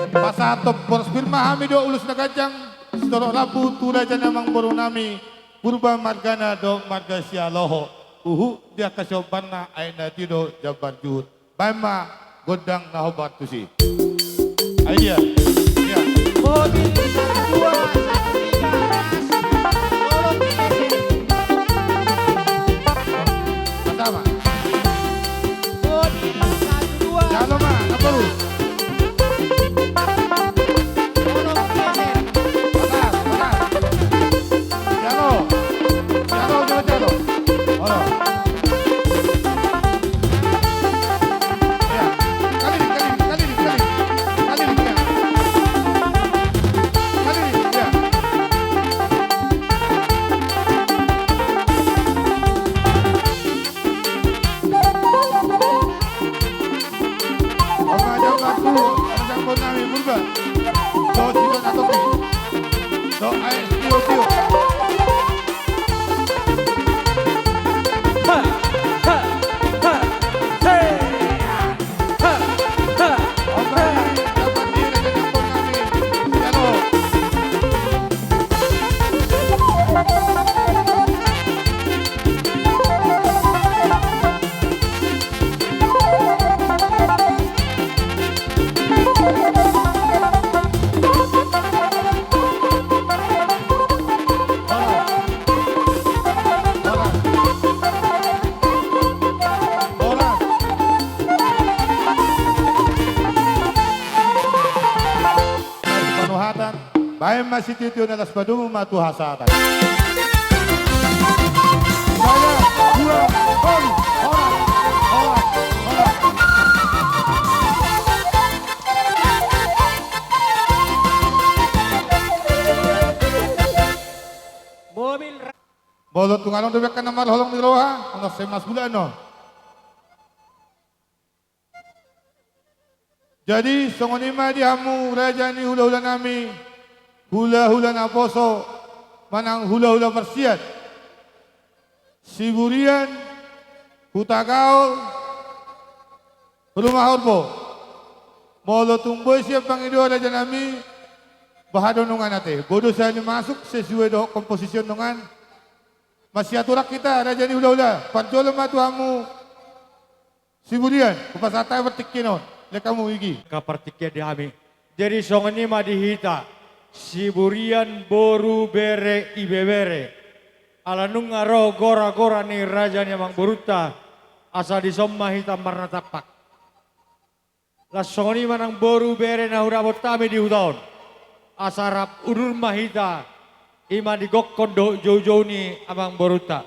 Pasatop boros firma hami do ulus na gajang Storok labu tula dyan namang boro nami Purba margana do marga siya loho Uhu dia kasoban na ay natido jabar juhut Baima godang na hobat tusi Idea Ya Mobil 1, 2, 1, 3, Pertama Mobil 1, 2, Jalo ma, nabaru Baik masih titio na las padumo matu hasatan. Saya dua orang. mobil Bolot tungalong dubek ka naman holong ni Roha. Ang semas bulan no. Jadi songonima dihamu raja ni hula-hula nami. Hula-hula na poso, manang hula-hula bersiat. Siburian, hutagaw, rumah horbo. Molo tumboy siya pangido raja nami, bahado nungan nate. Bodo saya ni masuk sesuai do komposisyon nungan. Masih aturak kita raja ni hula-hula. Parjolo matuhamu, siburian, kupasatay bertikinon. Lekamu igi. Kapartikya dihami. Jadi songonima dihita. Siburian boru bere ibebere alanung aro gora gora ni raja ni amang boruta asa disomma hitam marna tapak lasoni manang boru bere na hurabot tami di hudaon asarap urur mahita ima di gokkon do jojo ni amang boruta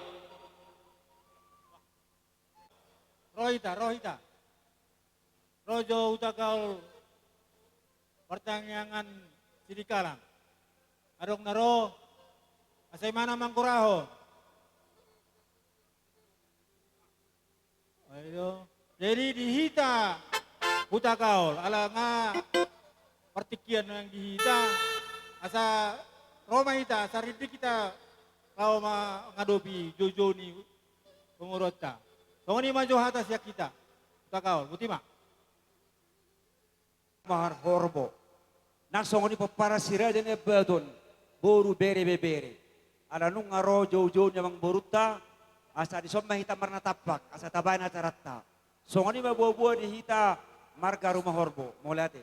Rohita Rojo utakal pertanyaan Sidikalang. Adong naro, asay mana mangkuraho. Ayo, jadi dihita utakaol, ala nga partikian yang dihita, asa Roma hita, asa ridi kita kau ngadopi jojo ni pengurota. Songoni maju atas ya kita, utakaol, butima. Mahar horbo. Naksong ni para sira dene badon boru bere bebere ala nung ngaro jojo nyamang boruta asa di somma hita marna tapak asa tabana taratta songoni ma buah di hita marga rumah horbo, molate.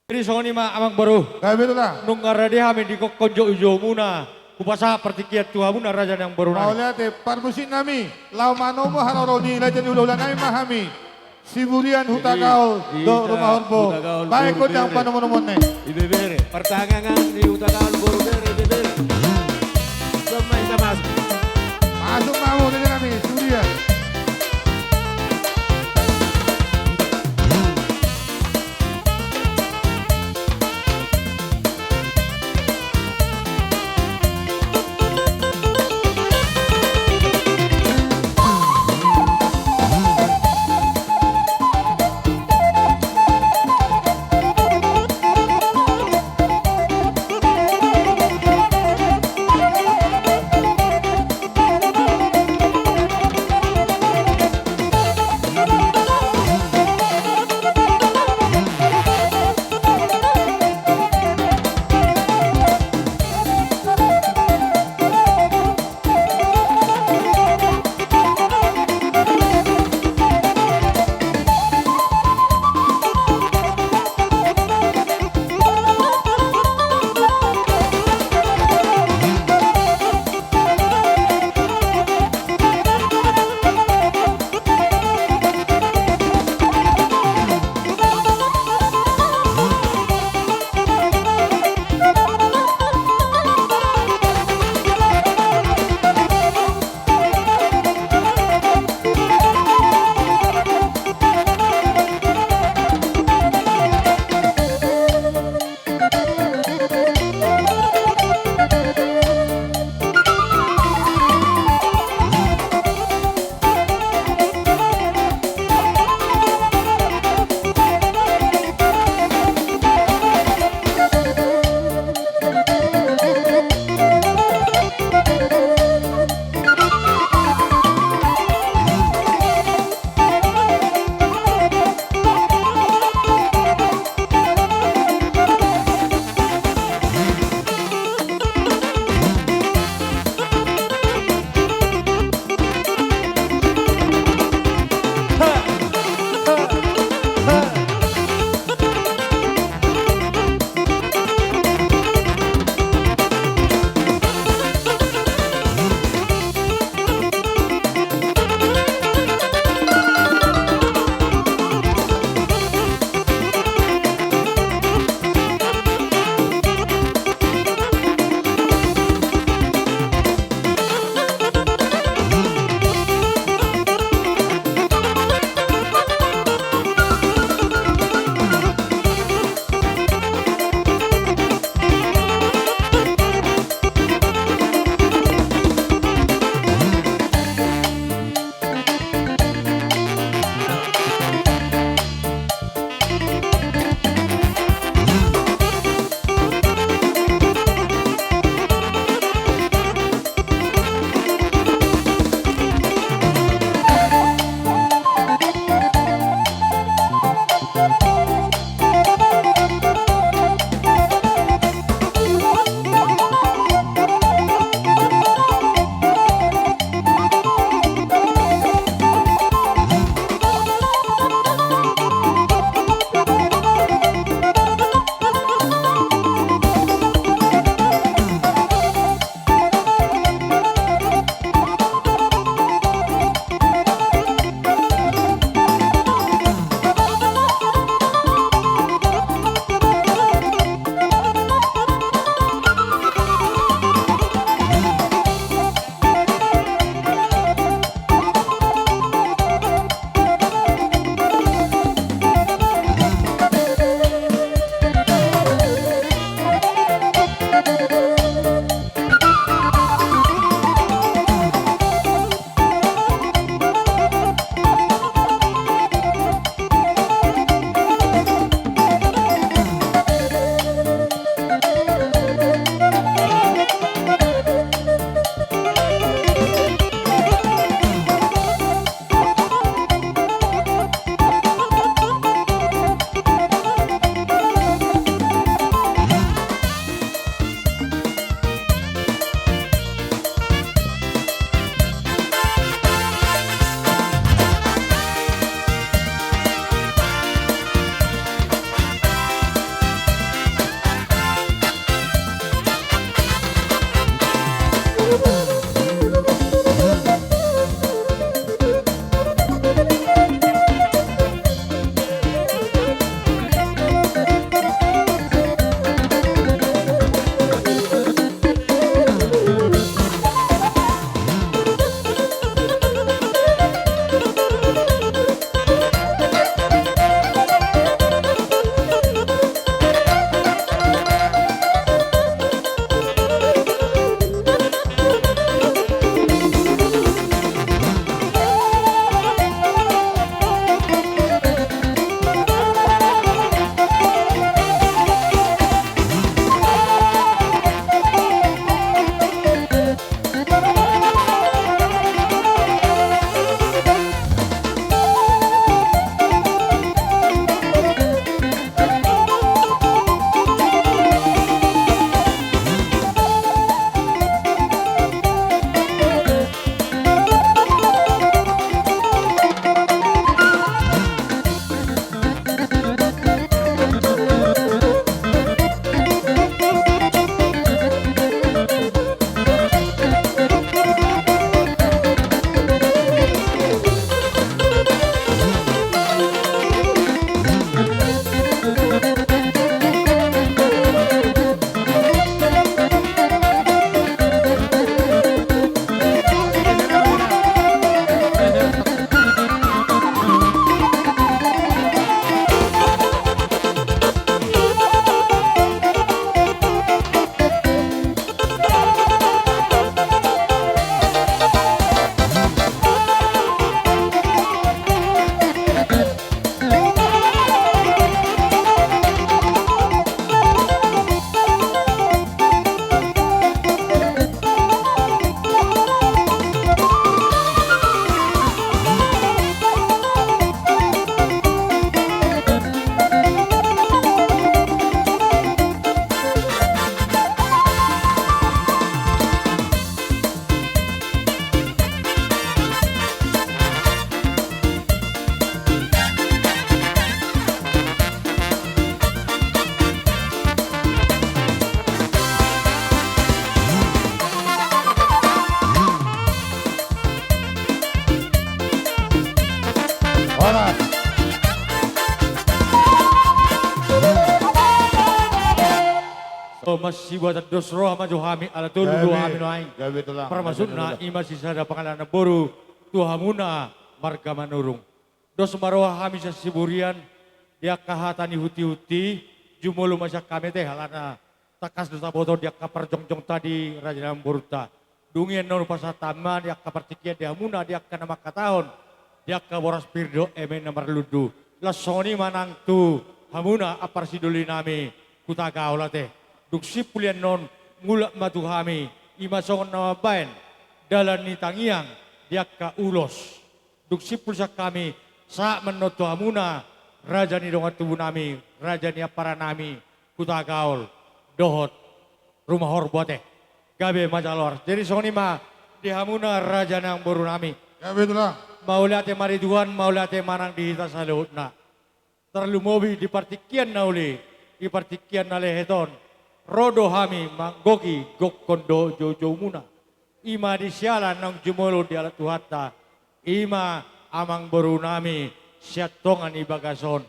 Jadi soni ma amang baru. Kami itulah. Nung ngaradi hami di konjo ujo muna. Kupasa pertikiat tuha muna raja yang baru Mau nami. lihat parmusin nami, lau manomo haroroni lajan ulah nami mahami. Siburian hutagaul do rumah horbo. Baik ko yang panomonomon ne. Ibebere. Pertangangan di utagaul baru bere ibebere. Semai sama. Masuk mamu dengan kami, Surian. Horas. Oh, masih buat dos roh maju hami ala tulu hami noaing. Gawe tulang. Permasukna ima sisada pangalan boru tuhamuna marga manurung. Dos maroha hami sa siburian dia kahatani huti-huti jumulu masya kami teh halana takas dosa botol dia kaparjong-jong tadi raja boruta. Dungien non pasatama dia kapartikian dia hamuna dia kana makatahon. Dia kaboras pirdo eme namar ludu. Lasoni manang tu hamuna apar siduli nami kutagaw teh. Duksi pulian non ngulak matu kami imasongon nama bayan dalan ni tangiang dia ka ulos. Duksi pulsa kami saat menoto hamuna raja ni dongat tubuh nami raja ni para nami kutagaol dohot rumah horbote gabe majalor. Jadi soni ma di hamuna raja nang boru nami. Gawe tulang. Maulate mariduan maulate manang dihita saluhutna. Terlalu mobi di partikian nauli di partikian naleheton. Rodo hami manggoki gok kondo jojo muna. Ima di sialan nang jumolo di alat tuhata. Ima amang boru nami siatongan ibagason.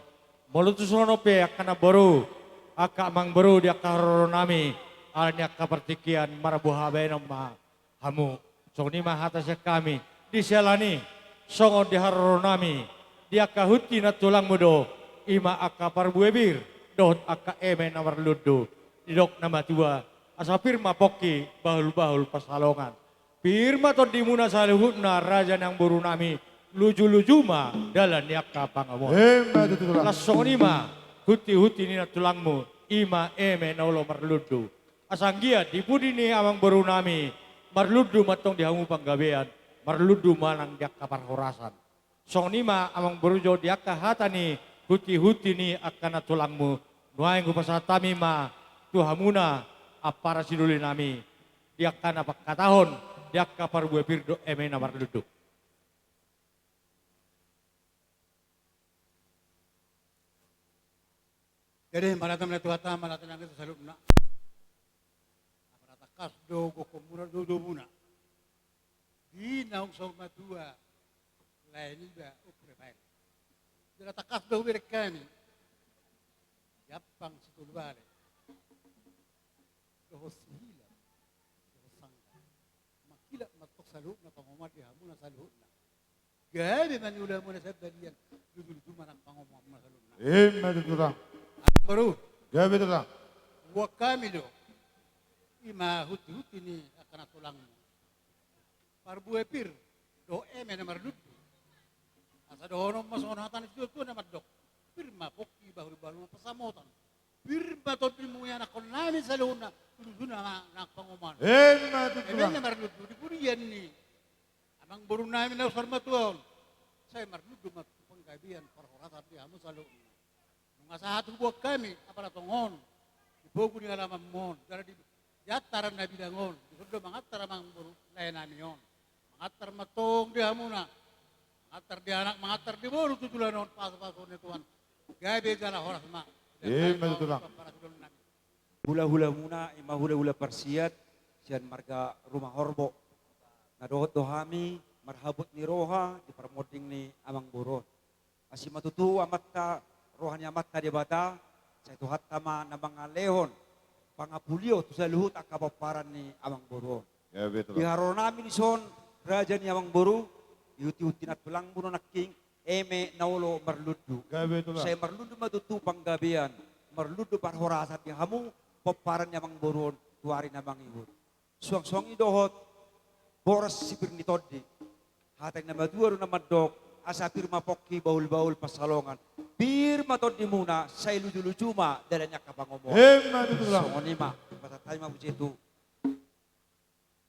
Molutusono pe akana boru. Aka amang boru dia karoro nami. Alanya kapertikian marabu habenom ma hamu. Song ni mahatasya kami. Di sialani songon di haroro nami. Dia kahuti na tulang mudo. Ima aka parbuebir. Dohot aka eme namar ludu. Didok nama tua, asa firma poki bahul-bahul pasalongan. Firma to di muna saluhutna raja nang buru nami luju-luju ma dalan yakka pangamon. Lasoni ma huti-huti nina tulangmu ima eme naulo marludu. Asanggia dipudi ni amang buru nami marludu matong dihamu panggabean marludu manang yakka parhorasan. Soni ma amang buru jo diakka hatani huti-huti ni akana tulangmu nuaing upasatami ma Tuhamuna apara siduli nami dia kana pakatahon dia kapar bue pirdo eme namar duduk. Jadi malatan na tuhata malatan ang sa salubna. Aparata kasdo go komuna do muna. Di naong sa matua lain ba uprepail. Dila takasdo berekani. Yapang situlbale. Hosila, hosangga, makila matok saluk na pangomad di hamu na saluk na. Gabi man yula mo na sa balian, dudul man ang pangomad na saluk na. Tulang. Baru. Gawe tulang. Wa kami do, ima huti-huti ni akan tulang mo. Parbu epir, do eme na marlut. Asa do hono masonatan itu na madok. Pirma poki bahul-bahul pasamotan. Pirma to pimuya na kon namin sa luna. Dulu na pangumuman. Na marludu di purian ni. Amang burung namin na usar matuon. Saya marludu panggabian parhoratan di hamu salo. Nung asahat huwag kami apara tongon. Ibogo ni alamam mon. Dara di yataran na bidangon. Disudo mangatar amang burung lain namin yon. Mangatar matong di hamu na. Mangatar di anak, mangatar di buru tutulan on paso-paso ni tuan. Gabi jala horas ma. Tulang. Hula-hula muna, ima hula-hula persiat, sian marga rumah horbo. Nadohot dohami, marhabot ni roha, di permoding ni amang buron. Asi matutu amat ta, rohanya amat ta di bata, sa tuhat tama na mga lehon, pangapulyo, tu sa luhut akapaparan ni amang buron. Di haro namin son, raja ni amang buru, iuti-uti na tulang buno naking, eme naulo marludu. Saya marludu matutu panggabian, marludu parhorasat yang hamu paparan yang mangboron tuari na mangibut. Suang-suang idohot boras sipir ni todi. Hatay na maduaro na madok asa pirma pokki baul-baul pasalongan. Pirma todi muna sa iluju-lujuma dala niya kapangomo. Songonima patatay mabusitu.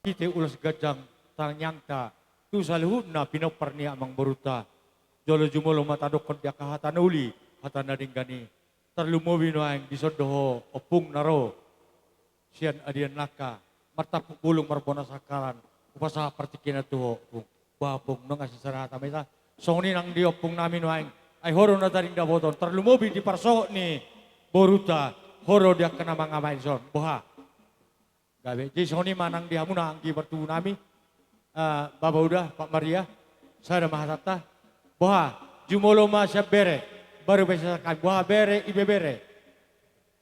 Ite ulas gajang tanyangta tu saluhud na pinopar niya amang boruta. Jolo jumolo matadok kon dia kahatan uli hatan na gani. Terlumobi no ang disodoho opung naro. Sian adian naka martapuk bulung marbona sakaran. Upasa partikin na tuho bapong no nga sisarata mesa. Songni nang di opung namin no ang ay horo na taring daboton. Terlumobi di parso ni boruta horo dia kena mga maison. Boha. Gabe. Jadi songni manang di hamuna ang gibertu nami. Baba udah Pak Maria. Saya ada mahasata. Boha, jumolo ma siya bere, baru bisa buah bere, ibe bere.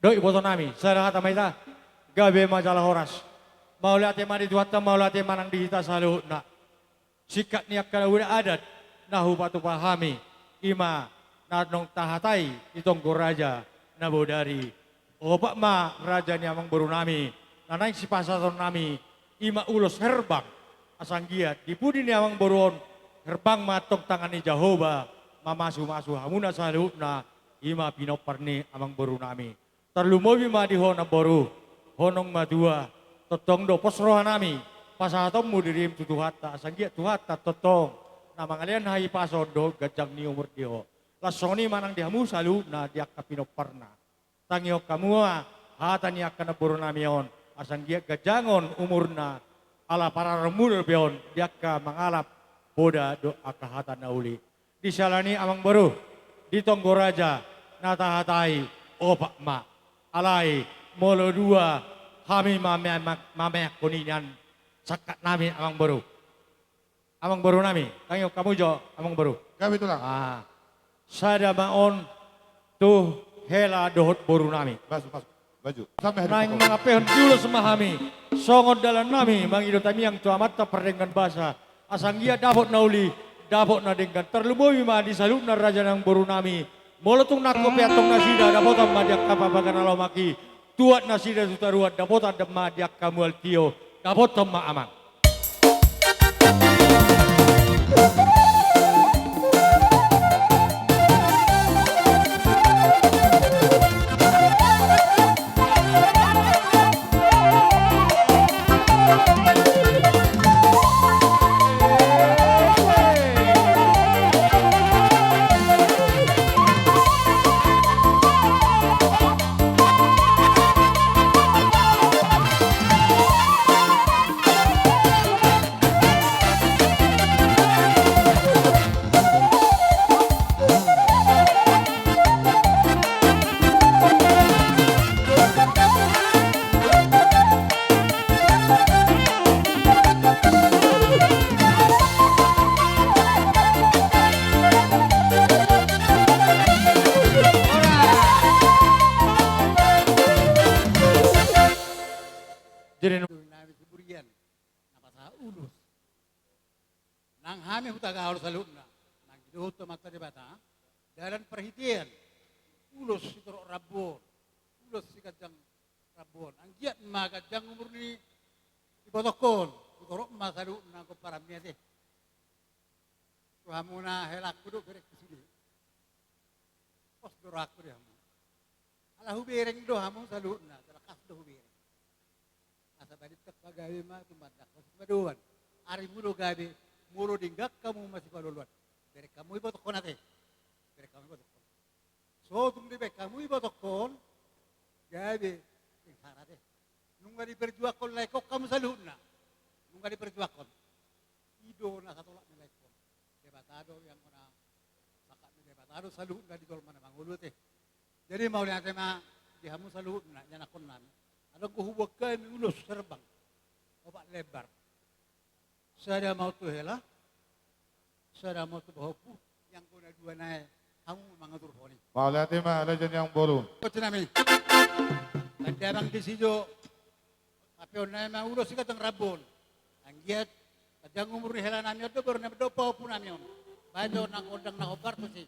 Doi boto nami, sarang hata maita, gabe majalah horas. Mau lihat yang mana dituata, mau lihat yang mana dihita selalu nak. Sikat niak kana udah adat, nahu patu pahami, ima nadong tahatai, itong raja, nabo dari. Opak ma raja ni amang baru nami, nanay si pasaton nami, ima ulos herbang, asang giat, dipudi ni amang baruon, herbang matong tangan ni Jehovah, mamasu-masu hamuna selalu na, ima pinopar ni amang baru nami. Terlumobi ma di hona baru, honong madua, totong do posroha nami, pasatom mo dirim tutuhata, asang giat tuhata totong, na mangalian hai pason do gajang ni umur diho. Lasoni manang dihamu selalu na diak kapinopar na. Tangyo kamua hata ni akan naburu namion asang dia gajangon umurna ala para remul beon dia ka mangalap boda do akahata nauli di salani amang baru di tonggo raja nata hatai opak ma alai molo dua kami mamek kuningan sakat nami amang baru nami tangyo kamu jo amang baru kami tulang sada maon tuh hela dohot boru nami. Masuk, baju. Sampai Naing mga pehon julo semahami. Songod dalan nami, mangido tami yang tua mata perdengan bahasa. Asang gia dapot nauli, dapot na denggan. Terlumoy ma di salub na raja ng boru nami. Molotung nako piatong nasida, dapotan madiak kapabagan alomaki. Tuat nasida sutaruat, dapotan madiak kamual tio. Dapotan maamang. Nang hami hutaga harus salutna, nang giduhut makta debata, dalan perhitian, ulos sitorok rabon, ulos si kajang rabon, ang giat ma kajang umur ni ibotokon, sitorok ma salutna ko paramnya deh. Tuhamuna helak kudu berek kesini, pos dorak kudu hamu. Alahu bereng do hamu salutna, terakas do bereng. Asa balik tak pagawe ma tumadak, masih maduan, ari mudo gabe. Muro dinggak kamu masih paluluan. Berek kamu ibu tokon ate. Berek kamu ibu tokon. So tum di bek kamu ibu tokon. Gabe sing sarate. Nungga di berjuakon lekok kamu saluna. Nungga di berjuakon. Ido na satolak ni lekok. Debatado yang mana sakat ni debatado saluna di dolman mangulut eh. Jadi mau lihat tema di hamu saluna nyanakon nan. Ada kuhubakan ulus serbang. Obat lebar. Sada mau tu hela, sada mau tu bahopu, yang kuna dua naik, kamu mengatur poni. Mau lihat mah raja yang baru. Kau nami, kadang di situ, tapi orang mah udah sih katang rabon, anggiat, kadang umur hela nami itu baru nami dopa pun nami on, baca nak odang nak obar tu sih.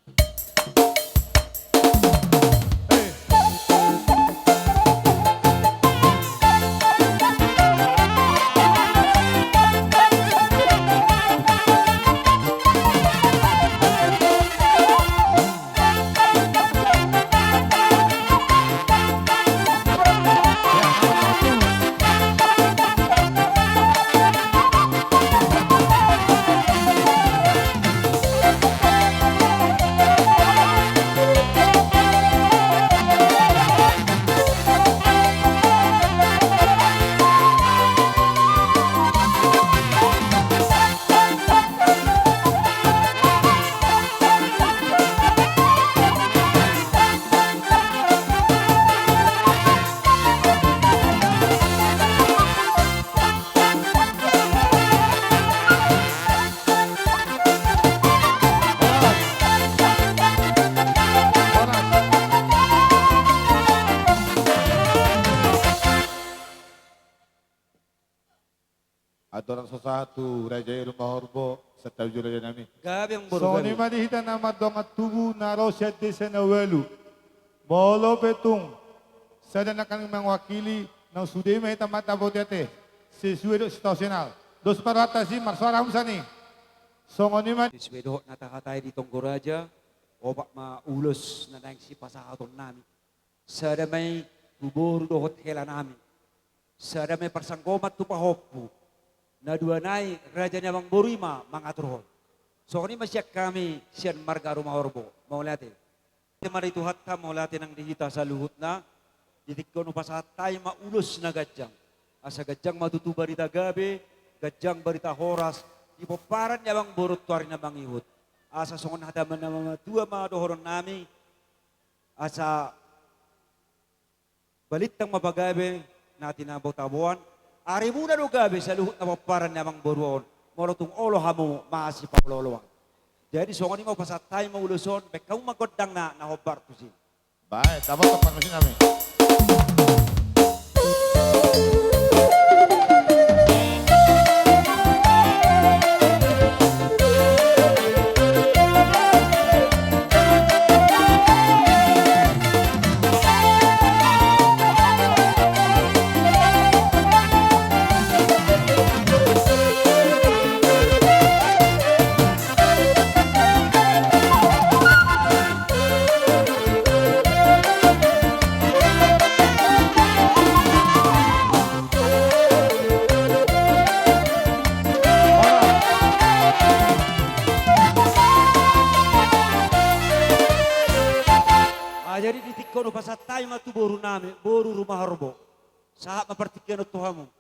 satu Raja Rumah Horbo serta Raja Nami. Gabi ang buru So gabi. ni madihita na madonga tubu na rosya de senawelu. Molo betung. Sada na kang mangwakili ng sudema ita matabotete. Sesuai situasional. Dos parata si marsara umsani. So ni mad Diswedo natakatay ditong Goraja, opak maulos na nang si pasahaton namin. Sada may bubur dohot hela namin. Sada may persanggomat tupahopu. Na dua nai Raja Nyamang Borima mangaturhon. So kani masyak kami siyan marga Rumah Horbo. Maulate. Mari tuhat ka maulate ng dihita sa luhut na. Didik ko no pasatay maulos na gadyang. Asa gadyang matutuba rita gabi, gadyang barita horas, di po paran Nyamang Borot tuwari na mangihut. Asa songon hataman na mga dua mga dohoron nami. Asa balitang mabagabe natin na botabuan. Ari muna no gabi sa luhut na paparan Nyamang Boruon. Morotong olo hamu maasi pauloloan. Jadi songon mo pasatay mauluson, bekaw magodang na nahobar to si. Baik, dapat tepat mesin kami. Jadi titik kono pasatay matu boru nami, boru Rumah Horbo. Saat mapertikian Tuhamu.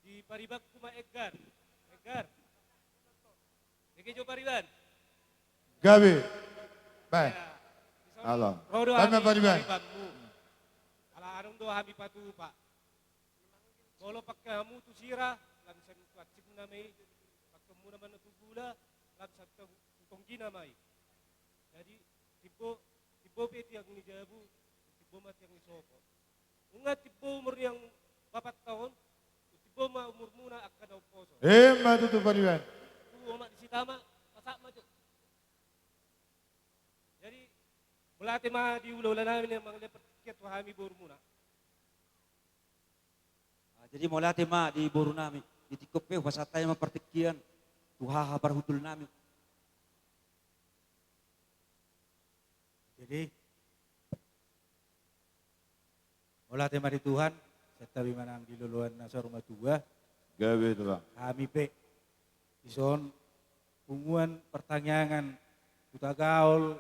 Di Paribak kuma Edgar. Edgar. Ege jo Pariban. Gabi. Baik. Halo. Rodo Kami ami Pariban. Ala anong do hami patupa. Kolo pagkamu tu sira, langsung kuatsik na may pagkamu naman na tugula, langsung tutong ginamay. Jadi tibo peti ang nijabu, tibo mat yang isopo. Unga tibo umur yang 4 tahun, tibo ma umur muna akan daw poso. Matutu Pariban. Tuwo ma di sitama, pasak ma jo. Jadi mulate ma di ulo namin yang mga lepet wahami boru muna. Jadi mulate ma di boru nami, di tikope pasatay mapertikian. Tuhaha parhudul nami. Jadi, olah tema di Tuhan, setabi manang diluluan nasa rumah tua, Gabi itu lah. kami pe, ison, punguan pertanyaan, kita gaul,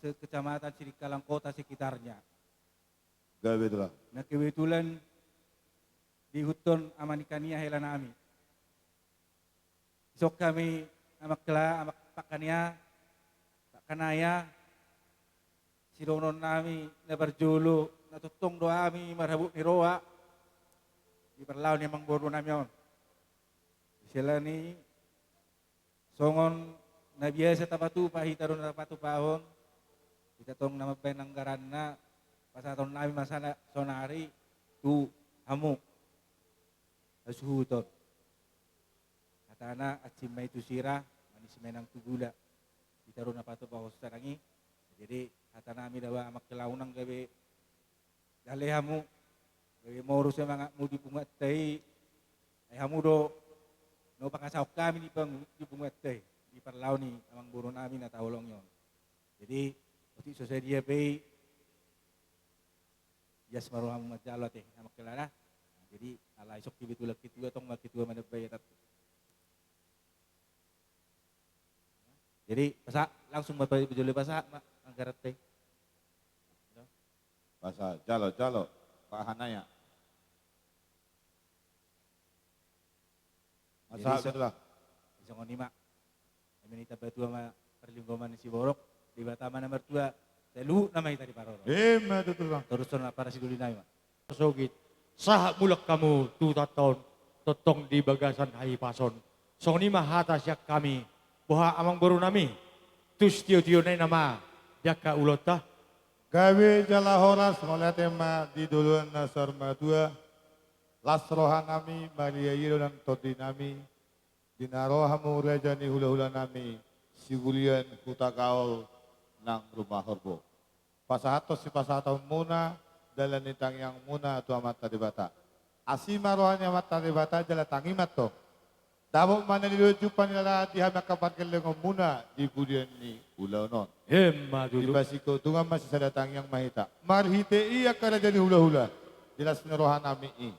sekecamatan Sirikalang kota sekitarnya. Gabi itu lah. Nah kebetulan di huton amanikania hela nami. Sok kami amak pakania, pak kanaya, sironon nami na berjulu, natutong doa kami marhabuk ni roa, di perlawan yang mangboru nami on. Sila ni songon na biasa tapatu pahitaron na tapatu pahon, kita tong nama penanggaran na pasaton nami masana sonari tu hamu asuhuton. Katana at simay tu sira, manis menang tu gula. Ditaruh na pato bahos sarangi. Jadi kata nami dawa amak kelaunang gabi dali hamu gabi moro sa mga mudi bungat tay ay hamu do no pangasaw kami di bungat tay di parlaw ni amang buro namin na taulong yon. Jadi pati so sa dia pay jas maru hamu majalot amak kelana. Jadi ala isok kibitulak kitua tong makitua manabay at jadi basa langsung bajuli basa ang garat teh. Basa jalo Pak Hanaya. Masa itu lah. Isang onima. Minita batua ma perlinggoman si Borok di Batama nomor 2. Telu namay tadi paroro. Matutu lah. Terus na para siguli na yun. Sogit. Sahak mulak kamu 2 tahun totong di bagasan hai pason. So ni mahata siya kami. Buha amang baru nami. Tus tio-tio na nama. Jaka ulota. Gawe jala horas mulai tema di duluan nasar madua. Las rohanami Maria Yiro dan Todi nami. Dinarohamu rajani hula-hula nami. Sigulian huta kaol nang rumah horbo. Pasahatos si pasahatos muna. Dalam nitang yang muna tu amat tadi bata. Asima rohani amat tadi bata jala tangimat to. Dabok mana dilujupan nila dihamak kapan kelengong muna di budian ni ulau non. Hemma Di duduk. basiko tungan masih sadatang yang mahita. Marhite iya kada jadi hula-hula. Jelas nerohan nami i.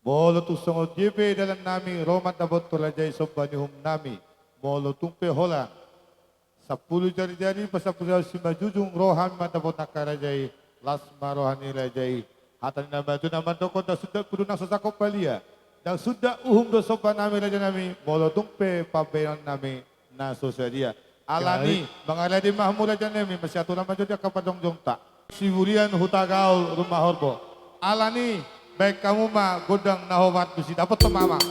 Bolo tu songot jepe dalam nami romat dabot tulajai sobanihum nami. Bolo tumpe hola. 10 jari-jari pasapura sima jujung rohan madabot nakarajai. Lasma rohani rajai. Hatan nama tu nama dokon dah sudah kudu nak sasakop balia. Dan sudah uhum do sopan nami raja nami. Bolo tumpe pabean nami na sosadia. Alani, mengalah di mahmud raja nami. Masih aturan maju dia kapadong jong tak. Siburian hutagaul rumah horbo. Alani, baik kamu mah godang nahobat besi dapat temama.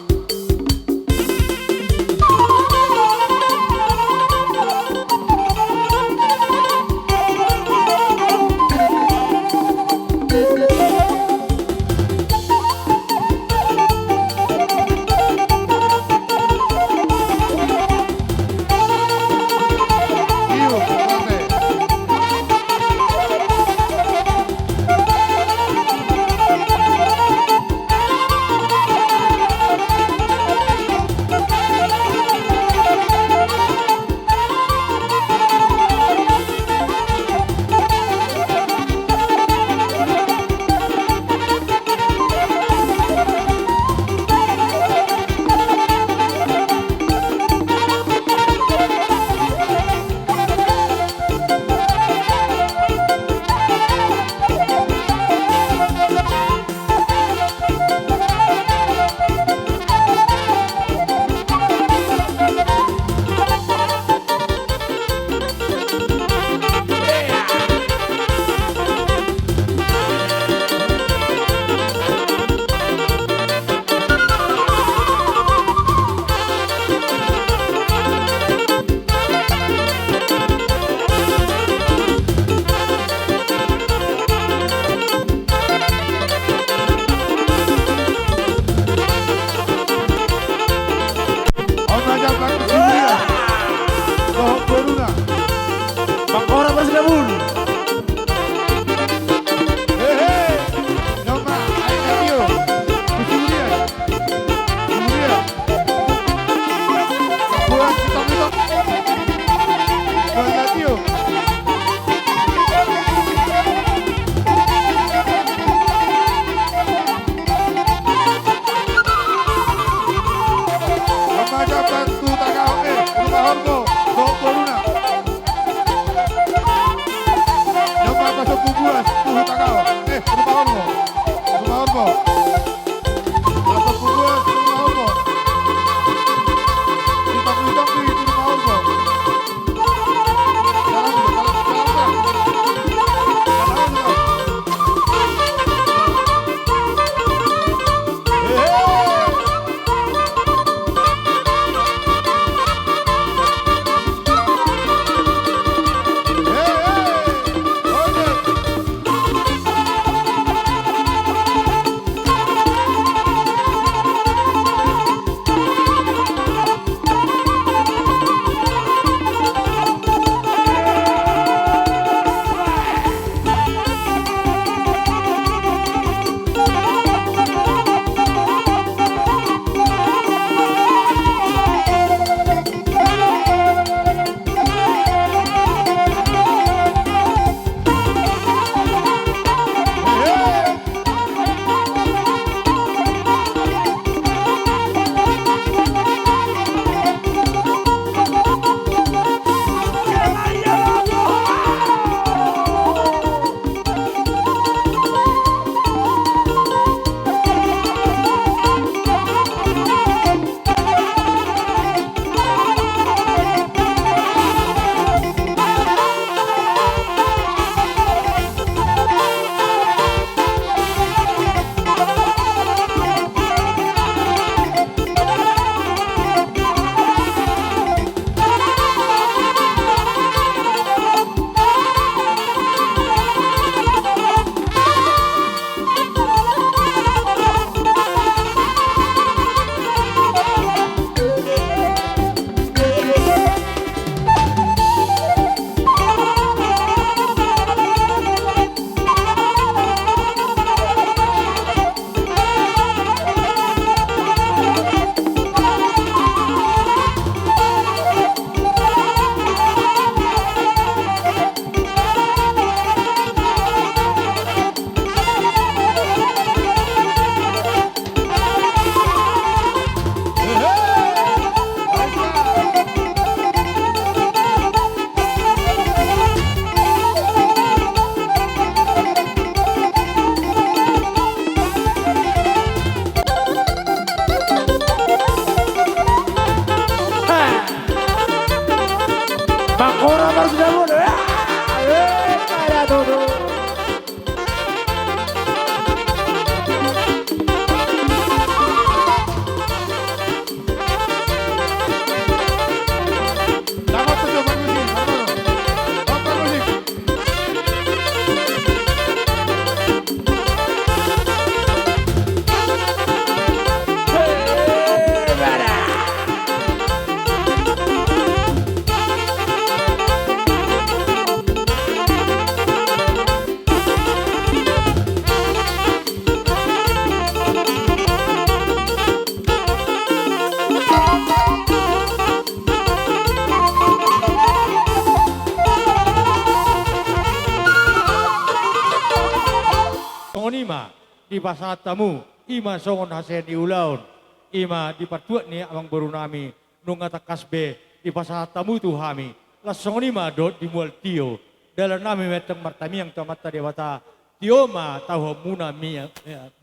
di pasat tamu ima songon hasen iulaun ima di patuat ni amang baru nami nungata kasbe di pasat tamu tu hami lasong ima dot di mual tio dalam nami meteng martami yang tamata dewata tio ma tahu muna mi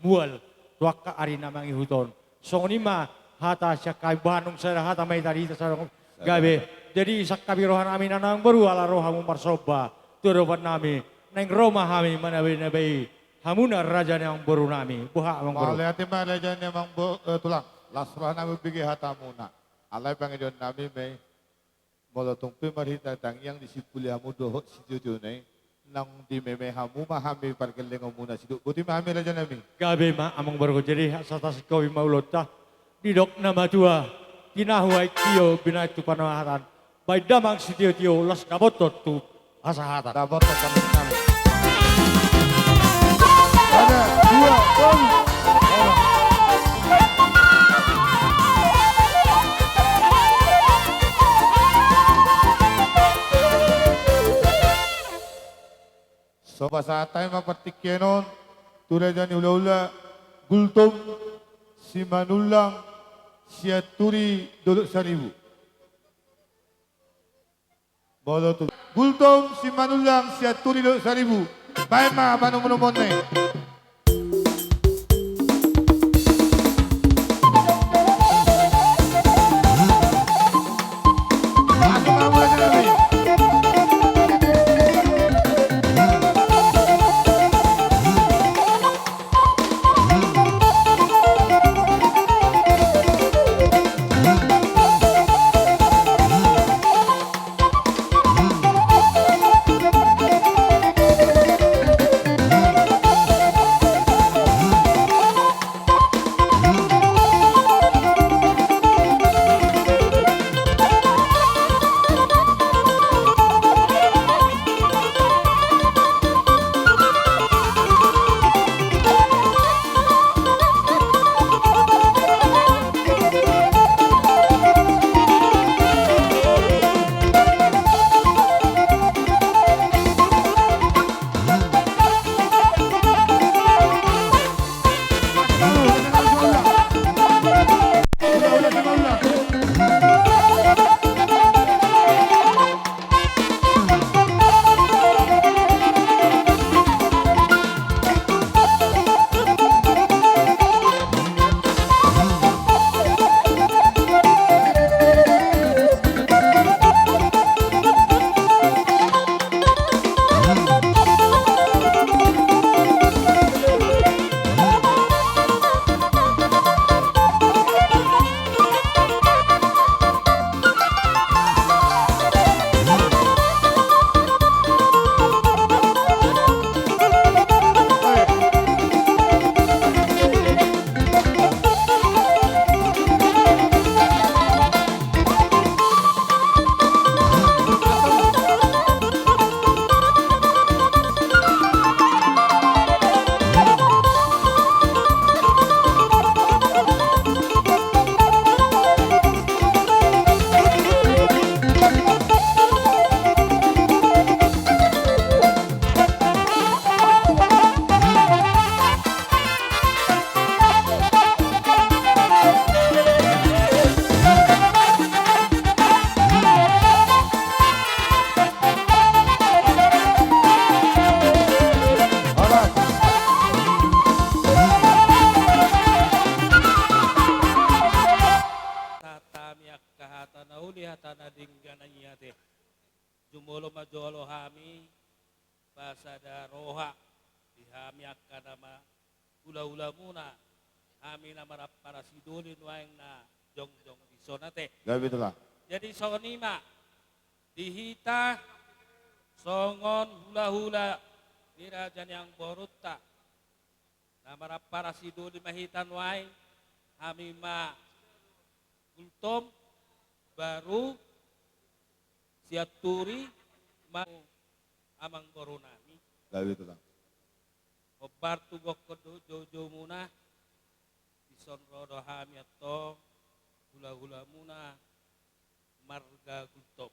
mual tuaka ari namang ihuton songon ima hata syakai banung saya hata mai tadi sarong gabe jadi sakabi rohan amin anang baru ala rohamu marsoba turoban nami neng Roma kami manabi hamuna raja yang baru nami buha amang baru Malati ma raja yang tulang lasrah nami bigi hatamuna alai pangijon nami may molotong pimarhita tang yang disipuli hamu dohot situ nai nang di meme hamu mahami parkeleng muna situ buti mahami raja nami gabe ma amang baru jadi satas kau maulot ta didok nama tua kinahuai tio binai tu panahatan baik damang si tio las kabotot tu asahatan kabotot kami nami ada dua so pasatay mapatikyenon tulad yan ula-ula gultom si Manulang siya turi dulot saribu bolo tu gultom si Manulang siya turi dulot saribu baik ma panong menumon na Jumolo majolo hami basada roha dihami akadama ula-ula muna hami nama para sidulin waeng na jong-jong bisonate. Gabi itulah. Jadi sonima dihita songon hula-hula dirajan yang borutta nama para sidulin mahitan waeng hami ma gultom baru siaturi mau amang boronami. Gabi itulah. Obar tugok kodo jojo muna ison rodo hami atau hula-hula muna marga gultom.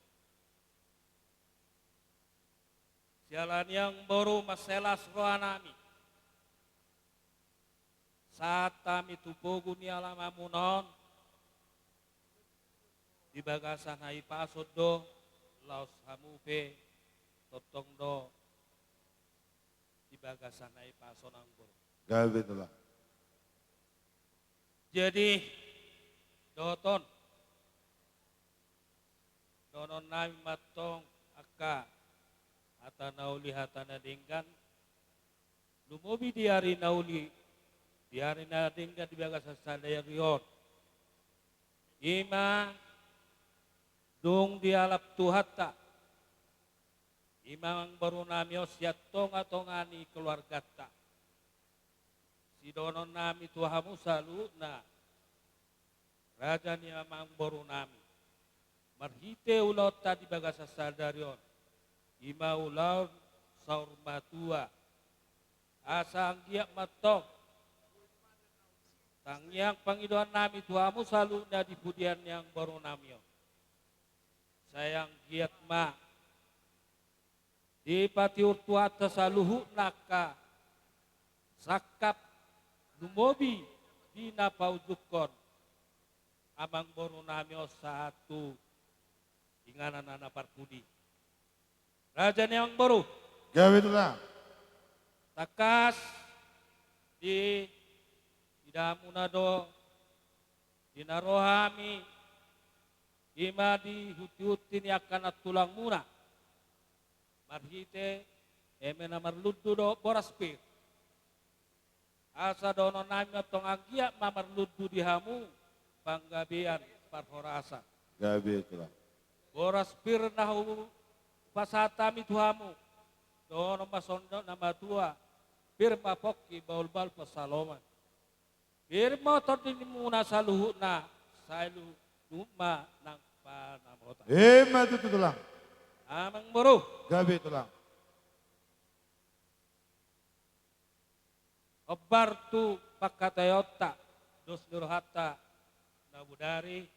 Sialan yang baru maselas rohanami. saat kami tupogo ni alamamunon, di bagasan hai pasod do, laos hamupe, totong do, di bagasan hai pasonang boro. Gabi itulah. Jadi, doton nami matong akka hata nauli hata nadinggan lumobi di hari nauli di hari nadinggan di bagas sadaya riyon ima dong di alap tuhata ima ang baru nami osyat tonga-tongani keluarga ta si donon nami tuhamu salu na raja ni amang baru nami marhite ulaw tadi baga sa sadaryon. Ima ulaw saur matua. Asa ang giyak matong. Tangyang Panginoon namin tuhamu salu na di pudian yang baru namyo. Sayang giyak ma. Di patiur tuata saluhu naka. Sakap lumobi di napaudukon. Amang baru namyo satu. Inganan anak parpudi. Raja yang baru. Gabi itulah. Takas di damunado di narohami ima di huti-huti ni akan tulang muna. Marhite emena marludu do boraspir. Asa dono nami atong agia mamarludu di hamu panggabian parhorasa. Gabi itulah. Boras pir nahu pasatami tuhamu. Doon masondo nama tua. Pir mapoki baul bal pasaloman. Pir motor din muna sa luhu na. Sa luma ng panamota. Matu itulah. Amang buru. Gabi itulah. Obar tu pakatayota. Dos nurhata. Nabudari.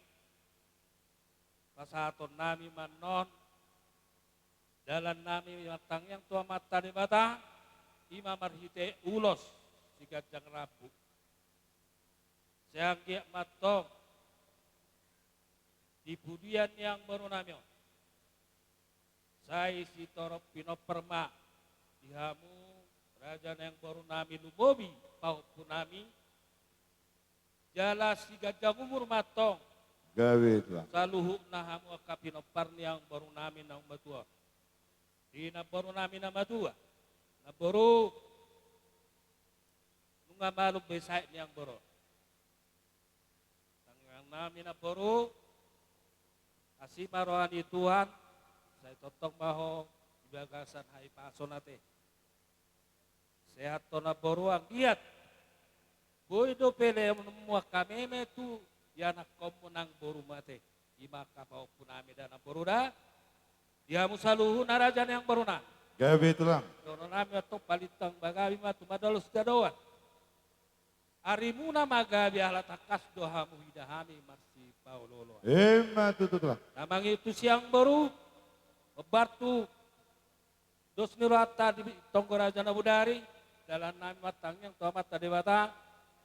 Pasaton nami manon dalan nami matang yang tua mata di mata ima marhite ulos si gajang rabu sayang giak matong di pudian yang baru namyo saya si torop pinoperma dihamu raja yang baru nami lumobi pau punami jala si gajang umur matong Gabi itulah. Saluhu nahamu kapinopar yang baru namin na umatua. Di na baru namin na matua. Na baru nunga maluk besay niyang baru. Tangang namin na baru asimaroan di Tuhan saya totong maho ibagasan hai paso nate. Sehat to na baru ang giat. Boy do pele muak kami tu yanak komunang boru mate ima kapau punami dana boruda dia musaluhu narajan yang boruna Gabi itulah. dono nami atau palitang bagawi matu madalus dadoan arimuna magabi ala takas dohamu hidahami marsi paulolo Matu itulah. namang itu siang baru bebartu dos nirata di tonggora jana budari dalam nami matang yang tua mata dewata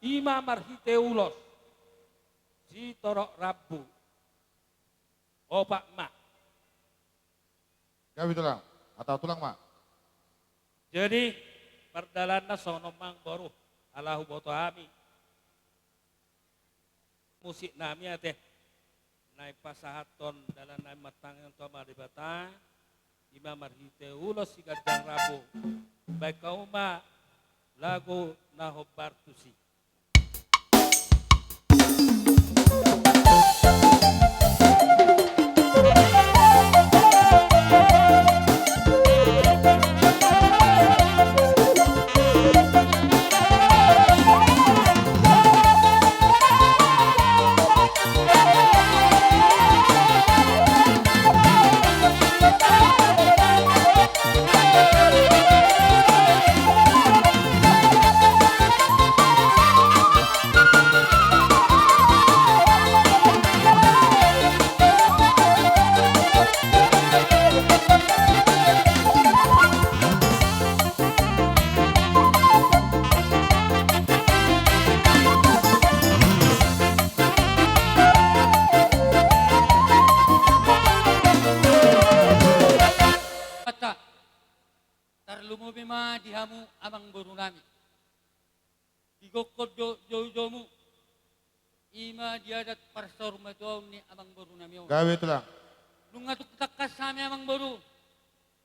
ima marhite ulos si torok rabu opak mak Gabi itulah. Atau tulang mak. jadi perdalanna sono mang baru alahu boto ami musik nami teh naik pasahaton dalam naik matang yang tua maribata ima marhite ulos si gadang rabu baik kau ma lagu nahobartusi buru nami. Digokod jomu. Ima diadat parsorma tuaw ni amang buru nami. Gawe tulang. Nung atuk takas sami amang buru.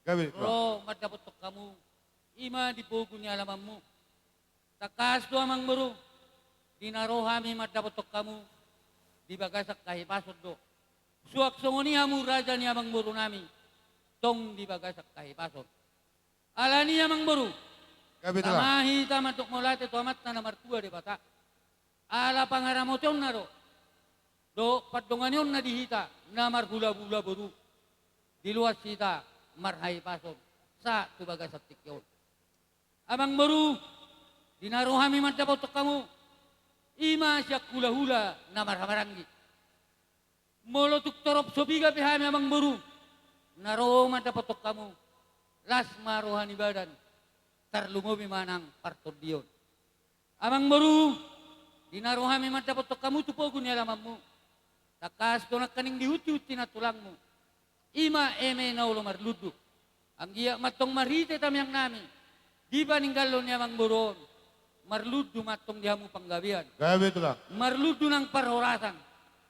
Gawe tulang. Ro madapotok kamu. Ima dipugo ni alamammu. Takas do amang buru. Dinarohami madapotok kamu. Dibagasak kahipasod do. Suak songoni hamu raja ni amang buru nami. Tong dibagasak kahipasod. Alani amang buru. Gawe tulang. Tamahi tamatok molate tomat na martua de bata. Ala pangaramotyon na ro. Do padonganyon na dihita na marhula-hula buru. Diluwas sita marhay pasod sa tubaga sa tikyon. Amang buru, dinarohami madapotok kamu. Ima siya hula-hula na marhamaranggi. Molotuk torop sobiga pihami amang buru. Naro madapotok kamu. Las marohani badan. Tarlumobi manang partodion. Amang buru, dinarohami madapotok kamu tupogo ni alamammu. Takas donak kaning dihuti-huti na tulangmu. Ima eme na ulo marludu. Ang giya matong marite tamyang nami. Di ba ninggalo niya mang buron. Marludu matong dihamu panggabian. Gawe tulang. Marludu ng parhorasan.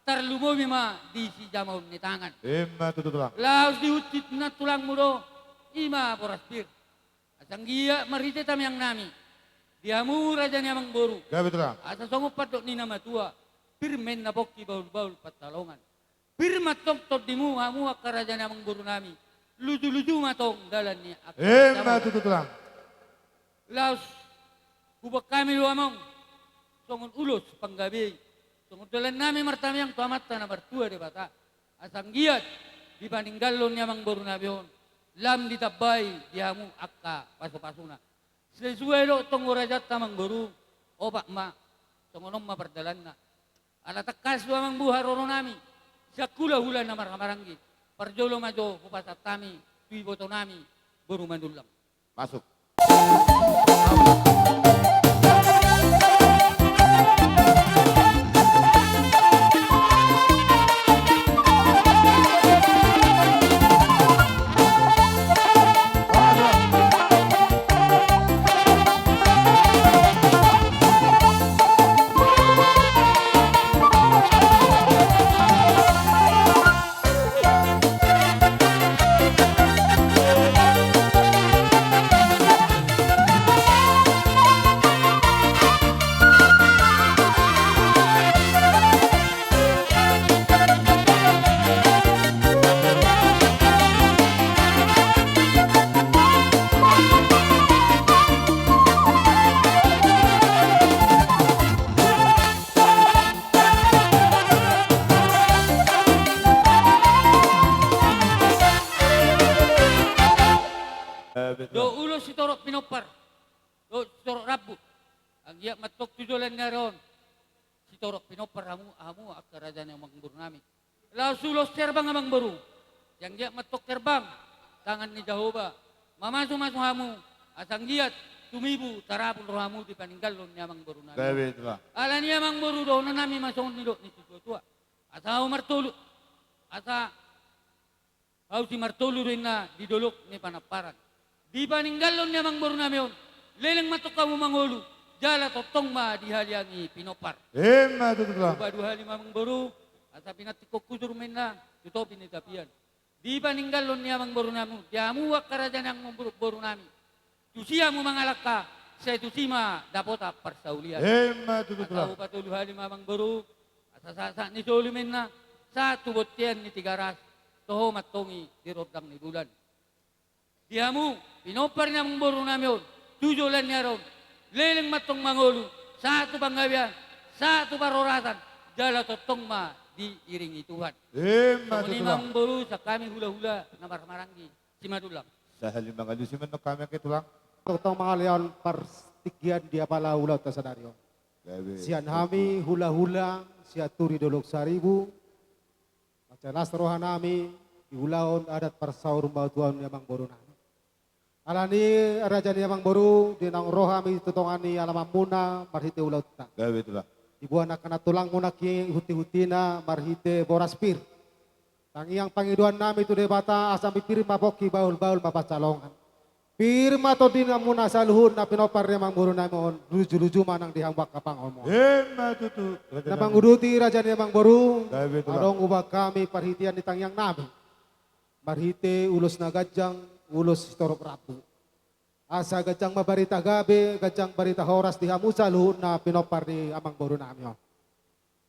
Tarlumobi ma di si jamaw ni tangan. Ima tulang. Laos dihutit na tulang mo do. Ima poraspir. Asang giya marite tamyang nami. Dihamu raja niya mang buru. Gawe tulang. Asa songo padok ni nama tua. Pirmen na bokki baul-baul patalongan. Pirmat tong dimu hamu akaraja namang buru nami. Luju-luju matong dalan ni Ima tulang. Laos, hubak kami luamong. Songon ulos panggabi. Songon dalan nami martamiyang tuamat na martua de bata. Asang giat, di paninggalon niya mang buru nami on. Lam ditabay, dihamu akka paso-pasuna. Sesuelo tong urajat tamang buru. Opak ma, songonom mapardalan na. Alatakas luamang buha roro nami. Siya hula-hula na marhamaranggi. Parjolo majo kupasat kami. Tui boto nami. Buru mandulang. Masuk. Do ulo si Torok Pinopar. Do si Torok Rabu. Ang iya matok tujulan nga ron. Si Torok Pinopar hamu akaraja ng mga buru nami. Laos ulos terbang amang buru. Yang iya matok terbang. Tangan ni Jehovah. Mamaso-maso hamu. Asang giat tumibu tarapul rohamu di paninggalon ni amang buru nami. Gawe tulang. Ala ni amang buru do na nami masong nilo ni tua. Asa martulu. Asa si martulu rin na didulok ni panaparan. Di paninggalon niya mang buru namin, leleng matok kamu mangulu, jala totong ma dihaliangi Pinopar. Ima tulang. Duhali mamang buru, asa pinatikok kudur men na, ito pinitapian. Di paninggalon niya mang buru namin, diamu akarajan ang buru namin. Tusiya mo mangalak ka, sa tusima dapota parsaulian. Ima tulang. Atau patuluhali mamang buru, asa sasa ni Solimen na, sa tubotyan ni Tigaras, toho matongi di rodang ni bulan. Dihamu, Pinopar niya mong buru namin, tujulan niya ron, leleng matong mangulu, sa ito panggabian, sa ito paroratan, jala totong ma di iringi Tuhan. Ima So, tulang. mong buru sa kami hula-hula na marmaranggi, si Madulang. Sa halimang alusiman no kami tulang. Totong mga leon parstikyan dia pala hula ta senaryo. Gawe. Sian hami hula-hula, siya turi dolok saribu. Macalas rohan nami, ihulaon adat parsaur bautuan yamang boru nami. Alani raja ni yamang boru, dinang rohami tutongani alamam muna, marhite ulaut ta. Gawe tulang. Ibu anak kana tulang muna ki huti-hutina, marhite boraspir. Tangiang pangiduan nami tu debata asam pipir maboki baul-baul mapacalongan. Pirma to din muna sa luhod na pinopar niya mang buru namin luju-luju manang dihambak kapang omo. Matutu. Napang uduti raja niya mang buru. Gabi ito lang. Adong ubag kami parhitian ni tangyang namin. Marhite ulos na gadyang ulos torok rapu. Asa gadyang mabarita gabi, gadyang barita horas dihamu sa luhod na pinopar ni amang buru namin.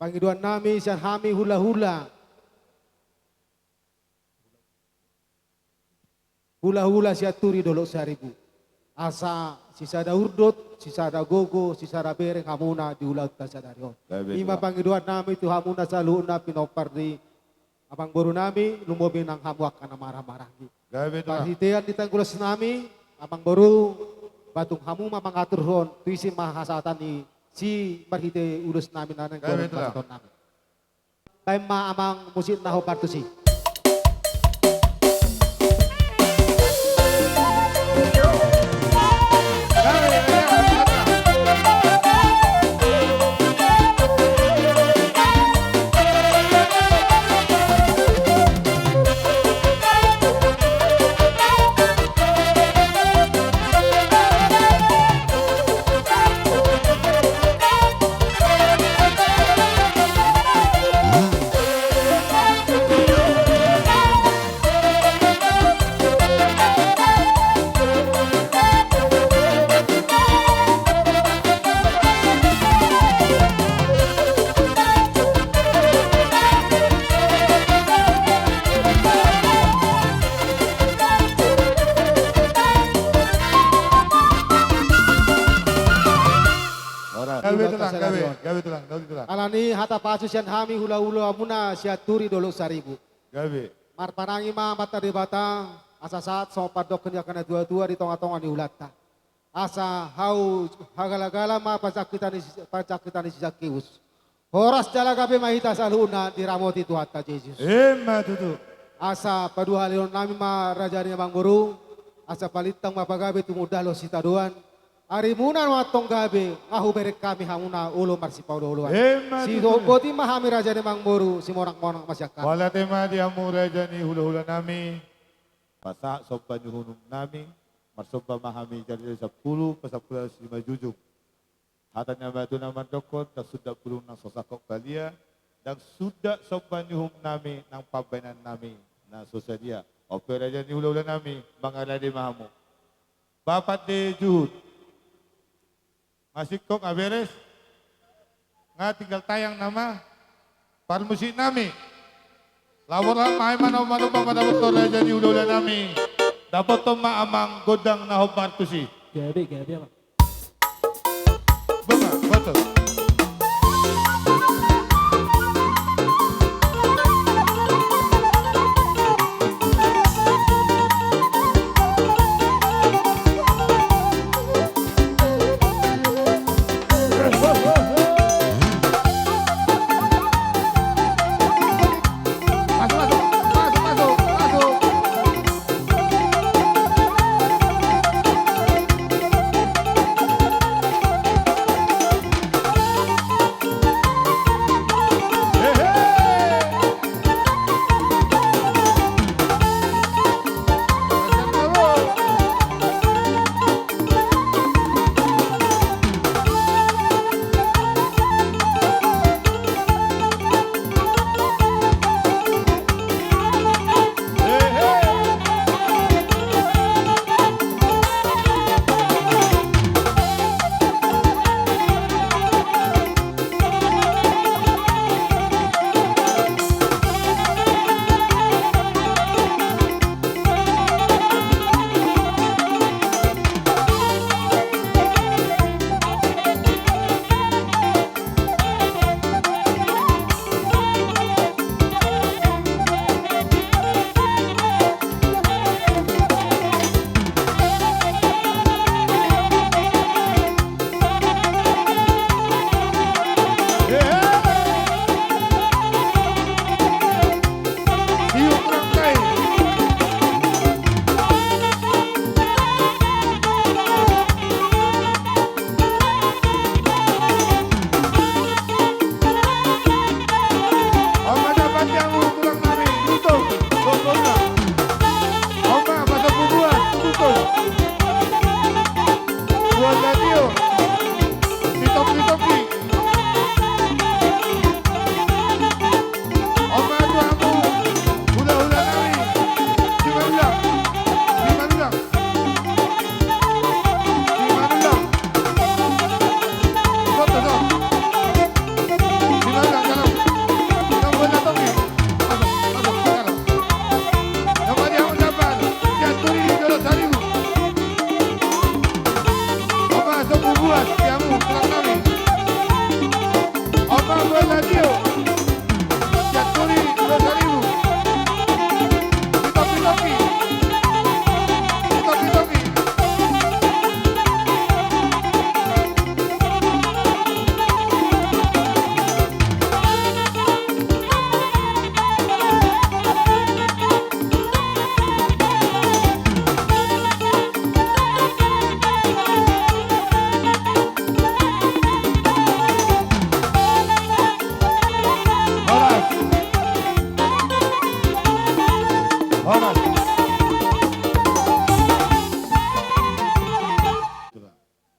Pangiduan namin siya hami hula-hula. Hula-hula siya turi dolo sa ribu. Asa sisada urdot, sisada gogo, sisada bereng hamuna diulag ta sa dario. Ima pangiduan namin itu hamuna sa luhod na pinopar ni amang buru namin lumobi ng hamuak ka na marah-marah. Parhitian di tanggulas namin, amang buru batung hamu mamangatur hon, tuisi mahasatan ni si marhite ulus namin na ng gorong pasaton namin. Tayo amang musit na ho partusi. Gabi tulang. Alani hata pasus yan hami hula-hula muna siya turi dolo sa ribu. Gabi. Marpanangi mata di batang asa saat so padok kanya kana dua-dua di tonga-tonga ni ulata. Asa hau hagalagala ma pacakitan ni sisakius. Horas jala gabi mahita sa luna di ramoti Tuhan ta Yesus. Matutu. Asa padua leon nami ma rajanya mang guru. Asa palitang mapagabi tumudalo si taduan. Ari muna watong gabi ngahu berek kami hamuna ulo marsipau doluan. Si goti mahami raja ni mang guru si morang-morang masyarakat. Wala tema di amu raja ni hula-hula nami. Pasak sopa nyuhunum nami. Marsopa mahami jadi 10 pasapula 5 jujung. Hatanya batu nama dokot tak sudah pulung nang sosakok balia. Dan sudah sopa nyuhum nami nang pabainan nami. Na sosadia. Ope raja ni hula-hula nami. Bangaladi mahamu. Bapak de juhud. Masih kok nggak beres? Nggak tinggal tayang nama. Par musik nami. Lawar lah main mana bang pada betul aja di udah nami. Dapat toma amang godang na hopartusi. Gabi apa? Betul. Tio. Jaturi 2.000. Topi-topi. Topi-topi.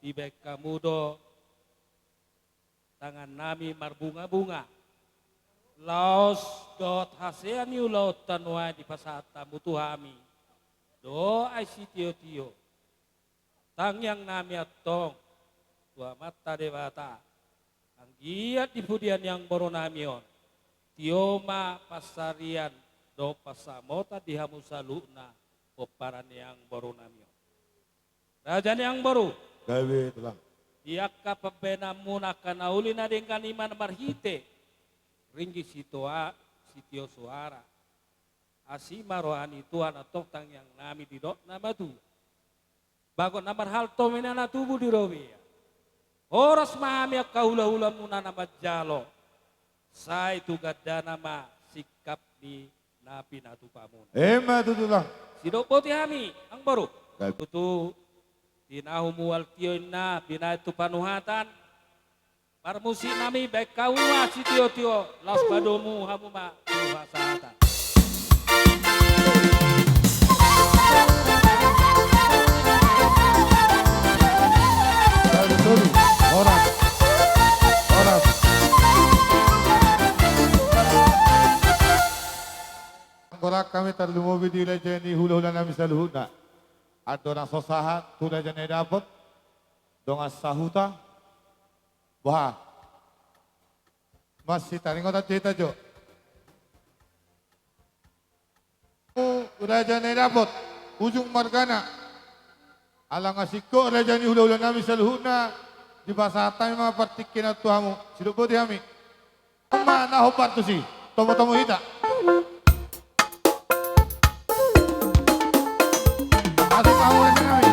Di beka mudo, tangan nami marbunga-bunga. Laos dot haseani laut tanwa di pasata mutuhami. Do ay si tio-tio. Tangyang nami atong, tua mata dewata. Ang giat di pudian yang boro namion. Tioma pasarian do pasamota di hamusaluna oparan yang boro namion. Rajan yang baru. Gawe telah. Iaka pabena muna kanauli na din kaniman marhite. Ringgi sitio suara. Asima rohani Tuhan atok tang yang nami didok nama tu. Bagon namar hal tomina na tubuh di robi. Oras mahami kaula-ula muna nama jalo. Sai tu gadda nama sikap di napi natu pamun. Ema tutulah. Sidok poti hami ang baru. Gawe. Tutu tinahumual tioin na binaitu panuhatan. Parmusi nami baik kaua si tio-tio las padomu hamuma tuhasatan. Orang. Korak kami terlumobi di lejeni hula-hula nami saluhuna. Ada orang sosahan, tu lejeni dapat. Donga sahuta. Wah. Masih taring kota cerita jo. Lejeni dapat. Ujung margana. Alang asiko lejeni hula-hula nami saluhuna. Di pasata memang partikin Tuhamu. Sidup putih kami. Mana hobat tu si? Tomo-tomo hita. Asik kamu lagi kami.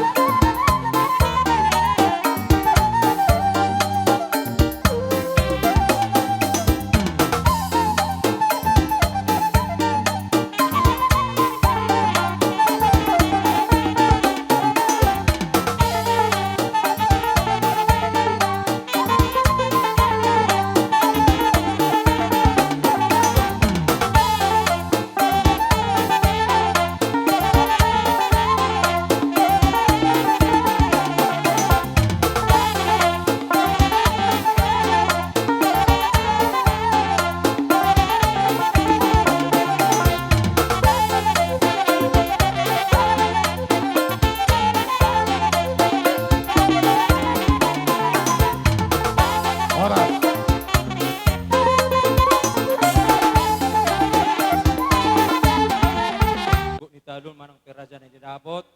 Itadun manang perajaan yang didapot,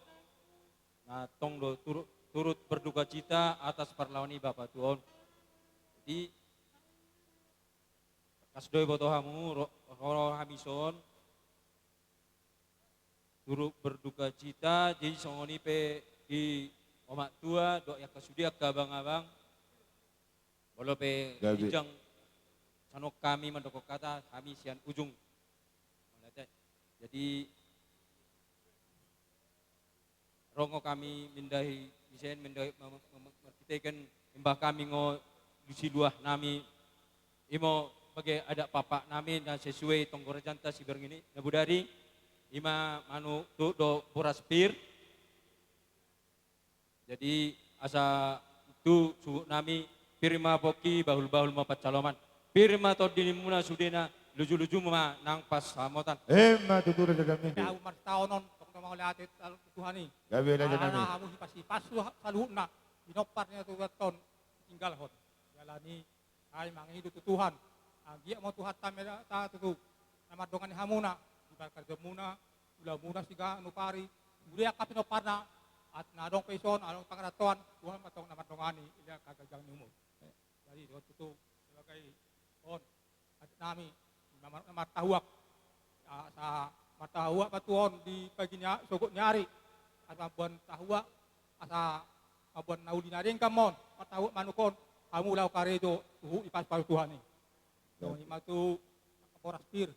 nah tong do turut berduka cita atas parlawani Bapak Tuhan. Jadi kasdoi botohamu roh hamison turut berduka cita jadi songoni pe di omak tua dok ya kasudia ke abang-abang bolo pe ijang sanok kami mendokok kata kami sian ujung. Jadi rongo kami mindahi misen mindahi merkitekan imbah kami ngo lusi luah nami imo bagai ada papa nami dan sesuai tonggorajanta si berngini nabudari ima manu tu do puraspir. Jadi asa tu su nami pirma poki bahul-bahul mapat caloman pirma to dinimuna sudena luju-luju ma nang pas samotan. Ma tutur dalam ni. Ya umar taonon tok mga latit Tuhan ni. Gabi na dyan namin. Kamu si pasipasu saluhna binopar niya tugaton tinggal hot. Jalani ay mangihido tutuhan. Agi mo tuhat ta tutu. Namadongan ni hamuna. Ibal kardo muna. Ula muna siga anupari. Mulia ka pinoparna at nadong peson anong pangaratuan Tuhan matong namadongani ila kagagang ni mo. Jadi do tutu sebagai on nami matahuak sa matahuak patuon di paginya sokok nyari asa buan tahuak asa buan nauli naring kamon matahuak manukon kamu lau karejo ipas palu Tuhan ni so ni matu poras pir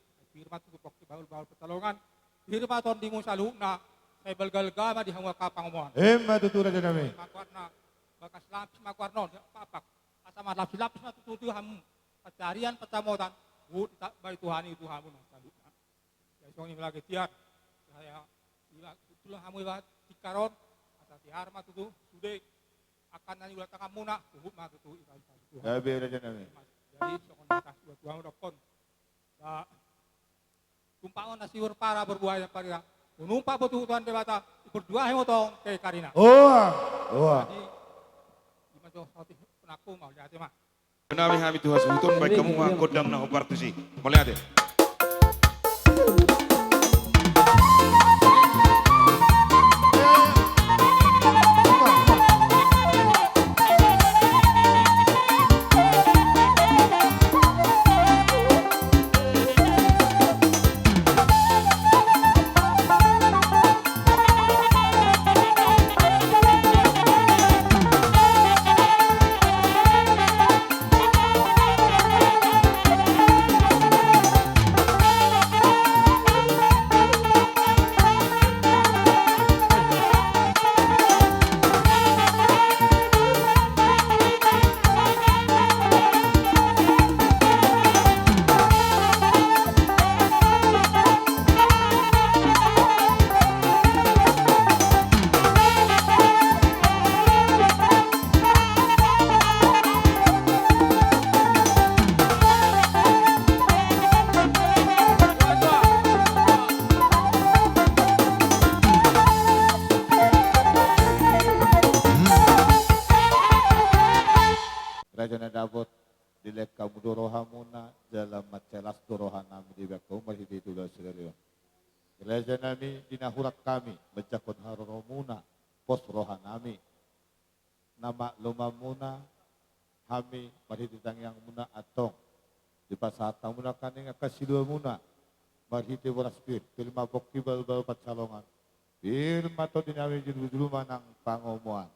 matu pok baul pertolongan pir maton di musaluna saya belgal-galga di hangwa kapang moan Matutura Raja Nami. makwarna bakas lapis makwarno papak asa lapis matutu hamu pecarian pecamotan tak baik Tuhan itu hamu saluna ya song ni lagi tiar saya itulah hamu iba tikaron asa tiar matutu sude akan nani ulah takam muna tuhut matutu iba Tuhan Gabi Raja Nami. jadi sokon kasih Tuhan dokon tumpaon nasiur para berbuaya pada numpa betul Tuhan dewata berdua hemotong kay Karina. Jadi lima jauh satu penaku mau lihat mah. Nami kami Tuhan sebutun baik kamu mah kodam na obar tusi. Mulai ada. Raja Nadabot dilek kamu doroha muna dalam macelas doroha nami di bekau masih di tulah segala. Raja nami dinahurak kami mencakon haroro muna pos roha nami. Nama loma muna kami masih ditangyang muna atong di pasata muna kaning akasilua muna marhite boraspir pilma bokki bal pacalongan. Firma to dinami julu manang pangomuan.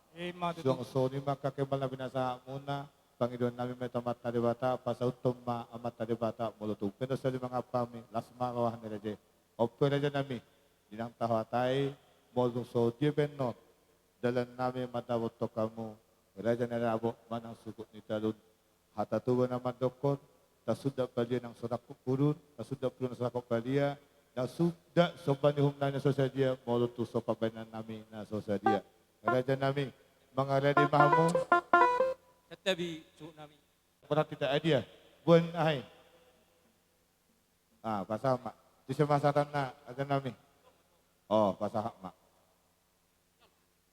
Song soni maka kembal na binasa muna. Panginoon namin may tamat na debata, pasautom ma amat na debata, mulutog. Pero sa mga pami, lasma kawahan nila dyan. Opera dyan namin, dinang tahwatay, moldong so, di benot, dalan namin matawot to kamo, raja na rabo, manang sugot ni talon, hatatuwa naman dokon, tasudap baliya ng surak kurun, tasudap kurun ng surak baliya, nasudap so panihum na na sosadya, moluto so pabanan namin na sosadya. Raja namin, mga ready mahamo, Tetapi tsunami. pernah tidak ada buan ahai. Pasal mak. Di semasa tanah ada nami. Oh, pasal hak mak.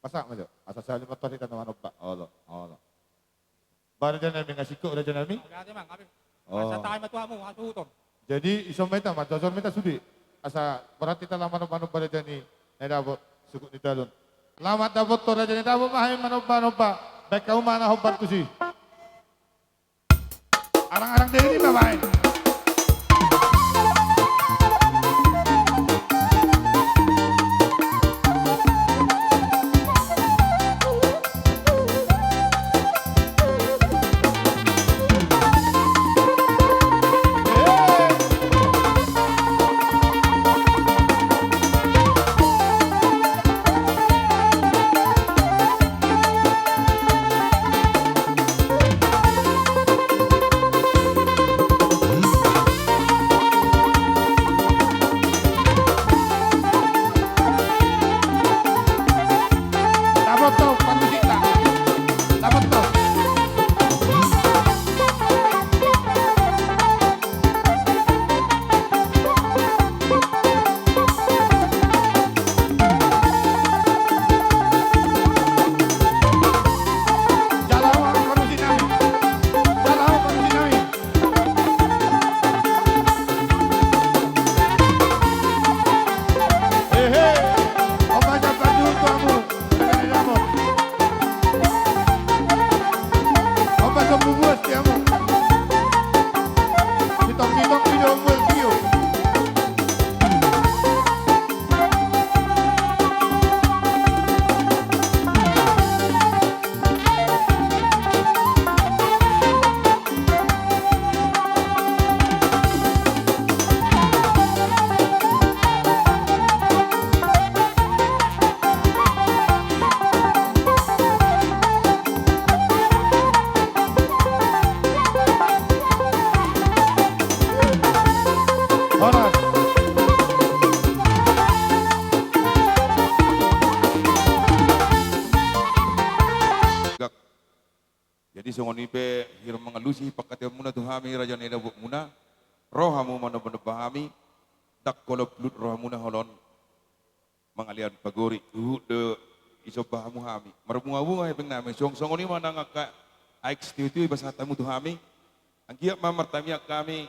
Pasal mak jo. Asal saya lima tahun kita nama nombak. Allah. Baru jangan nami ngasih kok raja nami. Masa tayo matuhamu hatuton. Jadi iso meta mak jazor meta sudi. Asa berarti kita lama nombak nombak raja ni. Nedabot sukut di talun. Lamat dabot to raja ni dabot mahai nombak. Baik kau mana hobar tu sih? Arang-arang dia ini bapak. songonipe hiram mangalusi pakatya muna tuhami raja neda buk muna rohamu mana bahami dak kolop lut rohamuna holon mangalian pagori de isobahamu hami marmunga-bunga ipeng nami songoni mana ngaka aik stiu-tiu bahasa tamu tuhami angkia mamartami kami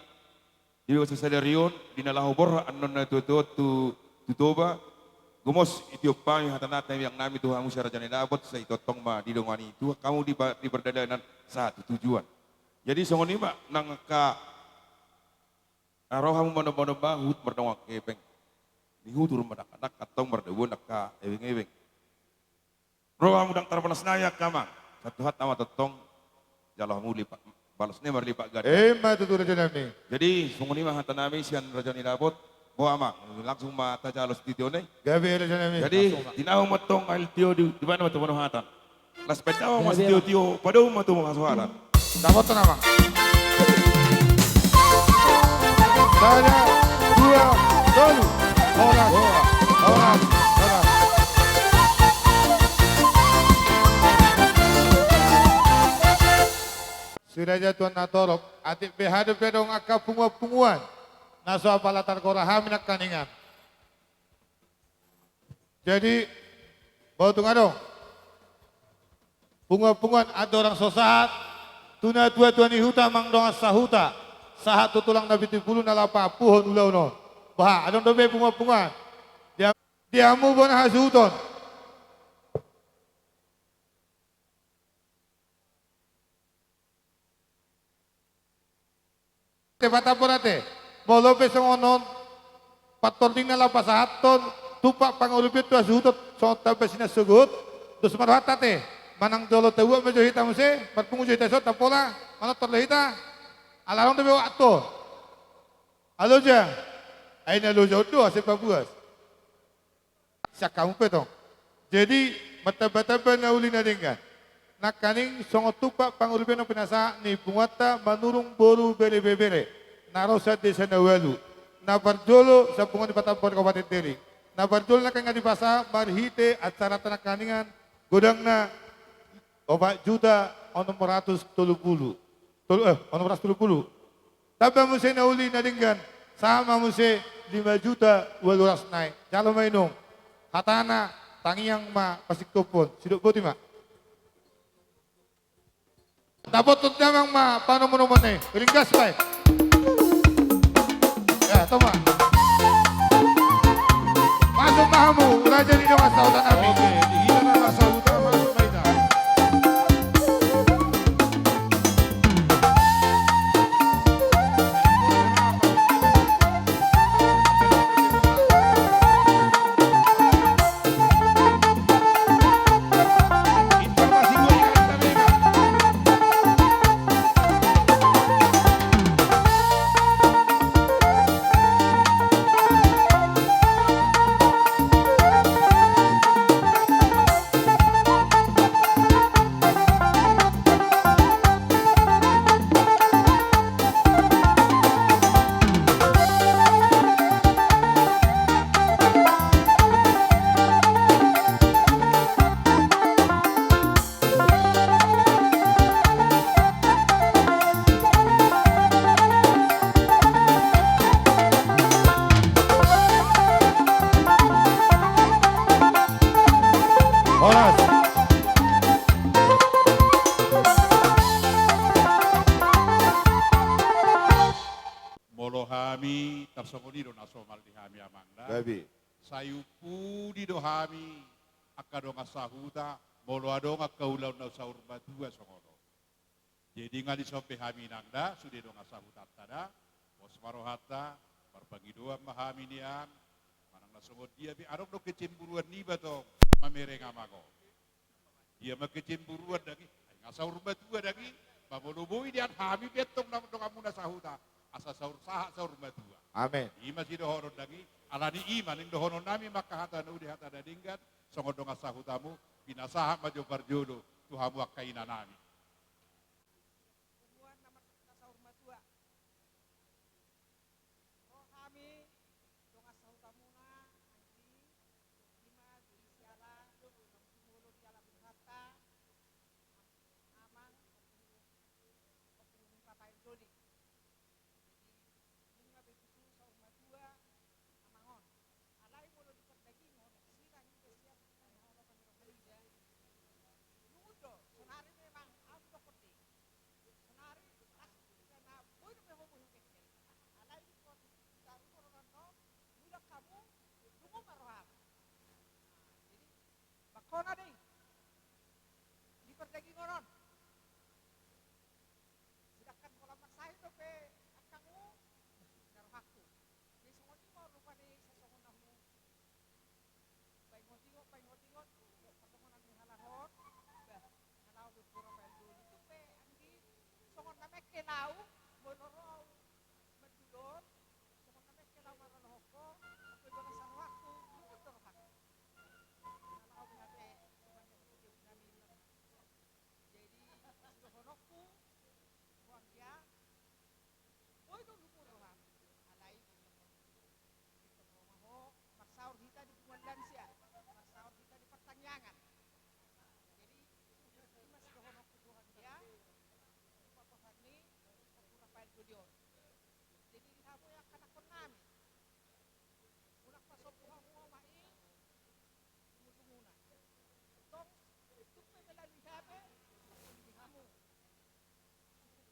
di sasadarion dinalahu borra annon na tu tutoba gumos Ethiopia hatanat yang nami tuhamu syarajane dabot sa itotong ma di dongani itu kamu di berdadanan satu tujuan. Jadi songoni ma nang ka rohamu mono-mono bahut merdongak kepeng. Di hutur madak-adak atau merdewon ka eweng-eweng. Rohamu dang tarpanas nayak kamang. Satu hat ama totong jalahmu lipat balasnya marlipat gada. Tutur raja nami. Jadi songoni ma hatanami sian rajani dabot Boama, langsung mata jalos di tione. Gabi raja nami. Jadi tinaw matong al tio di mana matong manuhatan. Las petaw mas tio pada matong masuharan. Dapat nama. 1, 2, 1. Horas. Si Raja Tuan Natorop, atik behadu pedong akap punguan. Naso apalatan korahami nak kaningan. Jadi, bawa tunggu dong. Punguan ada orang sosahat. Tuna tua tuan ihuta mang dong sahuta. Sahat tutulang nabi tipulu nalapa puhon ulau no. Bah, adong dobe punguan. Diamu bona hasuton. Tebata porate. Molope songonon patorling na lapas haton tupak pangulupit tu asutot so tabasina sugut terus marhata te manang dolo tawa medyo hita mo se patpungu hita so tapola mana terlehita alarong tabi waktu alo ja ay naloja tu asip pabuas siya kamu petong jadi mataba-taba na uli na dengan nakaning songot tupak pangulupit ng pinasa ni bungata manurung boru bere-bere narosa desa Nawalu, nabarjolo sa pungan di Patapon Kabupaten Tiri, nabarjolo na kanya di pasa marhite at sarata na kaningan godang na 4,630,000. 630. Taba mo siya nauli na linggan, sama mo siya 5,800,000 naik. Jalo mainong, hatana, tangiyang ma pasiktopon, sidok buti ma. Dapat tot namang ma, paano mo naman eh, ringgas pa eh. Ya, toma. Masuk mahamu, raja di dalam sautan kami. Oke, dihina na sautan masuk maida. Molohami tarsongonido nasomal di hami amangda. Gabi. Sayupu di dohami akadonga sahuta molo adonga kaulau na saurba dua songono. Jadi ngali sope hami nangda sudah donga sahuta tada bos marohata parpagi doa mahami nian manang nasongot dia bi arok do kecemburuan ni bato mamereng amago. Dia mah kecemburuan dagi ngasaurba dua dagi babolo boy dian hami betong na donga muna sahuta. Asa saur saha saur matua. Amin. Ima si dohoron dagi alani iman ing dohoron nami maka hata nu di hata dadinggan songodong asahutamu pinasaha majo parjodo tuhamu akaina nami. Kona deh. Di perdagi ngonon. Sedangkan kolam maksai itu pe akamu naruh aku. Di songon ini mau lupa nih sesongon namu. Paing ngotingot, pertemuan di halahon. Bah, halau berpura peldu itu pe anggi songon namek kelau, bonoro medudon. Songon namek kelau marolohoko, pe bala sarwaku, lumut naruh aku. Jadi sudohonokku buang dia boy dong lumur rohan alai kita rumah ho marsaur kita di penguandan sia marsaur kita di pertanyaan jadi mas sudohonokku buang dia patokan ni pagkurapain ko diyon jadi habo yang kanakon namin unak pasopuhan mo mai muna itong tupe melalui habe kamu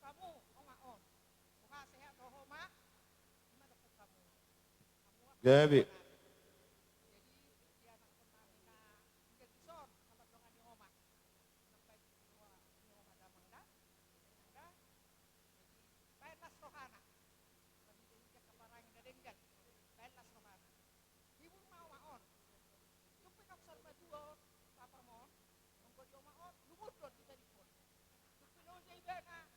kamu maon buka sehat roho ma gimana dapat kamu Gabi. jadi dia anak penami na hingga kison sama dongan ni oma sampai dua ni oma damang da jadi baiklah sohana bagi dia kaparang na denggan baiklah sohana ibu mau maon tupe nok sarma duo papa mon monggo di maon lumut don kita di pon tupe no jay bena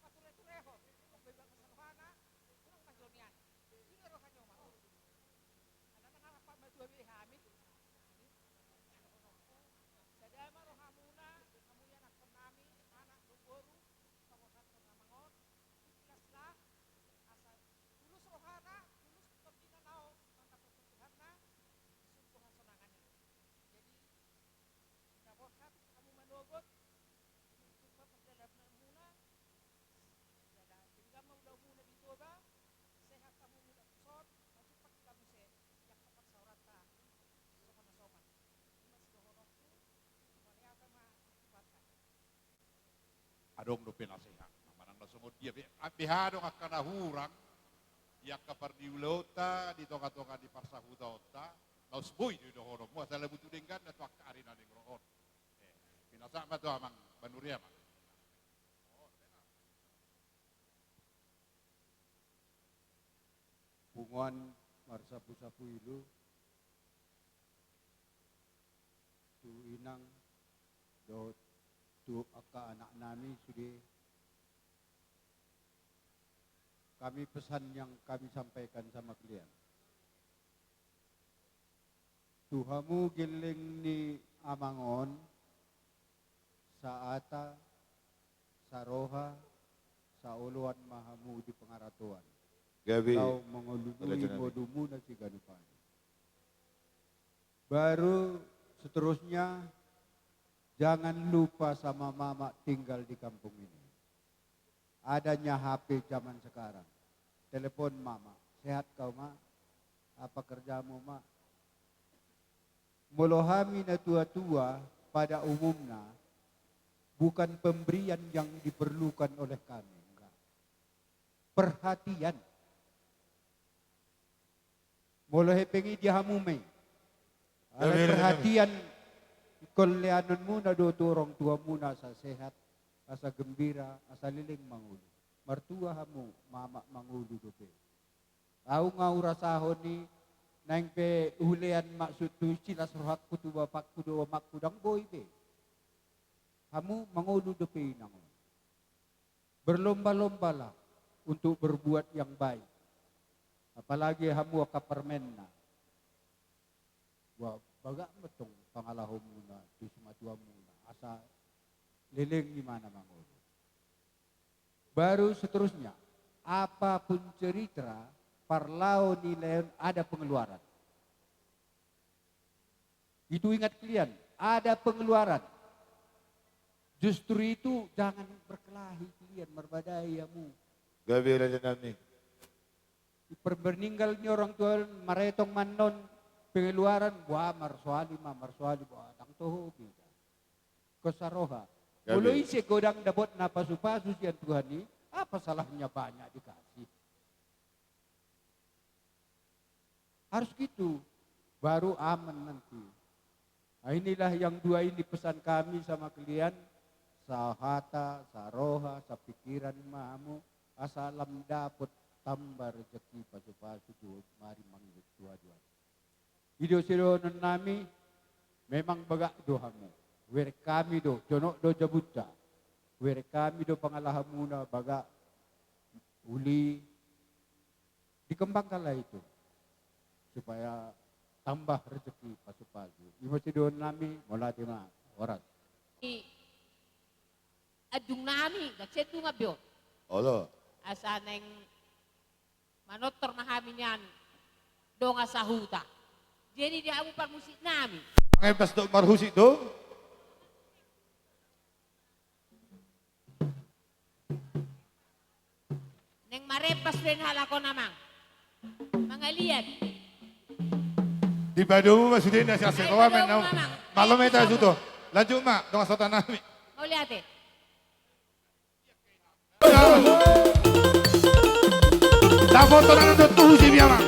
pature-tureho monggo ibang kasaluhana kurang majonian inga rohan yo maon ana nang apa madua bi hamid sadama rohamuna kamu yan ak nami anak luboru kamosan namangon ikhlaslah asa tulus rohana tulus pagkinanaw manta pagtutuhanna isumpuhan sonangan ni jadi nabohat kamu manogot untuk perjalanan muna jadi tinggal mau daw muna dito ba sehat kamu muna kusot masupat kamu se yak kapat saurata soman soman mas dohonokku maniata ma bata Adong do penasehat. Manang nasungod dia bihadong akan nahurang yak kapardiulota di tonga-tonga di parsahudota nausboy di dohonok mo sa labutu denggan na tuak arina ning roon. Pinasa ma to amang banuria ma. Punguan marsapu-sapu ilu tu inang do tu aka anak nami sudah kami pesan yang kami sampaikan sama kalian. Tuhamu giling ni amangon saata saroha sauluan mahamu di pengaratuan. Gabi. Kau mengulungi modumu na si ganupan. Baru seterusnya jangan lupa sama mama tinggal di kampung ini. Adanya HP zaman sekarang. Telepon mama, sehat kau ma? Apa kerjamu ma? Melohami na tua-tua pada umumnya bukan pemberian yang diperlukan oleh kami. Enggak. Perhatian. Molohe pengi dia hamume. Ada perhatian kolyanon muna do turong tua muna sa sehat, asa gembira, asa liling mangulu. Mertua hamu, mama mangulu do pe. Au ngau rasahon ni nang pe hulean maksud tu silas rohak ku tu bapak ku do mak ku dang boy pe. Hamu mangulu do pe nangon. Berlomba-lombalah untuk berbuat yang baik. Apalagi hamu ka permenna. Wa baga metong pangalahom muna, tu sumatua muna. Asa liling di mana mangulu. Baru seterusnya, apapun cerita, parlau nilai ada pengeluaran. Itu ingat kalian, ada pengeluaran. Justru itu jangan berkelahi kalian, berbadayamu. Gabi raja nami. Meninggalnya orang tua maretong manon pengeluaran wah marsuali wah tang toho kita kesaroha mulai si godang dapat napasu-pasu sian Tuhan ini apa salahnya banyak dikasih harus gitu baru aman nanti Nah, inilah yang dua ini pesan kami sama kalian. Sahata, saroha, sapikiran mamu, asalam dapat tambah rezeki pasu-pasu mari manggil dua-dua. Hidup sidonon nami memang bagak dohamu. Wer kami do, jonok do jabuca. Wer kami do pangalahamuna bagak uli. Dikembangkanlah itu. Supaya tambah rezeki pasu-pasu. Imo sidonon nami mulai ma oras. Adung nami, nagseto nga biyo. Olo. Asa neng manotor na kami niyan, do nga sa huta. Jadi di amo par musik nami. Ang empas do marhusik do. Neng marepas rin halako namang. Mga liyan. Di bado mo masudin na siya sa kawamen na malam ito suto. Lanjut mak, dong sotan nami. Mau lihat eh. La foto na nandun tuho si Biyama.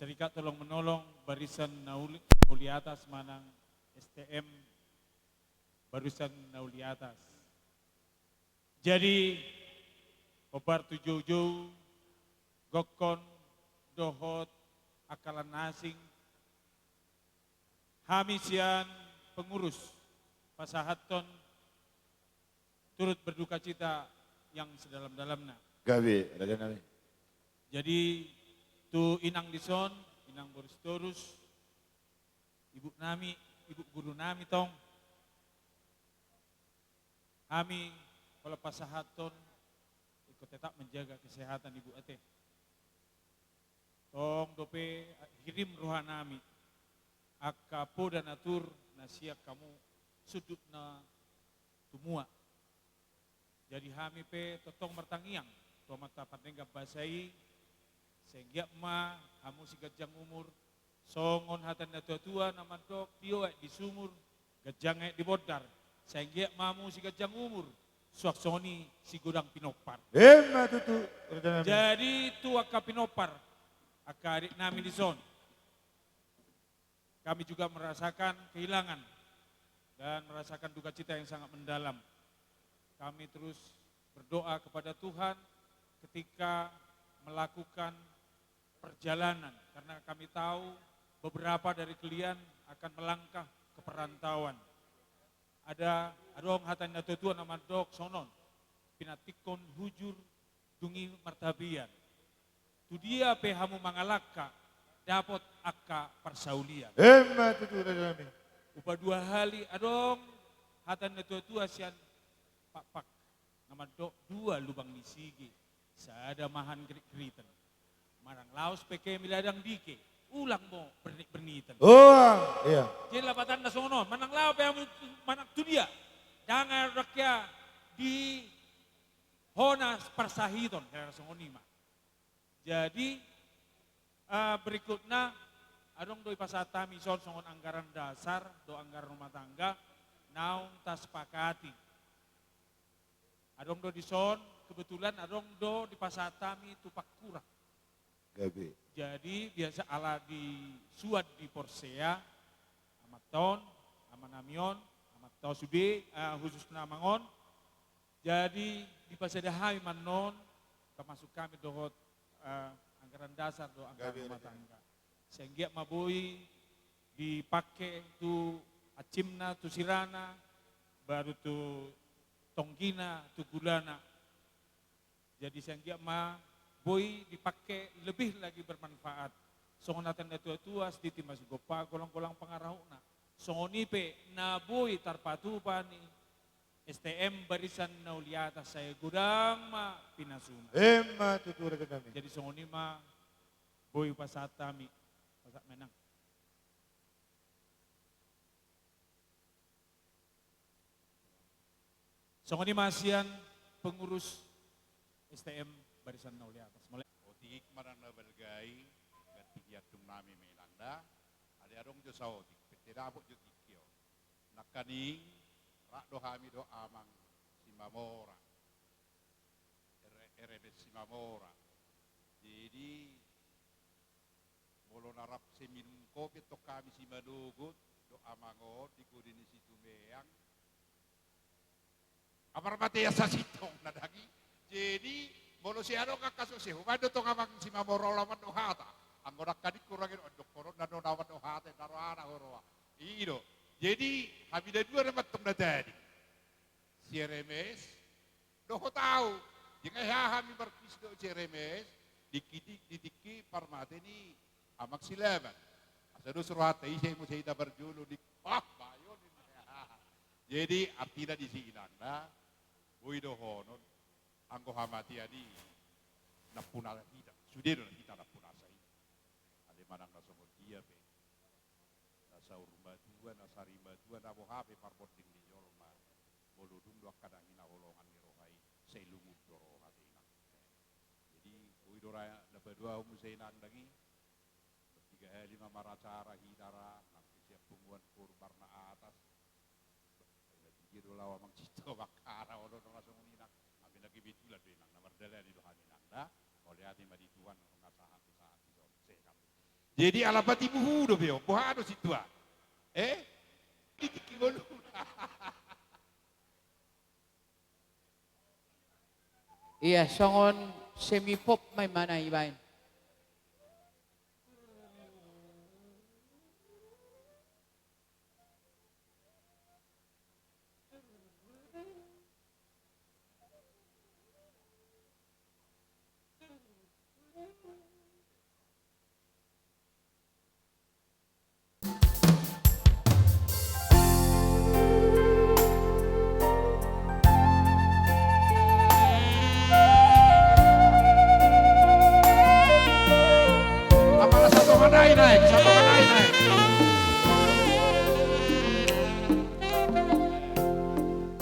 Serikat tolong menolong barisan nauli atas manang STM barisan nauli atas. Jadi obar tujuh gokon dohot akalan asing hamisian pengurus pasahaton turut berduka cita yang sedalam-dalamnya. Gabi, Raja Nami. Jadi tu inang dison, inang boris torus, ibu nami, ibu guru nami tong, kami kalau pasahaton ikut tetap menjaga kesehatan ibu ate. Tong dope kirim roha nami, akapo dan atur nasiak kamu sudut na tumua. Jadi kami pe totong mertangiang, tomata pandenggap basai, sehingga ma kamu si gajang umur, songon hatan na tua naman dok tio di sumur, gajang di bodar, sehingga mamu si gajang umur, suaksoni si gudang pinopar. Tutu. Jadi itu aka pinopar, aka adik nami di son. Kami juga merasakan kehilangan dan merasakan duka cita yang sangat mendalam. Kami terus berdoa kepada Tuhan ketika melakukan perjalanan. Karena kami tahu beberapa dari kalian akan melangkah ke perantauan. Ada adong hatan na tutuan nama dok sonon. Pinatikon hujur dungi martabian. Tu dia pehamu mangalaka dapat akka persaulian. Upa dua hali adong hatan na tutua sian pak nama dok dua lubang nisigi saada mahan keritan marang laos peke miladang dike ulang mo bernitan Iya. jadi lapatan na sono manang lao pe manak tu dia jangan rakya di honas persahiton kaya songonima jadi berikutnya adong doi pasatami songon anggaran dasar do anggaran rumah tangga naung tas pakati. Adong do di son, kebetulan adong do di pasatami tupak kurang. Gabi. Jadi biasa ala di suat di Porsea, amat ton, amat namion, amat tau sude, khusus namangon. Jadi di pasadahami manon, termasuk kami dohot anggaran dasar do anggaran rumah tangga. Sehingga mabui dipakai tu acimna, tu sirana, baru tu tongkina, tugulana. Jadi sehingga ma boy dipakai lebih lagi bermanfaat. Songonatan na tua-tua sediti masih gopa kolang-kolang pangarahuna. Songonipe na boy tarpatupa ni STM barisan nauliata saya gudang ma pinasuna. Tutur kami. Jadi songoni ma boy pasatami, pasat menang. Songoni masian pengurus STM barisan nauli atas. Otik marang na bergai, gati hiatung nami melanda, ada arong jo saotik, petera po jo tikyo. Nakaning, rak do hami do amang simamora, RBS simamora. Jadi, bolo narap seminum kopi to kami simadugot, do amangon, di kudini situ meyang, amar mati ya sasitong nadagi. Jadi bolo si ano kakasusi humado to kamang si mamoro lawan do hata. Anggora kadik kurangin odok koron na do lawan do hata naro ana horoa. Ido. Jadi habida dua remat tum na tadi. Si remes do tahu. Jika hami berkis do si remes dikiki parmate ni amak silaban. Asado suruhata isay mo sa berjulu di bayon. Jadi artinya di sini nanda Uido honon, angko hamati adi napuna kita, sudah dong kita napuna saya. Ada mana nggak somor dia pe, nasa urba dua, nasa rimba dua, nabo hape parboting di jolma, boludung dua kadang ina holongan di rohai, saya lumut doro hati ina. Jadi uido raya dapat dua musainan lagi, tiga lima maracara hidara, nanti siap pungguan kurbarna atas. Giro lawa mang cito bakara ono langsung ninak amin lagi bitulah dinang namar dala di dohan nanda oleh hati madi tuan ngasahan saat sehat. Jadi alabati buhudo beo, buhado situa. Dikikingolu. Iya, songon semi pop may mana ibain. Naik, satu kanai naik.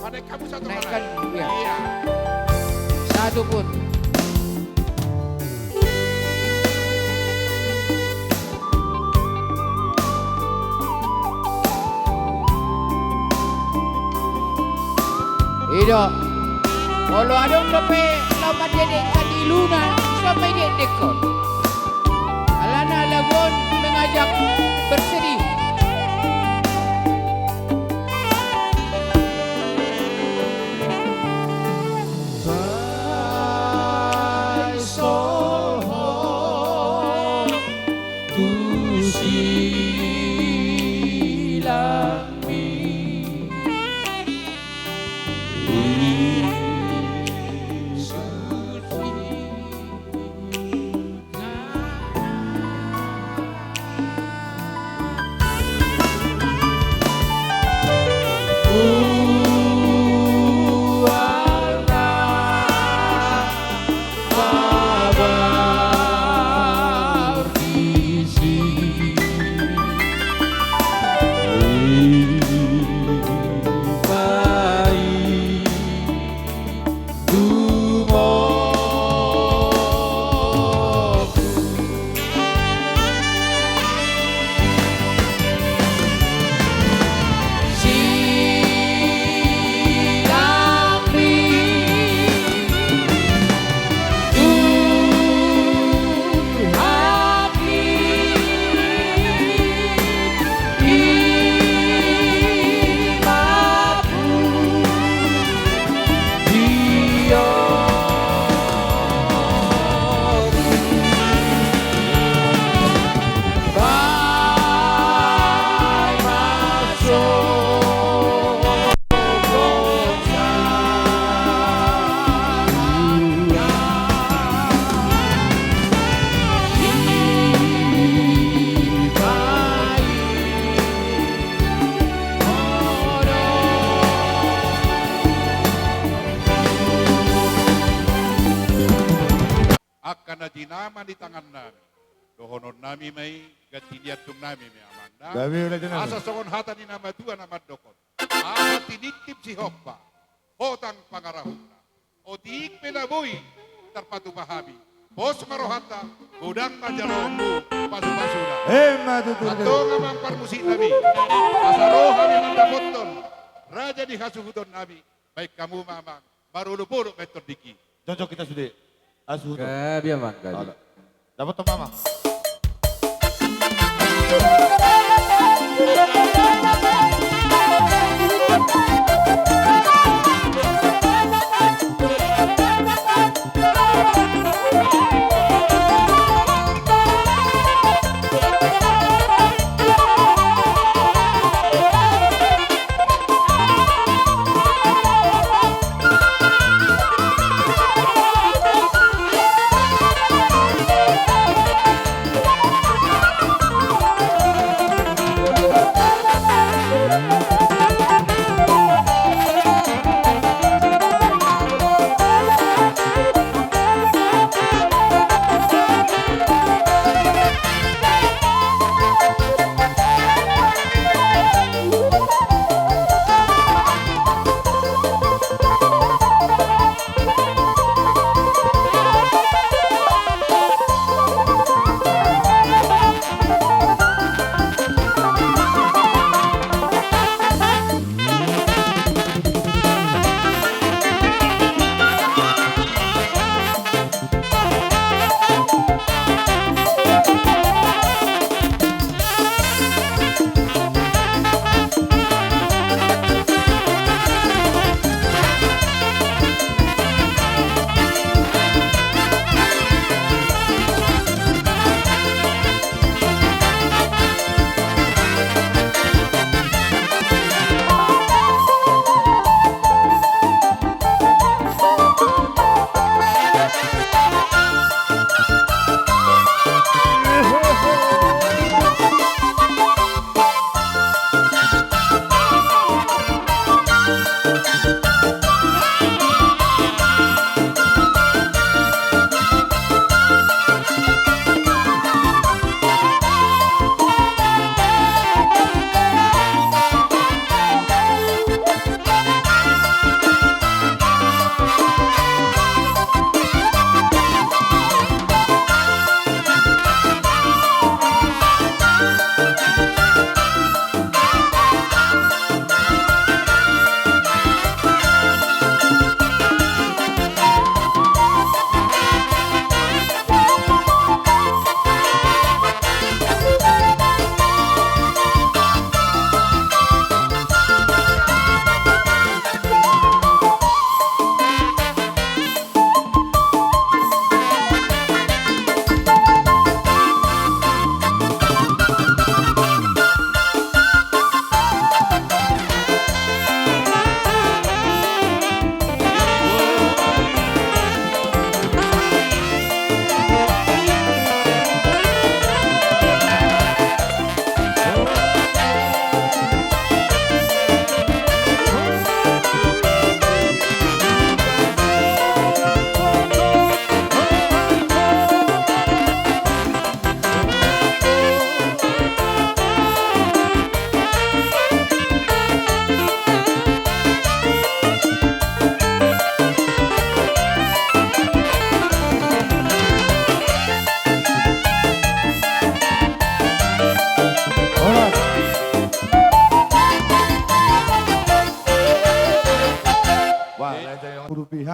Pada kamu satu Naikkan, kanai. iya. Iya. Satu pun. Ido. Kalau ada yang lama dedek tadi luna, sampai dedek kon. Alana Lagon mengajak bersedih. By Soho tu silang mi Akan najinama di tangan nami. Dohonon nami may gatiniatung nami may amanda. Gabi ulit yun. Asa songon hata ni nama dua nama dokon. Asa tinitip si Hokpa. Hotang pangarahuna. O diik penaboy. Tarpatu mahami. Pos marohata. Gudang majalombu. Pasu-pasuna. Matutunan. Ato nga mang parmusi nami. Asa roha ni mandapoton. Raja di hasuhudon nami. Baik kamu mamang. Marulu-pulu metor diki. Cocok kita sudah. Asuh. Gabi Bang, gabi. Dapat tuh mama.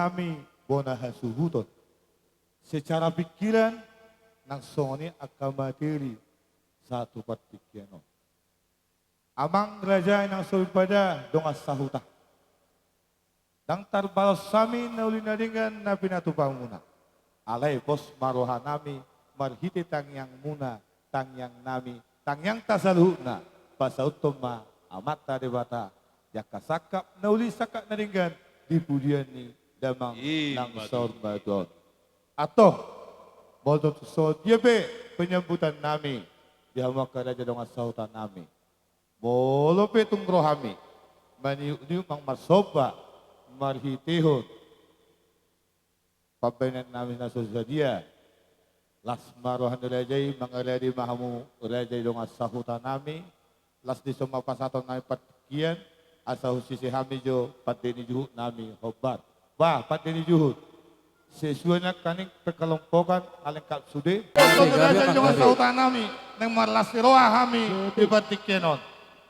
nami bona hasuhuton. Secara pikiran nang songoni akan materi satu partikiano. Amang raja nang pada dong asahuta. Dang tarbalos sami na uli na ringan na pinatupang muna. Alay bos maroha nami marhiti tangyang muna tangyang nami tangyang tasaluh na pasautom ma amata debata yakasakap na uli sakak na ringan di pudian ni damang nang sormadon. Atau bolto so dia be penyambutan nami di hamak raja dong asahutan nami. Bolo pe tungrohami maniu mang marsoba marhitihon pabenan namin na susadia las marohan rajay mga radi mahamu rajay dong asahutan nami las di sumapasaton nami patikian asahu sisi hami jo patini juhud nami hobat bah patini juhud sesuai kaning perkelompokan alengkap sude rajay dong asahutan nami nang marlas roa hami di patikianon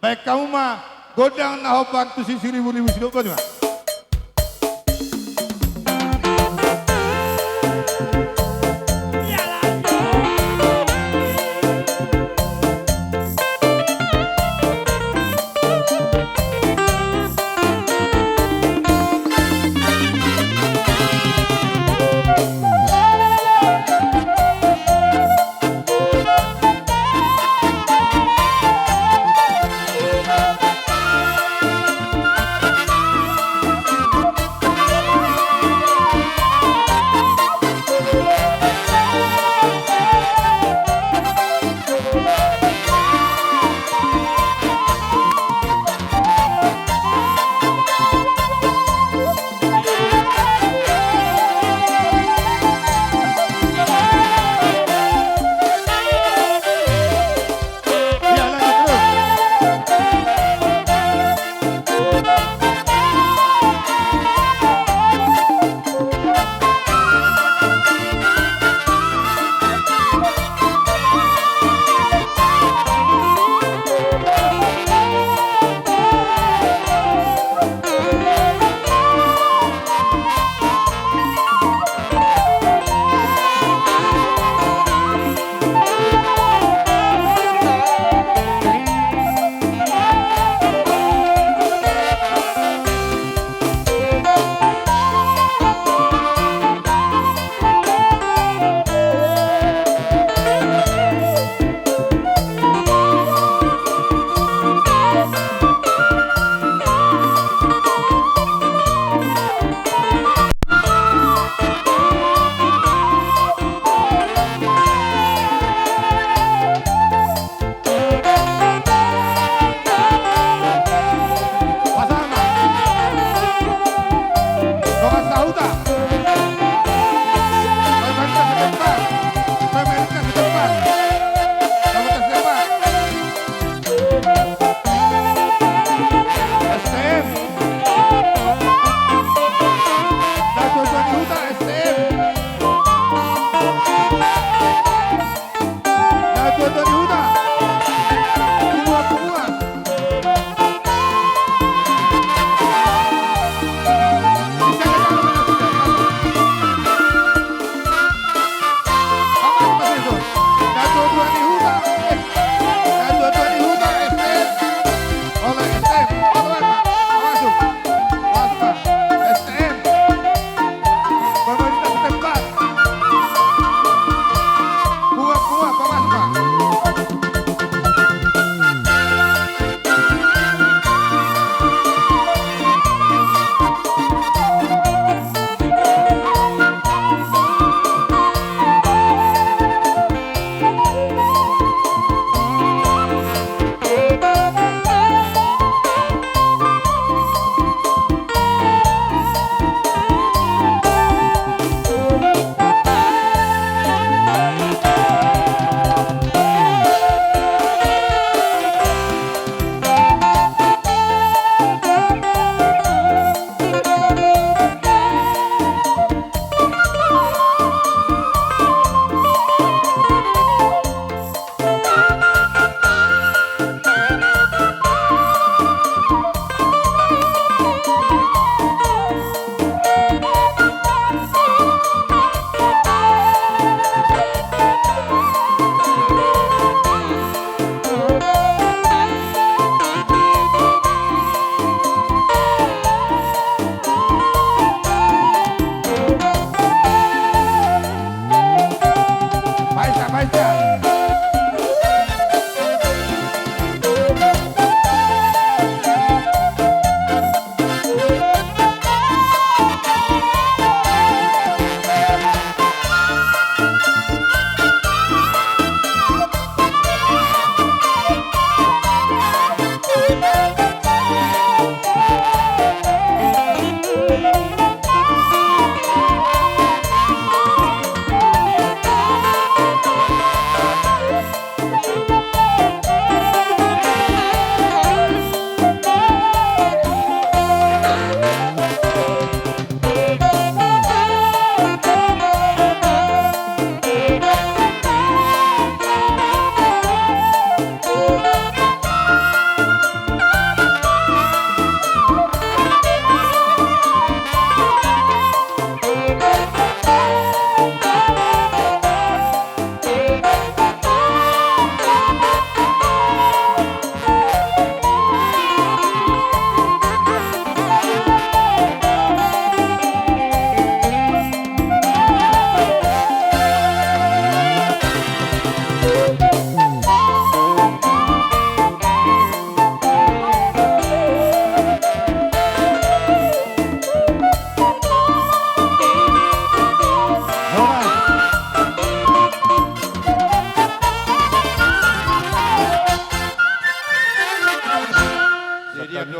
baik kamu mah godang na hobat tu sisi ribu-ribu sido ba di ma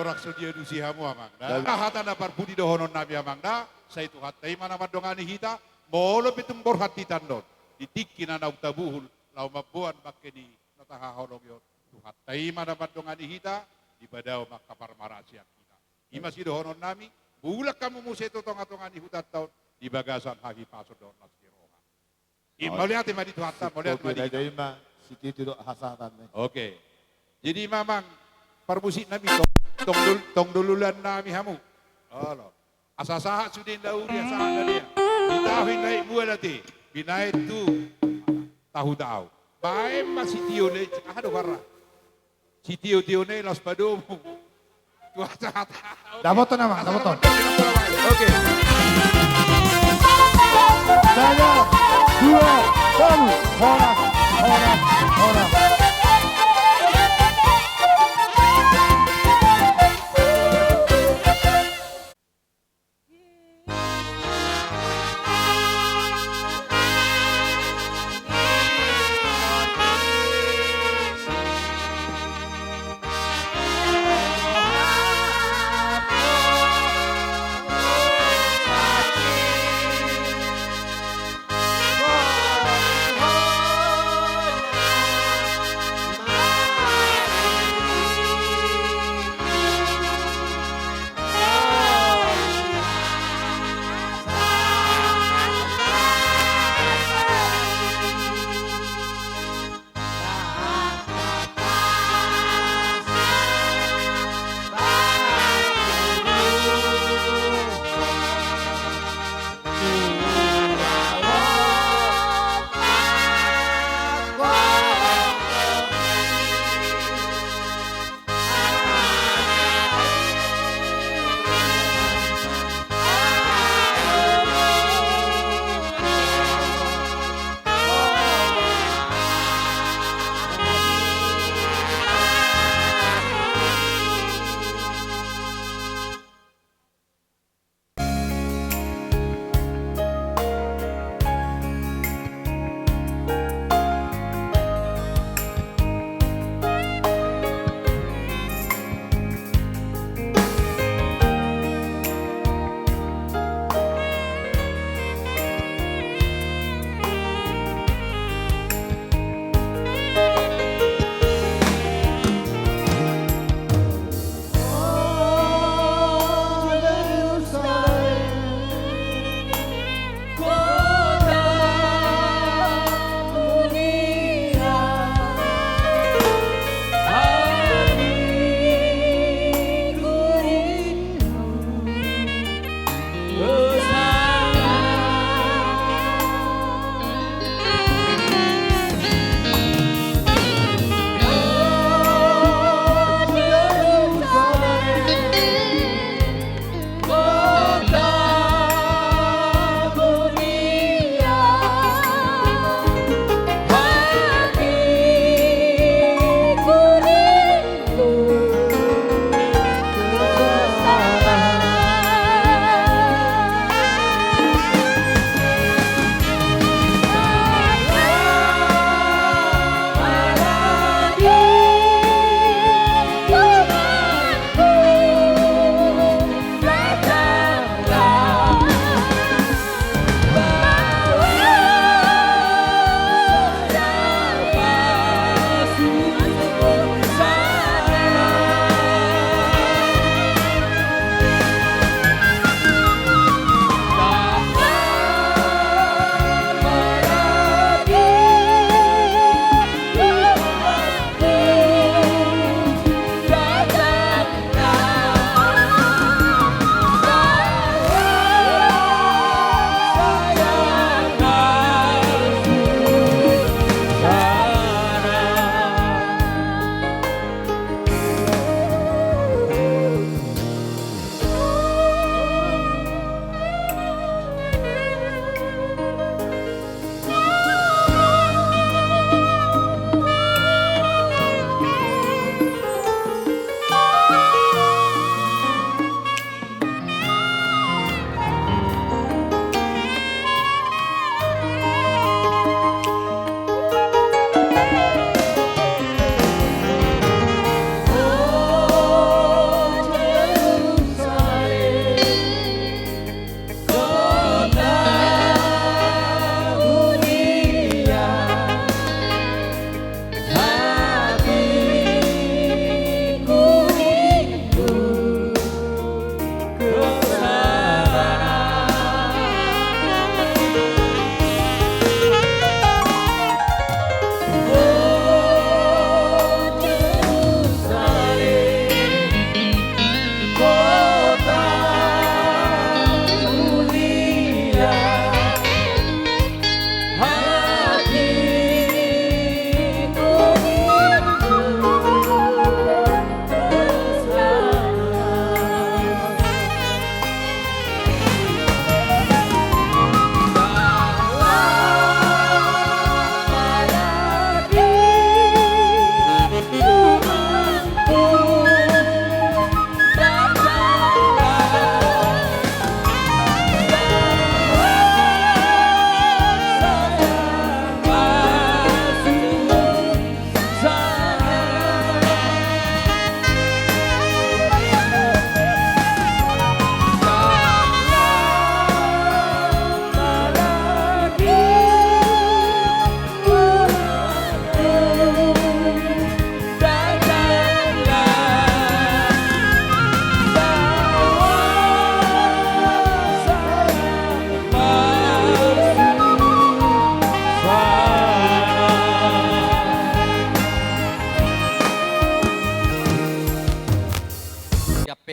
orang sedia dusi hamu amang da. Hata na budi dohonon nabi amang da. Saya itu hatai mana madongani hita. Molo pitung borhati tandon. Ditikin na utabuhul. Lau mabuan makeni natahahorong yon. Hatai mana madongani hita. Di badaw makapar marasya kita. Ima si dohonon nami. Bulak kamu museto tonga-tongani hutat tahun. Di bagasan hagi pasod doon nas kiroha. Melihat ima di tuhata. Melihat ima di ima. Siti tidak hasatan. Oke. Jadi mamang permusik nami tong dululan nami hamu. Allah. Asasahat sudin dauri asahan dia. Ditahin naik buah lati. Binaik tu tahu. Baik masih tio le. Ada warna. Si tio ne las padomu. Dapat nama, dapat. Oke. 3, 2, 1, horas.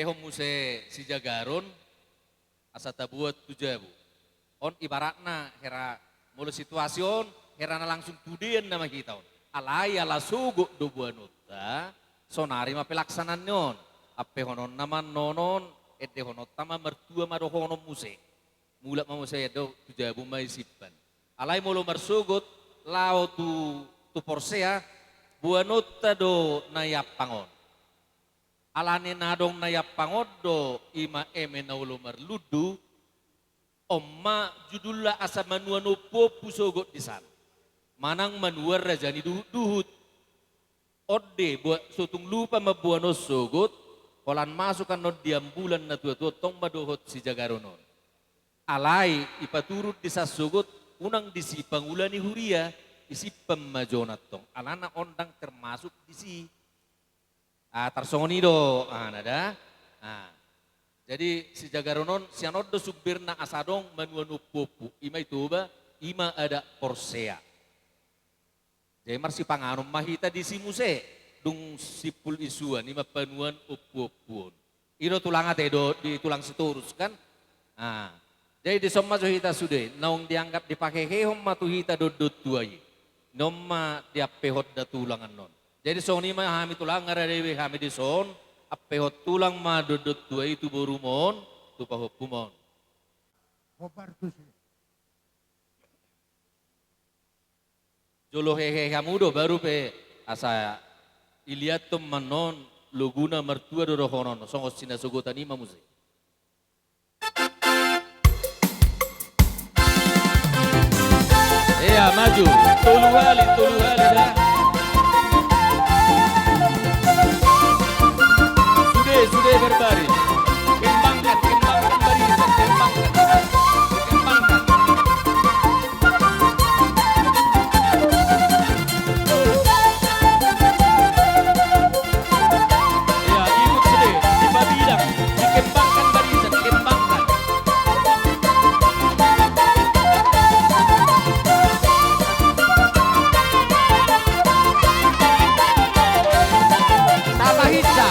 pehom muse si Jagaron asa tabuat tujabu. On ibaratna hera mulu situasion herana langsung tudien nama kita on. Alai ala sugu do buanutta sonari ma pelaksanaan nyon. Ape honon naman nonon ede honot tama mertua mado honom muse. Mula mau saya do tujabu mai sipan. Alai mulu mersugut lao tu porsea buanutta do nayapangon. Alane nadong nayapangodo ima na ulo merludu omma judullah asa manuano popu sogot di sana. Manang manuar rajani duhut. Ode buat sutung lupa mabuano sogot kolan masukan no diam bulan na tua tong madohot si Jagaronon. Alai ipaturut di sogot unang disipang ulani huria isipam majonat tong. Alana ondang termasuk disi. Tarsongonido, nada. Jadi si Jagaronon sianodo subirna asadong manuanu popu. Ima itu ba, ima ada porsea. Jadi marsi panganom mahita di si muse, dung sipul isuan, ima panuan upu-upuan. Iro tulang ate do di tulang seturus kan. Jadi di somma hita sude, naung dianggap dipakai hehom matuhita dodot tuai. Nomma diapehot da tulangan non. Jadi soni mah kami tulang ada dewi kami di son, apehot tulang mah dodot tua itu borumon, tu pahopumon. Jolo hehe kamu do baru pe asa iliat tom manon luguna mertua do rohonon, songos sina sogotan ima muzi. Iya maju, tulu hali dah. Sudah berbaris, kembangkan barisan, kembangkan. Ya, ikut sudah, di babidang, dikembangkan barisan, kembangkan. Tabahita.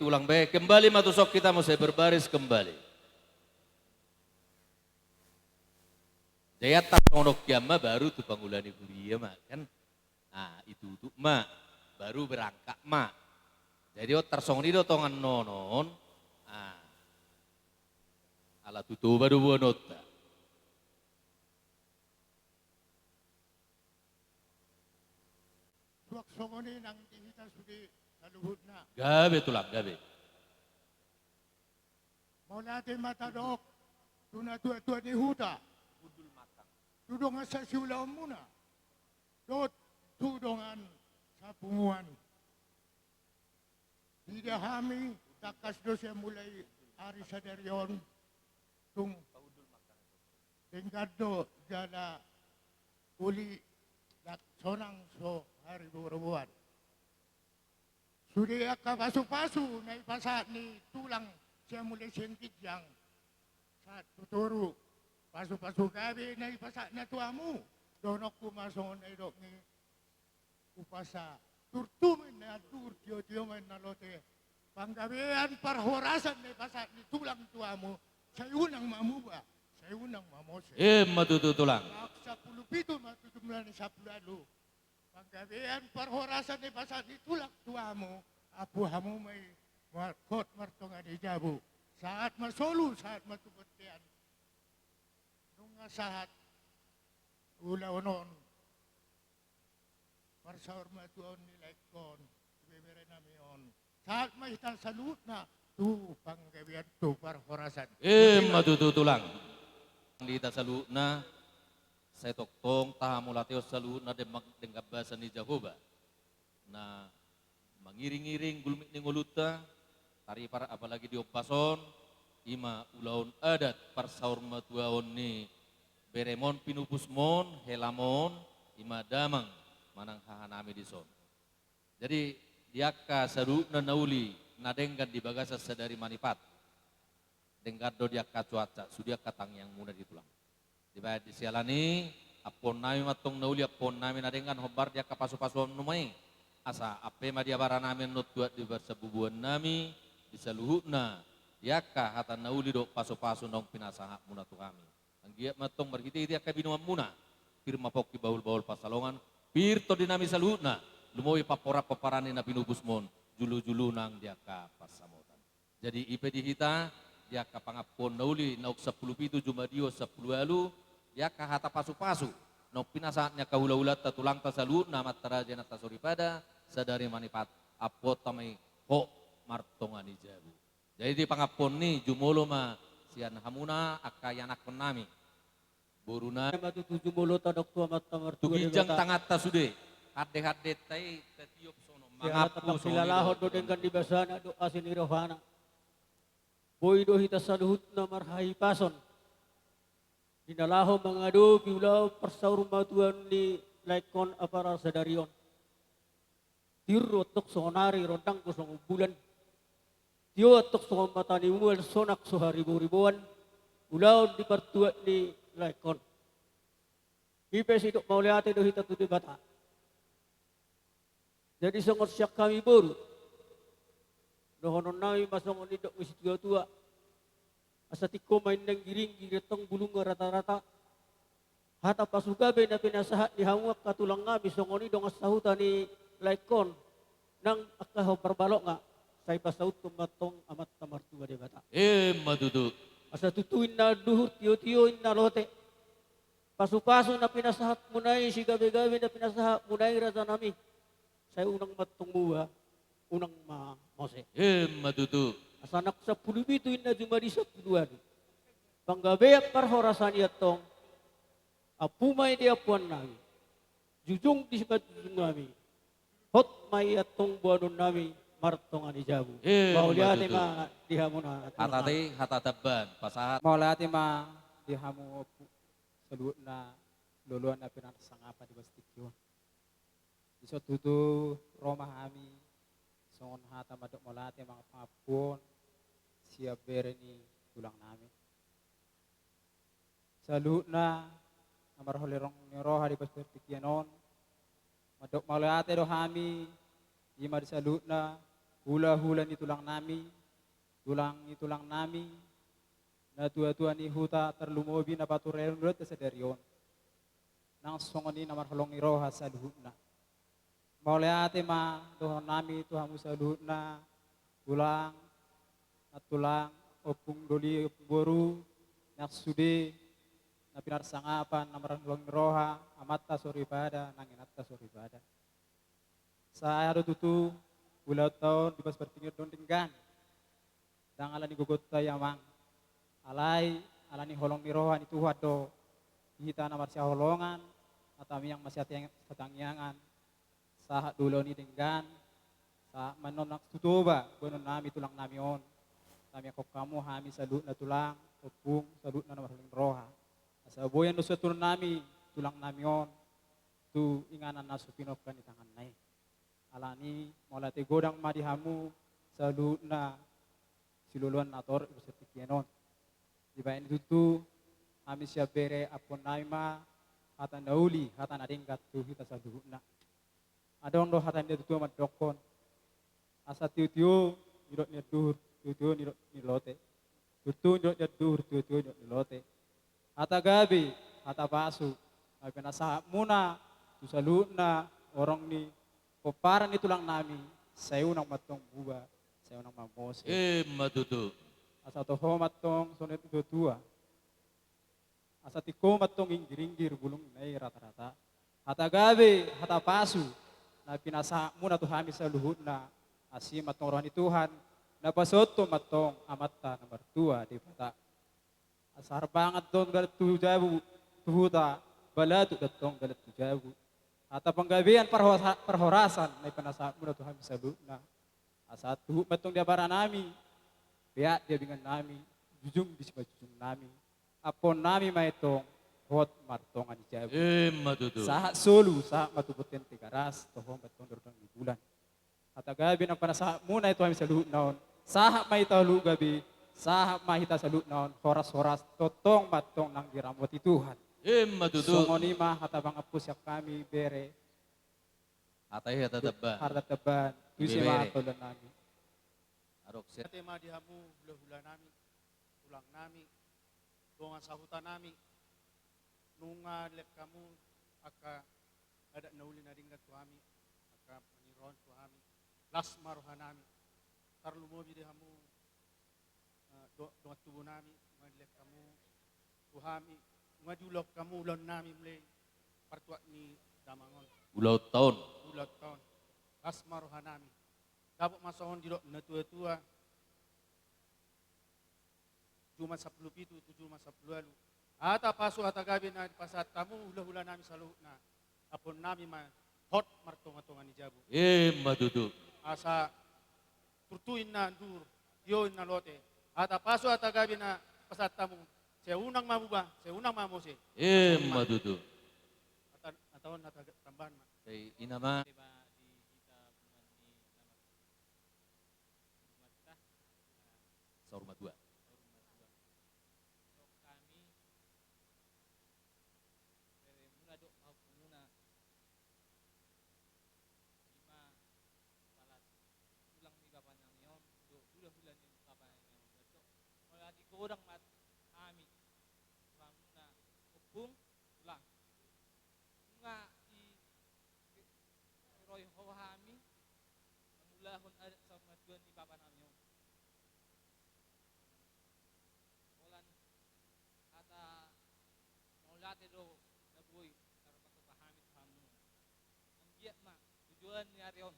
tulang baik. Kembali matusok kita mau saya berbaris kembali. Jaya tak sonok kiamma baru tuh pangulani buria mak kan. Nah itu tuh mak baru berangkat mak. Jadi tersongni do tongan nonon. Nah, ala tutu baru buanot. Tuak songoni nang kita sudi saluhutna. Gabe tulang gabe. Mau natin matadok. Tuna tua-tua di huta. Tudongan sa siulaw muna. Dot tudongan sa punguan. Tidak kami takas do siya mulai hari sadarion tung tingkado jana uli dak sonang so hari buruan. Sudah ka pasu-pasu na ipasa ni tulang siya mulai sengkit yang sa tuturu pasu-pasu gabi na ipasa na tuamu donok kumasong na idok ni upasa turtumin na tio man na lote panggabean parhorasan na ipasa ni tulang tuamu sa unang mamuba sa unang mamose Matutu tulang. sa pulupito matutumlan sa pulalo panggabean parhorasan na ipasa ni tulang tuamu apu hamu may kot martongan ijabu saat masolu saat matupatian nung saat ulaw non parsaur matuon nilay kon ibebere namion saat may salut na tu panggabian tu parhorasan Matutu tulang. Dita saluna saya toktong tahamulateo saluna denggabasan ni Jehovah. Na mangiring-iring gulmit ni nguluta tari para apalagi di opason ima ulaun adat parsaur matuaon ni beremon pinupusmon helamon ima damang manang hahanami di son. Jadi diaka saruna nauli nadenggan di bagasa sadari manipat. Denggado diaka cuaca sudia katang yang muda ditulang. Dibayar disialani apon nami matong nauli apon nami nadenggan hobar diaka pasu-pasuan numai. Asa ape ma dia bara nami not tuat di bersebubuan nami bisa luhutna diaka hata nauli do pasu-pasu nong pinasaha muna tu kami. Anggiat matong berhiti diaka binuam muna. Firma poki baul-baul pasalongan pirto dinami saluhutna. Lumoy papora paparani na pinubusmon julu-julu nang diaka pasamotan. Jadi ipe dihita diaka pangapon nauli nauk 10 pitu jumadio 10 alu diaka hata pasu-pasu. Nong pinasahatnya kahula-ulat tatulang tasaluhutna mataraja na tasuripada sadari manipat apot tamay ho martongani jabu. Jadi di pangapon ni jumolo ma sian hamuna akayanak nami. Boruna matutu jumolo tadok tua matamar tugijang tangat tasude. Hade-hade tay tetiop sono mangapu silalahod do dengan di basana do asin irohana. Boy do hita saluhut na marhai pason. Dinalaho mangado biulaw parsaur matuan ni laikon aparar sadarion. Tiro tok sonari rodang kusong bulan. Tio tok song matani mual sonak soharibu-ribuan. Ulaw di partuat ni laikon. Ipes idok mauliate do hita tudi bata. Jadi songot siyak kami baru. Dohonon nami masongon idok misi tua-tua. Asa tiko main nang giring tong bulung rata-rata. Hata pasugabe na pinasahat ni hamuak katulang ngami songon idong asahuta ni laikon nang akaho perbalok nga say pasaut kumatong amat tamartua di bata. Matutu. Asa tutuin na duhur tiyo-tiyoin na lote. Pasu-pasu na pinasahat munay si gabi-gabi na pinasahat munay rata nami. Say unang matong muwa, unang mose. Matutu. Asa nak 10 bituin na jumadi sa puduan. Panggabeyak parhorasan yatong apumay di apuan nami. Jujung di sikat jujung nami. Hot may atong buwanon nami martong anijabu. Mauliate ma dihamu na. Hatate hatataban pasahat. Mauliate ma dihamu saluot na luluan na pinasangapa di bastikyo. Iso tutu Roma kami. Songon hata madok maulate mga pangapon. Siap bere ni tulang namin. Saluot na namarholirong ni Roha di bastikyanon. Madok maulate do kami. Ima di saluot na hula-hula ni tulang nami. Tulang ni tulang nami. Na tua-tua ni huta terlumobi na paturero dot sedarion. Nang songoni na marhalong ni roha sa luhut na. Maulay ate ma dohon nami Tuhan mu sa luhut na tulang na tulang opung doli opung boru nak sude na pinarsangapan na marhalong ni roha amatta soribada nanginatta soribada. Sa ado tutu ulau tahun di pas bertingir don tinggan. Dang ala ni gugot yamang alai ala ni holong ni roha ni Tuhan do kita na marsya holongan atau yang masih katangyangan sahat dulu ni denggan sa manonak tutuba bonon nami tulang nami on kami kok kamu hami salut na tulang opung salut na marling roha asa boyan no turun nami tulang nami on tu inganan na supinok kan di tangan nai alani molate godang madihamu salut na siluluan nator setikienon di bayan itu kami siap bere apon naima hata nauli hata nadingkat tu kita salut na adong do hatan dia tutu madokon asa tiu-tiu nirot ni dur tiu-tiu nirot ni lote tutu nirot ni dur tiu-tiu nirot ni lote hata gabi hata pasu ay pinasa muna tu saluna orang ni koparan ni tulang nami sayo nang matong buba sayo nang mamose Matutu. asa toho matong sonet tua asa tiko matong inggir-inggir bulung nai rata-rata hata gabi hata pasu na pinasa muna to hami sa luhut na asi matong rohani Tuhan na pasoto matong amatta na mertua di bata asar banget don galat tujabu tuhuta balatu datong galat tujabu ata panggabian perhorasan na pinasa muna to hami sa luhut na asa tuhu matong dia bara nami biya dia bingan nami jujung di jujung nami apon nami maitong hot martongan di jabu. Matutu. Saha solu, saha matubutin tigaras, tohong batong dorong di bulan. At agabi ng panasa muna ito kami sa luhut naon. Saha may talu gabi, saha mahita sa luhut naon, horas-horas, totong matong nang giramot ti Tuhan. Matutu. Sungonima hatabang apusyak kami bere. Atay hatataban. Harataban. Tusi matulon namin. Arok siya. Tema dihamu hula-hula nami, tulang nami, dongan sahutan nami, nunga lek kamu aka ada nauli na ringat tuami aka paniron tuami lasmar hanami tarlu mo bidihamu doa tubuh nami ngadlek kamu tuami ngadulok kamu lon nami mle partuak ni damangon Ulau tahun. ulat tahun lasmar hanami dapat masahon di na tua-tua Jumat 10 itu 7 masa 10 lalu ata paso ata gabi na pasat tamu hula-hula nami sa luhut na apon nami ma hot martonga-tonga ni jabu. Matutu. Asa turtuin na dur, yoin na lote. Ata paso ata gabi na pasat tamu saya unang mamuba, saya unang mamose. Matutu. Atawon na tambahan ma. Kay inama. Sa rumah dua. Orang mat kami ramuna upung ulang nga roy hohami mulahon adat sa matuan ni papa namin ulan ata mulate do nabuy karo pagpahami hamu ang biyak ma tujuan ni arion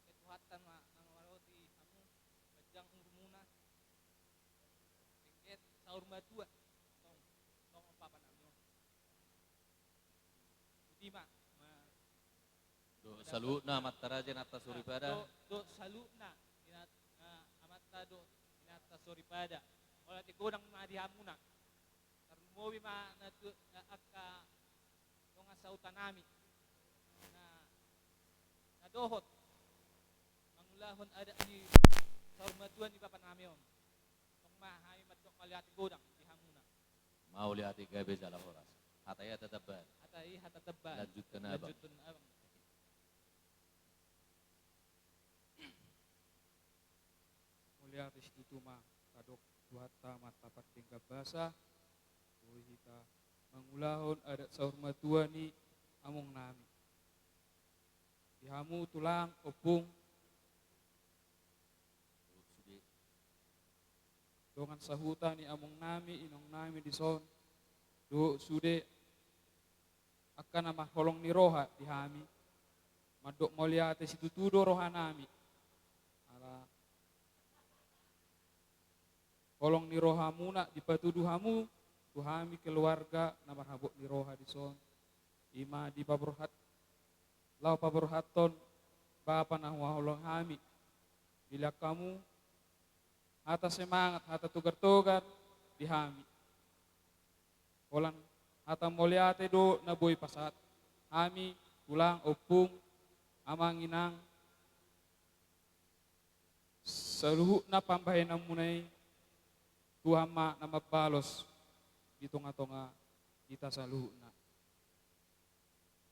ketuhatan ma nang maroti hamu bajang rumuna sa rumah dua tong papa namin hindi ma Do salu na mataraja nata suripada. do salu na amatta do inata suripada wala ti kodang madihamu na tarumowi ma na akka tong asautan nami na dohot mangulahon ada ni sa rumah dua ni papa namin mahami matok malihat godang di hamuna. Mau lihat gabe jala horas. Hataya tataban. Hatai hatataban. Lanjutkan abang. Lanjutkan abang. Mulia atas itu ma kadok Tuhatta mata patingga basa, tuhi hita mangulahon adat sahurma tua ni among nami. Dihamu tulang opung dongan sahuta ni among nami inong nami di son do sude akan nama holong ni roha dihami madok moliate situ tudo roha nami ala holong ni roha muna dipatudu hamu tuhami keluarga nama habuk ni roha di son ima di paburhat lau paburhaton bapa nahwa holong hami bila kamu hata semangat, hata tugar-tugar dihami. Olan hata moliate do na boy pasat. Hami, tulang, opung, amang inang. Saluhu na pambahay na munay tuhama na mabalos di tonga-tonga kita sa luhu na.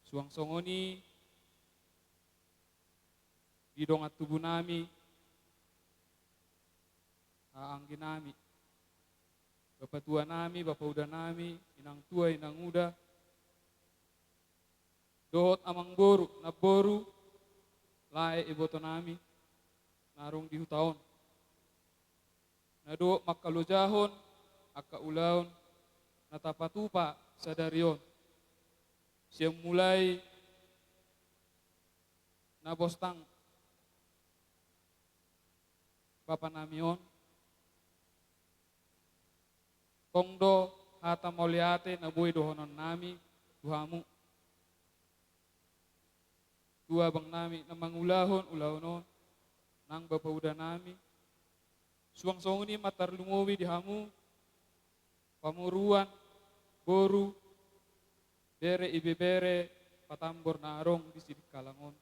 Suang songoni gidong at tubo nami aangkin nami. Bapak tua nami, bapak uda nami, inang tua, inang uda. Dohot amang boru, na boru, lae iboto nami, narong di hutaon. Na dohot makalujahon, akka ulaon, natapatupa sa darion. Siya mulai nabostang bapak namion, kongdo hata moliate na buhay dohonon nami, tuhamu. Tua bang nami na mangulahon, ulahonon, nang bapauda nami. Suang songuni matar lumowi di hamu, pamuruan, boru, bere ibebere, patambor narong di sidik kalangon.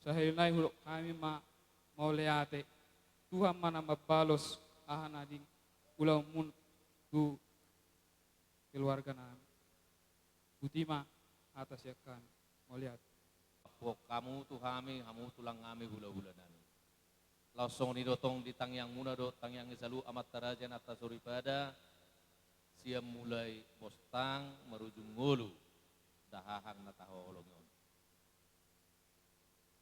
Sahilnay hulok kami mauleate, Tuhan mana mabalos ahan ading ulau mun tu keluarga nami. Butima atas ya kami mau lihat. Kamu tu kami, kamu tulang kami hula-hula nami. Langsung ni dotong di tang yang muna do tang yang isalu amat tarajan atas pada siam mulai mostang merujung ngulu dahahang na taho olongon.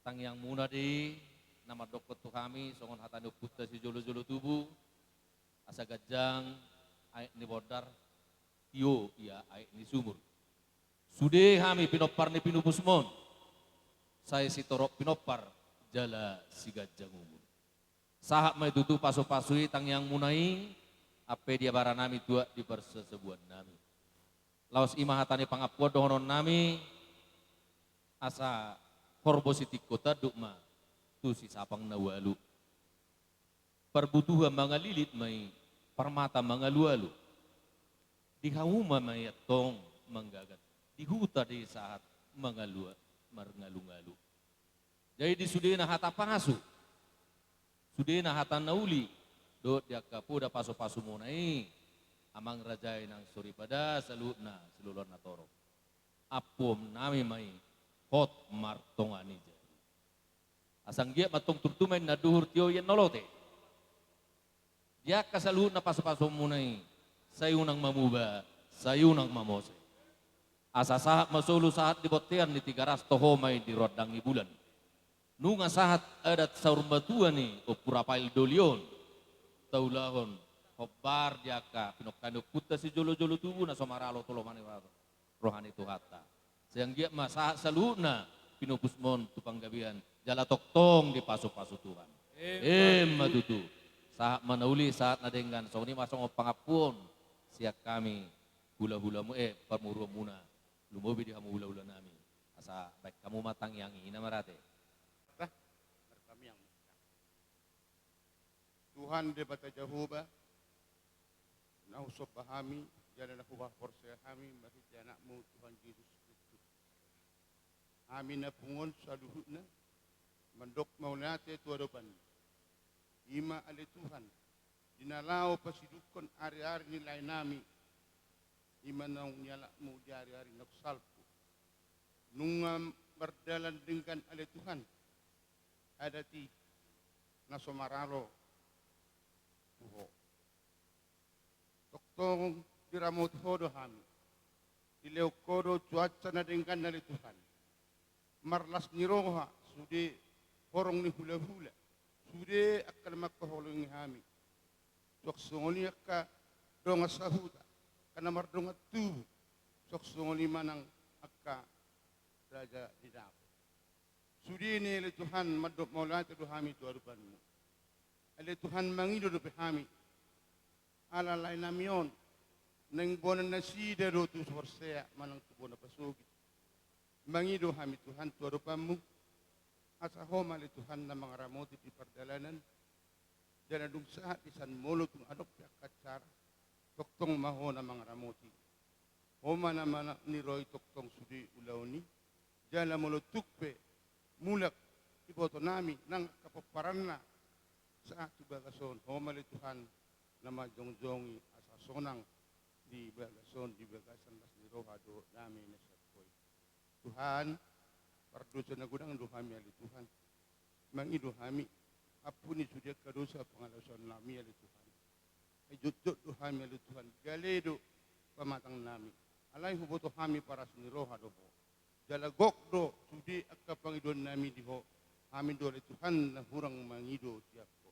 Tang yang muna di nama dokter tu kami songon hatanu putta si jolo-jolo tubuh asa gajang aik ni bodar tio ia aik ni sumur sude kami pinopar ni pinupusmon saya si torok pinopar jala si gajang umur sahak mai tutu pasu-pasui tang yang munai ape dia bara nami tua di persesebuan nami laos imahatani pangapuan dohonon nami asa korbositi kota dukma tu si sapang nawalu perbutuhan mga lilit may permata mga lualu. Di hauma may atong manggagat. Di huta di saat mga lua marngalu-ngalu. Jadi di sudena hata pangasu. Sudena hata nauli. Do dia kapuda paso-paso munai. Amang rajay ng suripada salutna silulor na toro. Apom nami may hot martongani jadi. Asang gia matong turtumay na duhur tiyo yan nolote. Dia kasaluhut na paso-paso munay, sayunang mamuba, sayunang mamose. Asa sahat masulu sahat di botean ni 300 homay di rodang ibulan. Nunga sahat adat saurbatuan ni o purapail dolion, taulahon, hobar diaka, pinokano puta si jolo-jolo tubuh na somaralo tulomani rohani tuhata. Sayang dia masahat saluhut na, pinupusmon tupanggabian, jala toktong di paso-paso Tuhan. Matutu. Saat manauli saat nadenggan so ni masong pangapun siak kami hula-hula mu permuru muna lumobi di kamu hula-hula nami asa baik kamu matang yang ina marate kami yang Tuhan de bata Jehovah na usop bahami jana na kubah porse kami bagi anakmu Tuhan Yesus Kristus amin na pungon saluhutna mandok maunate tuadopan Ima ale Tuhan, dinalao pasidukon ari-ari nilai nami, ima naung nyalakmu di hari-hari naksalpu. Nunga berdalan dengan ale Tuhan, adati nasomaralo, tong diramot hodo hami. Dileo kodo cuaca na dengkan dari Tuhan. Marlas niroha sude horong ni hula-hula. Sude akan makaholong hami. Sok songoli akka donga sahuta. Kana mardonga tubu. Sok songoli manang akka raja di dapo. Sude ni le Tuhan madop maulata do hami tu arupanmu. Ale Tuhan mangido do hami. Ala lain namion. Neng bonan nasi daro tu sorsea manang tu bona pasugi. Mangido hami Tuhan tu arupanmu. Asa homa le Tuhan na mga ramoti di pardalanan. Dala dung sahat isan molo tung adop ya kacara. Toktong maho na mga ramoti. Homa na mana ni Roy toktong sudi ulaw ni. Dala molo tukpe mulak iboto nami nang kapaparan na sa ati bagason. Homa le Tuhan na majong-jongi asa sonang di bagason di bagasan las ni rohado nami na sa koy. Tuhan, pardosa na gudang duhami ali Tuhan. Mangi duhami, apuni sudia kadosa pangalasan nami ali Tuhan. Ay jujut duhami ali Tuhan, galedo pamatang nami. Alay huboto hami para sini rohado ho. Jalagok do sudi akka pangidon nami diho. Amin do ali Tuhan na hurang mangido tiap ko.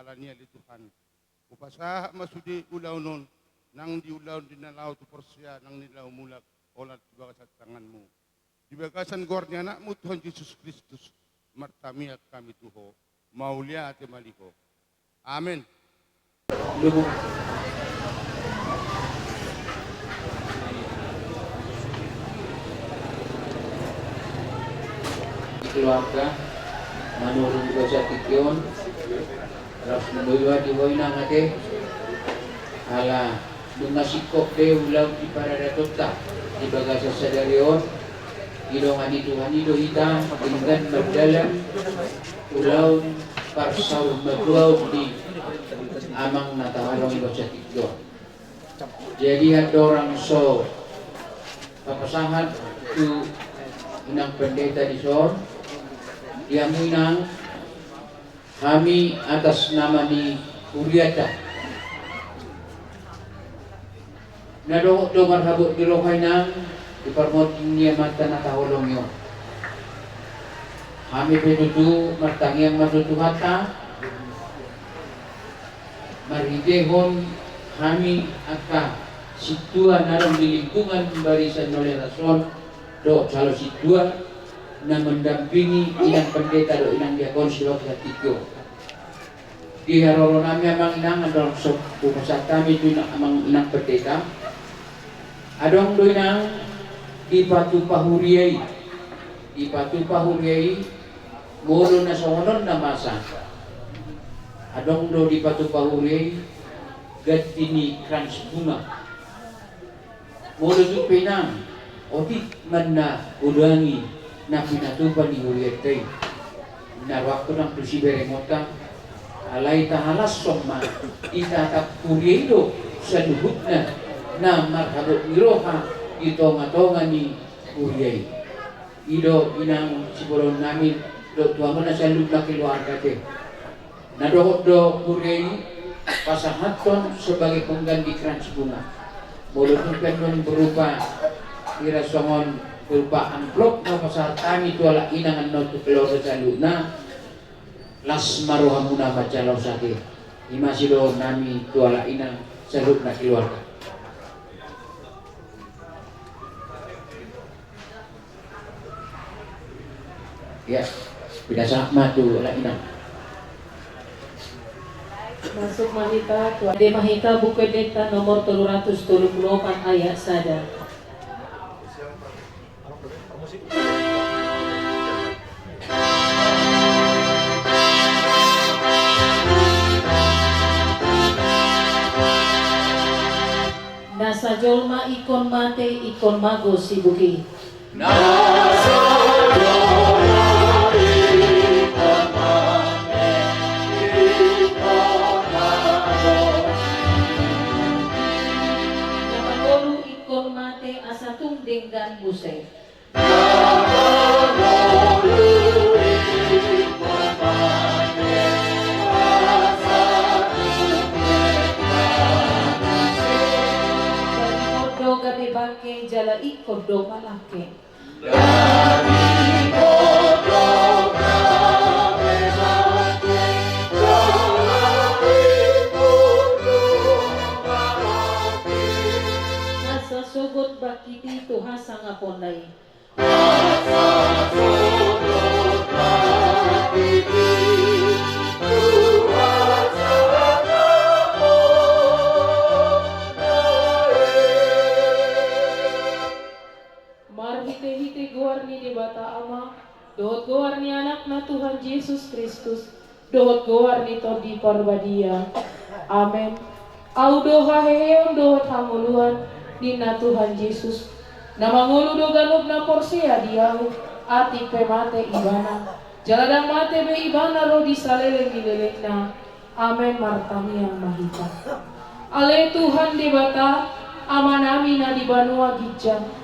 Alani ali Tuhan. Upasaha masudi ulaw nun, nang di ulaw dinalaw tu persya, nang nilaw mulak, olat tiba sa tanganmu. Di bagasan gornya anakmu Tuhan Yesus Kristus, martamiak kami Tuho, maulia ate maliho. Amin. Keluarga, manurun dosa tikyon, Ras mendoiwa di boina ngate ala dungasikok de ulau di parada tota di bagasa sadarion ilongani Tuhan ido hita dengan berdalam ulau parsau meduau di amang natahalong dosa tikyo. Jadi ada orang so papasahan tu inang pendeta di sor dia minang kami atas nama ni Uriata. Nado do marhabut di lokai nang di permoting niya mata na taholong yo. Kami penutu martangi yang matutu hata. Maridehon kami akan situa narong di lingkungan barisan oleh rason do calo situa na mendampingi inang pendeta do inang diakon silok hatikyo. Di haroro nami amang inang adong sok pumasat kami do amang inang pendeta. Adong do inang di Patu Pahuriai. Di Patu Pahuriai moro na songonon na masa. Adong do di Patu Pahuriai gatini krans bunga. Moro do pinang otik man na udangi na pinatupan ni Uriatay. Na waktu nang tusi beremota alay tahalas soma itatap Uriado sa luhut na marhabot ni Roha itonga-tonga ni Uriay. Ido inang siburon namin do tuama na sa lubla keluarga te. Nadohot do Uriay pasahaton sebagai pengganti krans bunga. Mulutukan nun berupa irasongon berupa amplop na pasal kami tuala inangan no tu keluarga saluna las maruhamuna bacalaw sakit imasido nami tuala inang salud na keluarga. Ya, bidasa matu ala inang. Masuk Mahita, De Mahita buku data nomor 334 ayat sada. Nasa jolma ikon mate ikon mago sibuki. Nasa jolma ikon mate ikon mago. Napagolo ikon mate asa tungding dan busay. lake jala ikut doma lake. Nasa sugot baki dito hasa nga ponay. Marhite-hite guar ni di bata ama, dohot guar ni anak na Tuhan Yesus Kristus, dohot guar ni to di parbadia. Amen. Au doha heheon dohot hamuluan di na Tuhan Yesus. Namangulu do ganub na porsia diau, ati pemate ibana. Jaladang mate be ibana ro di saleleng dilelek na. Amen martami yang mahita. Ale Tuhan di bata, amanami na di banua gijang.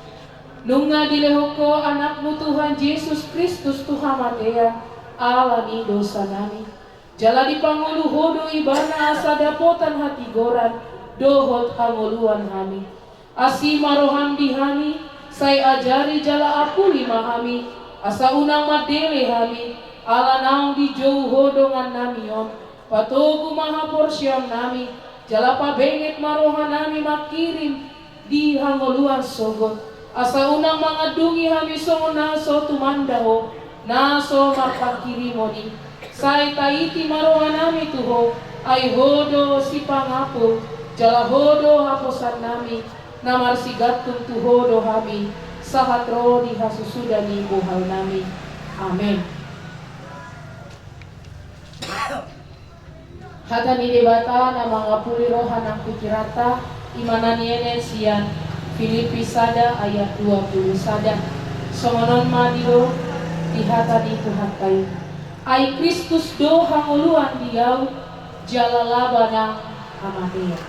Nunga dilehoko anakmu Tuhan Yesus Kristus Tuhan matea alani dosa nami. Jala di pangulu hodo ibana asa dapotan hati goran dohot hangoluan hami. Asi marohan dihami saya ajari jala apuli mahami asa unang madele hami ala naung di jauh hodongan namion patogu maha porsiam nami jala pabenget marohan nami makirim di hangoluan sogot. Asa unang mangadungi hami songo naso tumandaho, naso marpakirimoni. Say taiti marohan nami tuho, ay hodo si pangapo, jala hodo haposan nami, namar sigatun tuhodo hami, sahatro di hasusudani buhal nami. Amen. Hata ni debata na mga pulirohan ng pikirata, imana niene siyan, Filipi sada ayat 20 sada. Songonon madilo dihata di Tuhan kayo. Ay Kristus do hanguluan diyaw jalalaba ng amatea.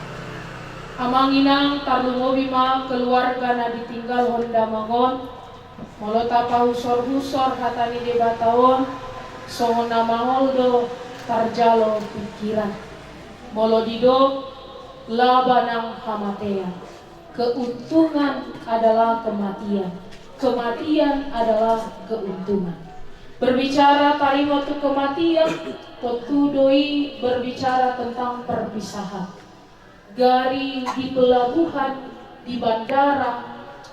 Amang inang tarlungobi ma keluarga na ditinggal honda mangon. Molota pa husor-husor hata ni debataon. Songon na mangoldo tarjalo pikiran. Molodido laba ng amatea. Keuntungan adalah kematian. Kematian adalah keuntungan. Berbicara tarimo tu kematian, tentu doi berbicara tentang perpisahan. Gari di pelabuhan, di bandara,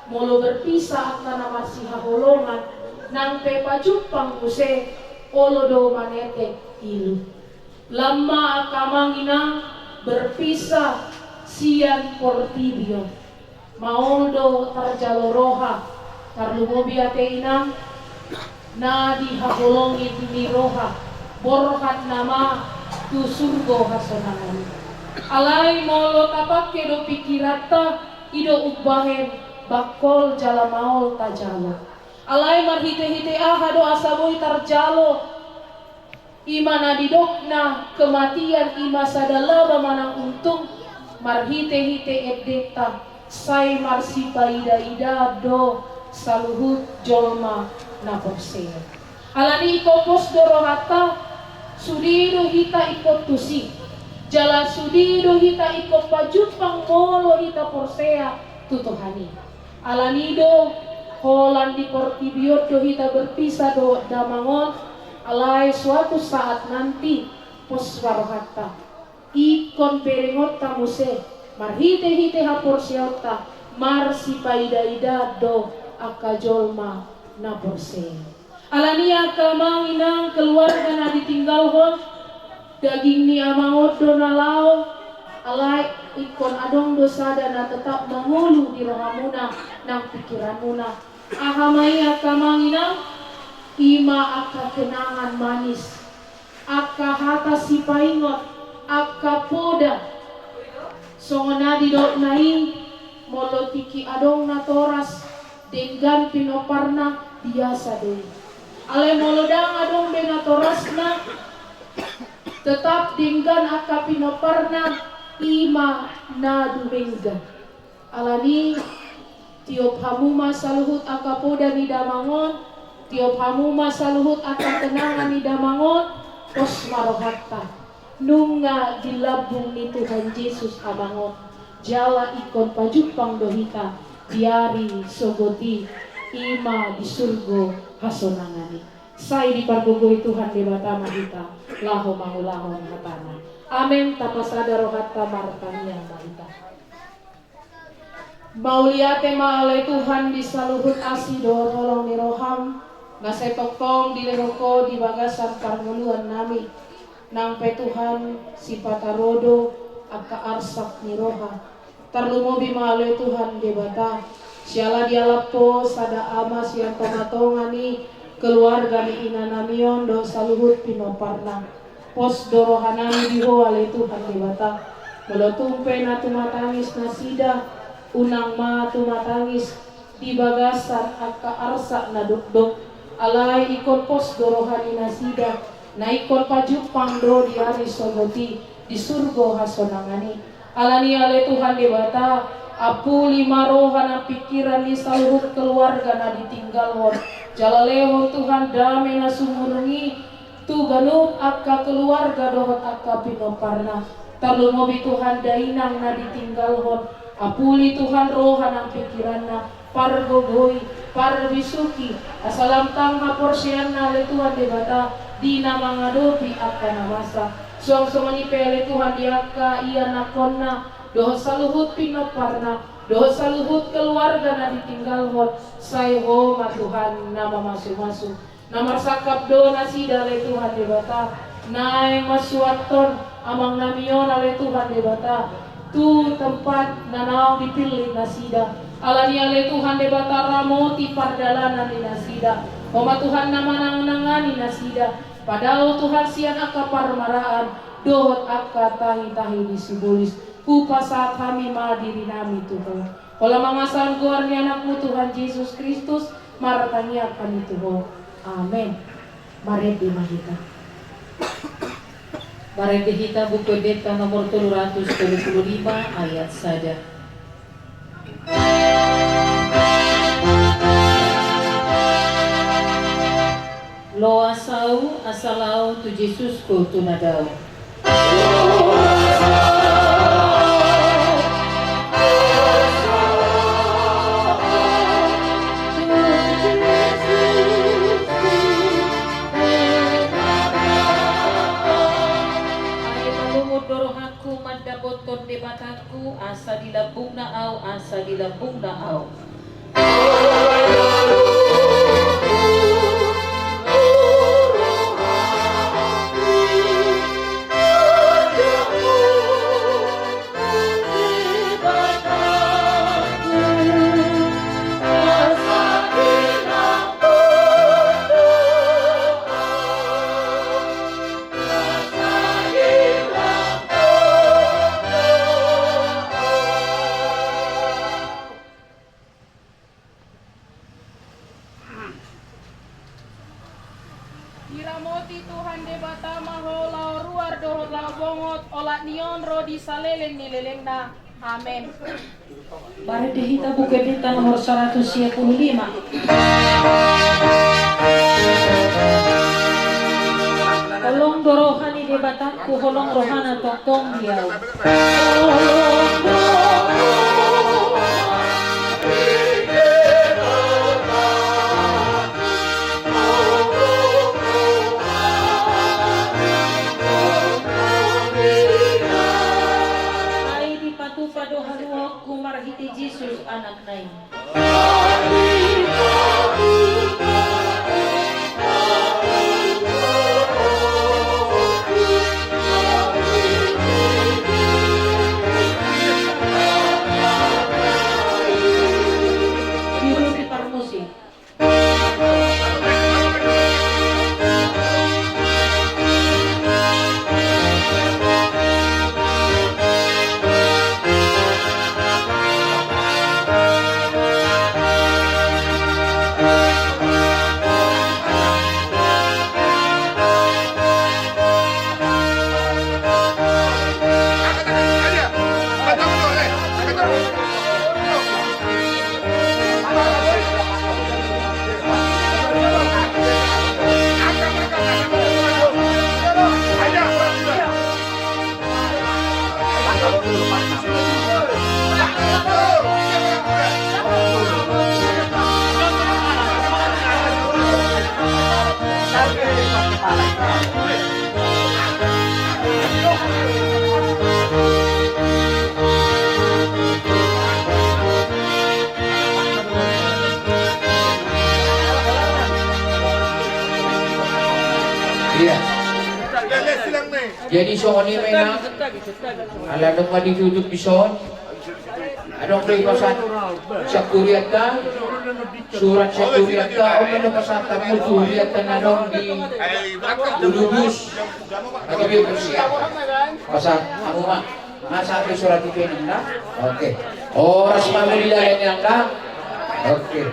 molo berpisah karena masih haholongan, nang pepa jupang use, olodo manete ilu. Lama akamangina berpisah sian portibio. Maoldo tarjaloroha tarlumobi ate inang na dihabolongi tini roha borhat nama tu surgo hasonanan alai molo tapak kedo pikirata ido ubahen bakol jala maol tajalo alai marhite-hite ahado asaboy tarjalo imana didokna kematian ima sadalaba manang untung marhite-hite edeta say marsipa ida do saluhut jolma na porse. Alani ikopos dorohata sudido hita ikot tusi. Jala sudido hita ikot pajupang molo hita porsea tutuhani. Alanido holan di portibio do hita berpisah do damangon alai suatu saat nanti pos warohata ikon berengot tamuse marhite-hite hapor siauta marsi paida-ida do akajolma na porse. Alania kamang inang keluarga na ditinggalhon daging ni amangot do nalao alai ikon adong dosa na tetap mengulu di rohamuna nang pikiranmuna ahamai kamang inang ima aka kenangan manis aka hata si paingot aka poda songona didot naing molo tiki adong na toras dengan pinoparna biasa deh. Ale molo dang adong na toras na tetap dengan aka pinoparna ima na dumengga. Alani tiop hamuma saluhut aka poda ni damangon, tiop hamuma saluhut aka kenangan ni damangon, pos marohatta. Nunga dilabung ni Tuhan Yesus abangon jala ikon pajupang dohita diari sogoti ima di surgo hasonangani. Sai di pargugoi Tuhan debata mahita laho mangulahon hatana. Amin tapasada rohata martania mahita. Mauliate maale Tuhan di saluhut asi doa tolong di roham ngasetok tong di leroko di bagasan parmuluan nami nang pe Tuhan si patarodo akka arsak ni roha tarlumobi maale Tuhan debata siala dialapo sada ama siang tomatongani keluarga ni inanamion do saluhut pinoparna pos dorohanami diho ale Tuhan debata molotumpe na tumatangis na sida unang ma tumatangis di bagasan akka arsa na dukdok alay ikon pos dorohani na sida na ikon pajupang do di ari sogoti di surgo hasonangani alani ale Tuhan debata apu lima rohan na pikiran ni saluhut keluarga na ditinggal hon jalalehon Tuhan dame na sumurungi tu ganuk akka keluarga dohot akka pinoparna talumobi Tuhan dainang na ditinggal hon apuli Tuhan rohan ang pikiran na pargogoi parbisuki asalam tang porsian na le Tuhan debata di na mga dopi akka namasa song ni pele Tuhan diaka iya nakonna doh saluhut pinoparna doh saluhut keluarga na ditinggal hon sayho ma Tuhan nama masu-masu namar sakap do nasi dale Tuhan debata naeng masuaton amang namion ale Tuhan debata tu tempat nanau dipilih nasida alani ale Tuhan debata ramoti pardalanan di nasida Oma Tuhan nama nangani nasida padahal Tuhan sian akka parmaraan dohot akka tahi-tahi disibulis kupa saat kami madiri nami Tuhan ola mangasan guar ni anakmu Tuhan Yesus Kristus maratanya kami Tuhan amin. Mari dimahita Mari kita buku beta nomor 325 ayat saja. Lo asau asalau tu Jesus ko tu nadau. Boton debataku asa dilambung na au asa dilambung na au Iramoti Tuhan debata maholau ruar dohot lau bongot olat nion rodi saleleng nileleng na amin. Mari dihita buku beta nomor 125. Holong dorohani debataku holong rohana tong diau. Marhiti Jesus anak nai. Dulu di parmusi. Jadi soon ni mena, ala dong ka duduk di soon. Anong ribasan sa kuryata, surat sa kuryata, o ano pasata mo kuryata na dong di ulubus. Nagabi ko siya. Pasat, ano ma? Sabi surat itu ini na? Oke. Oras mamuli lang yan na? Oke.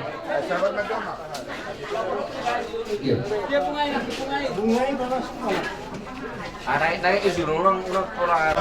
Naik isi orang kurang.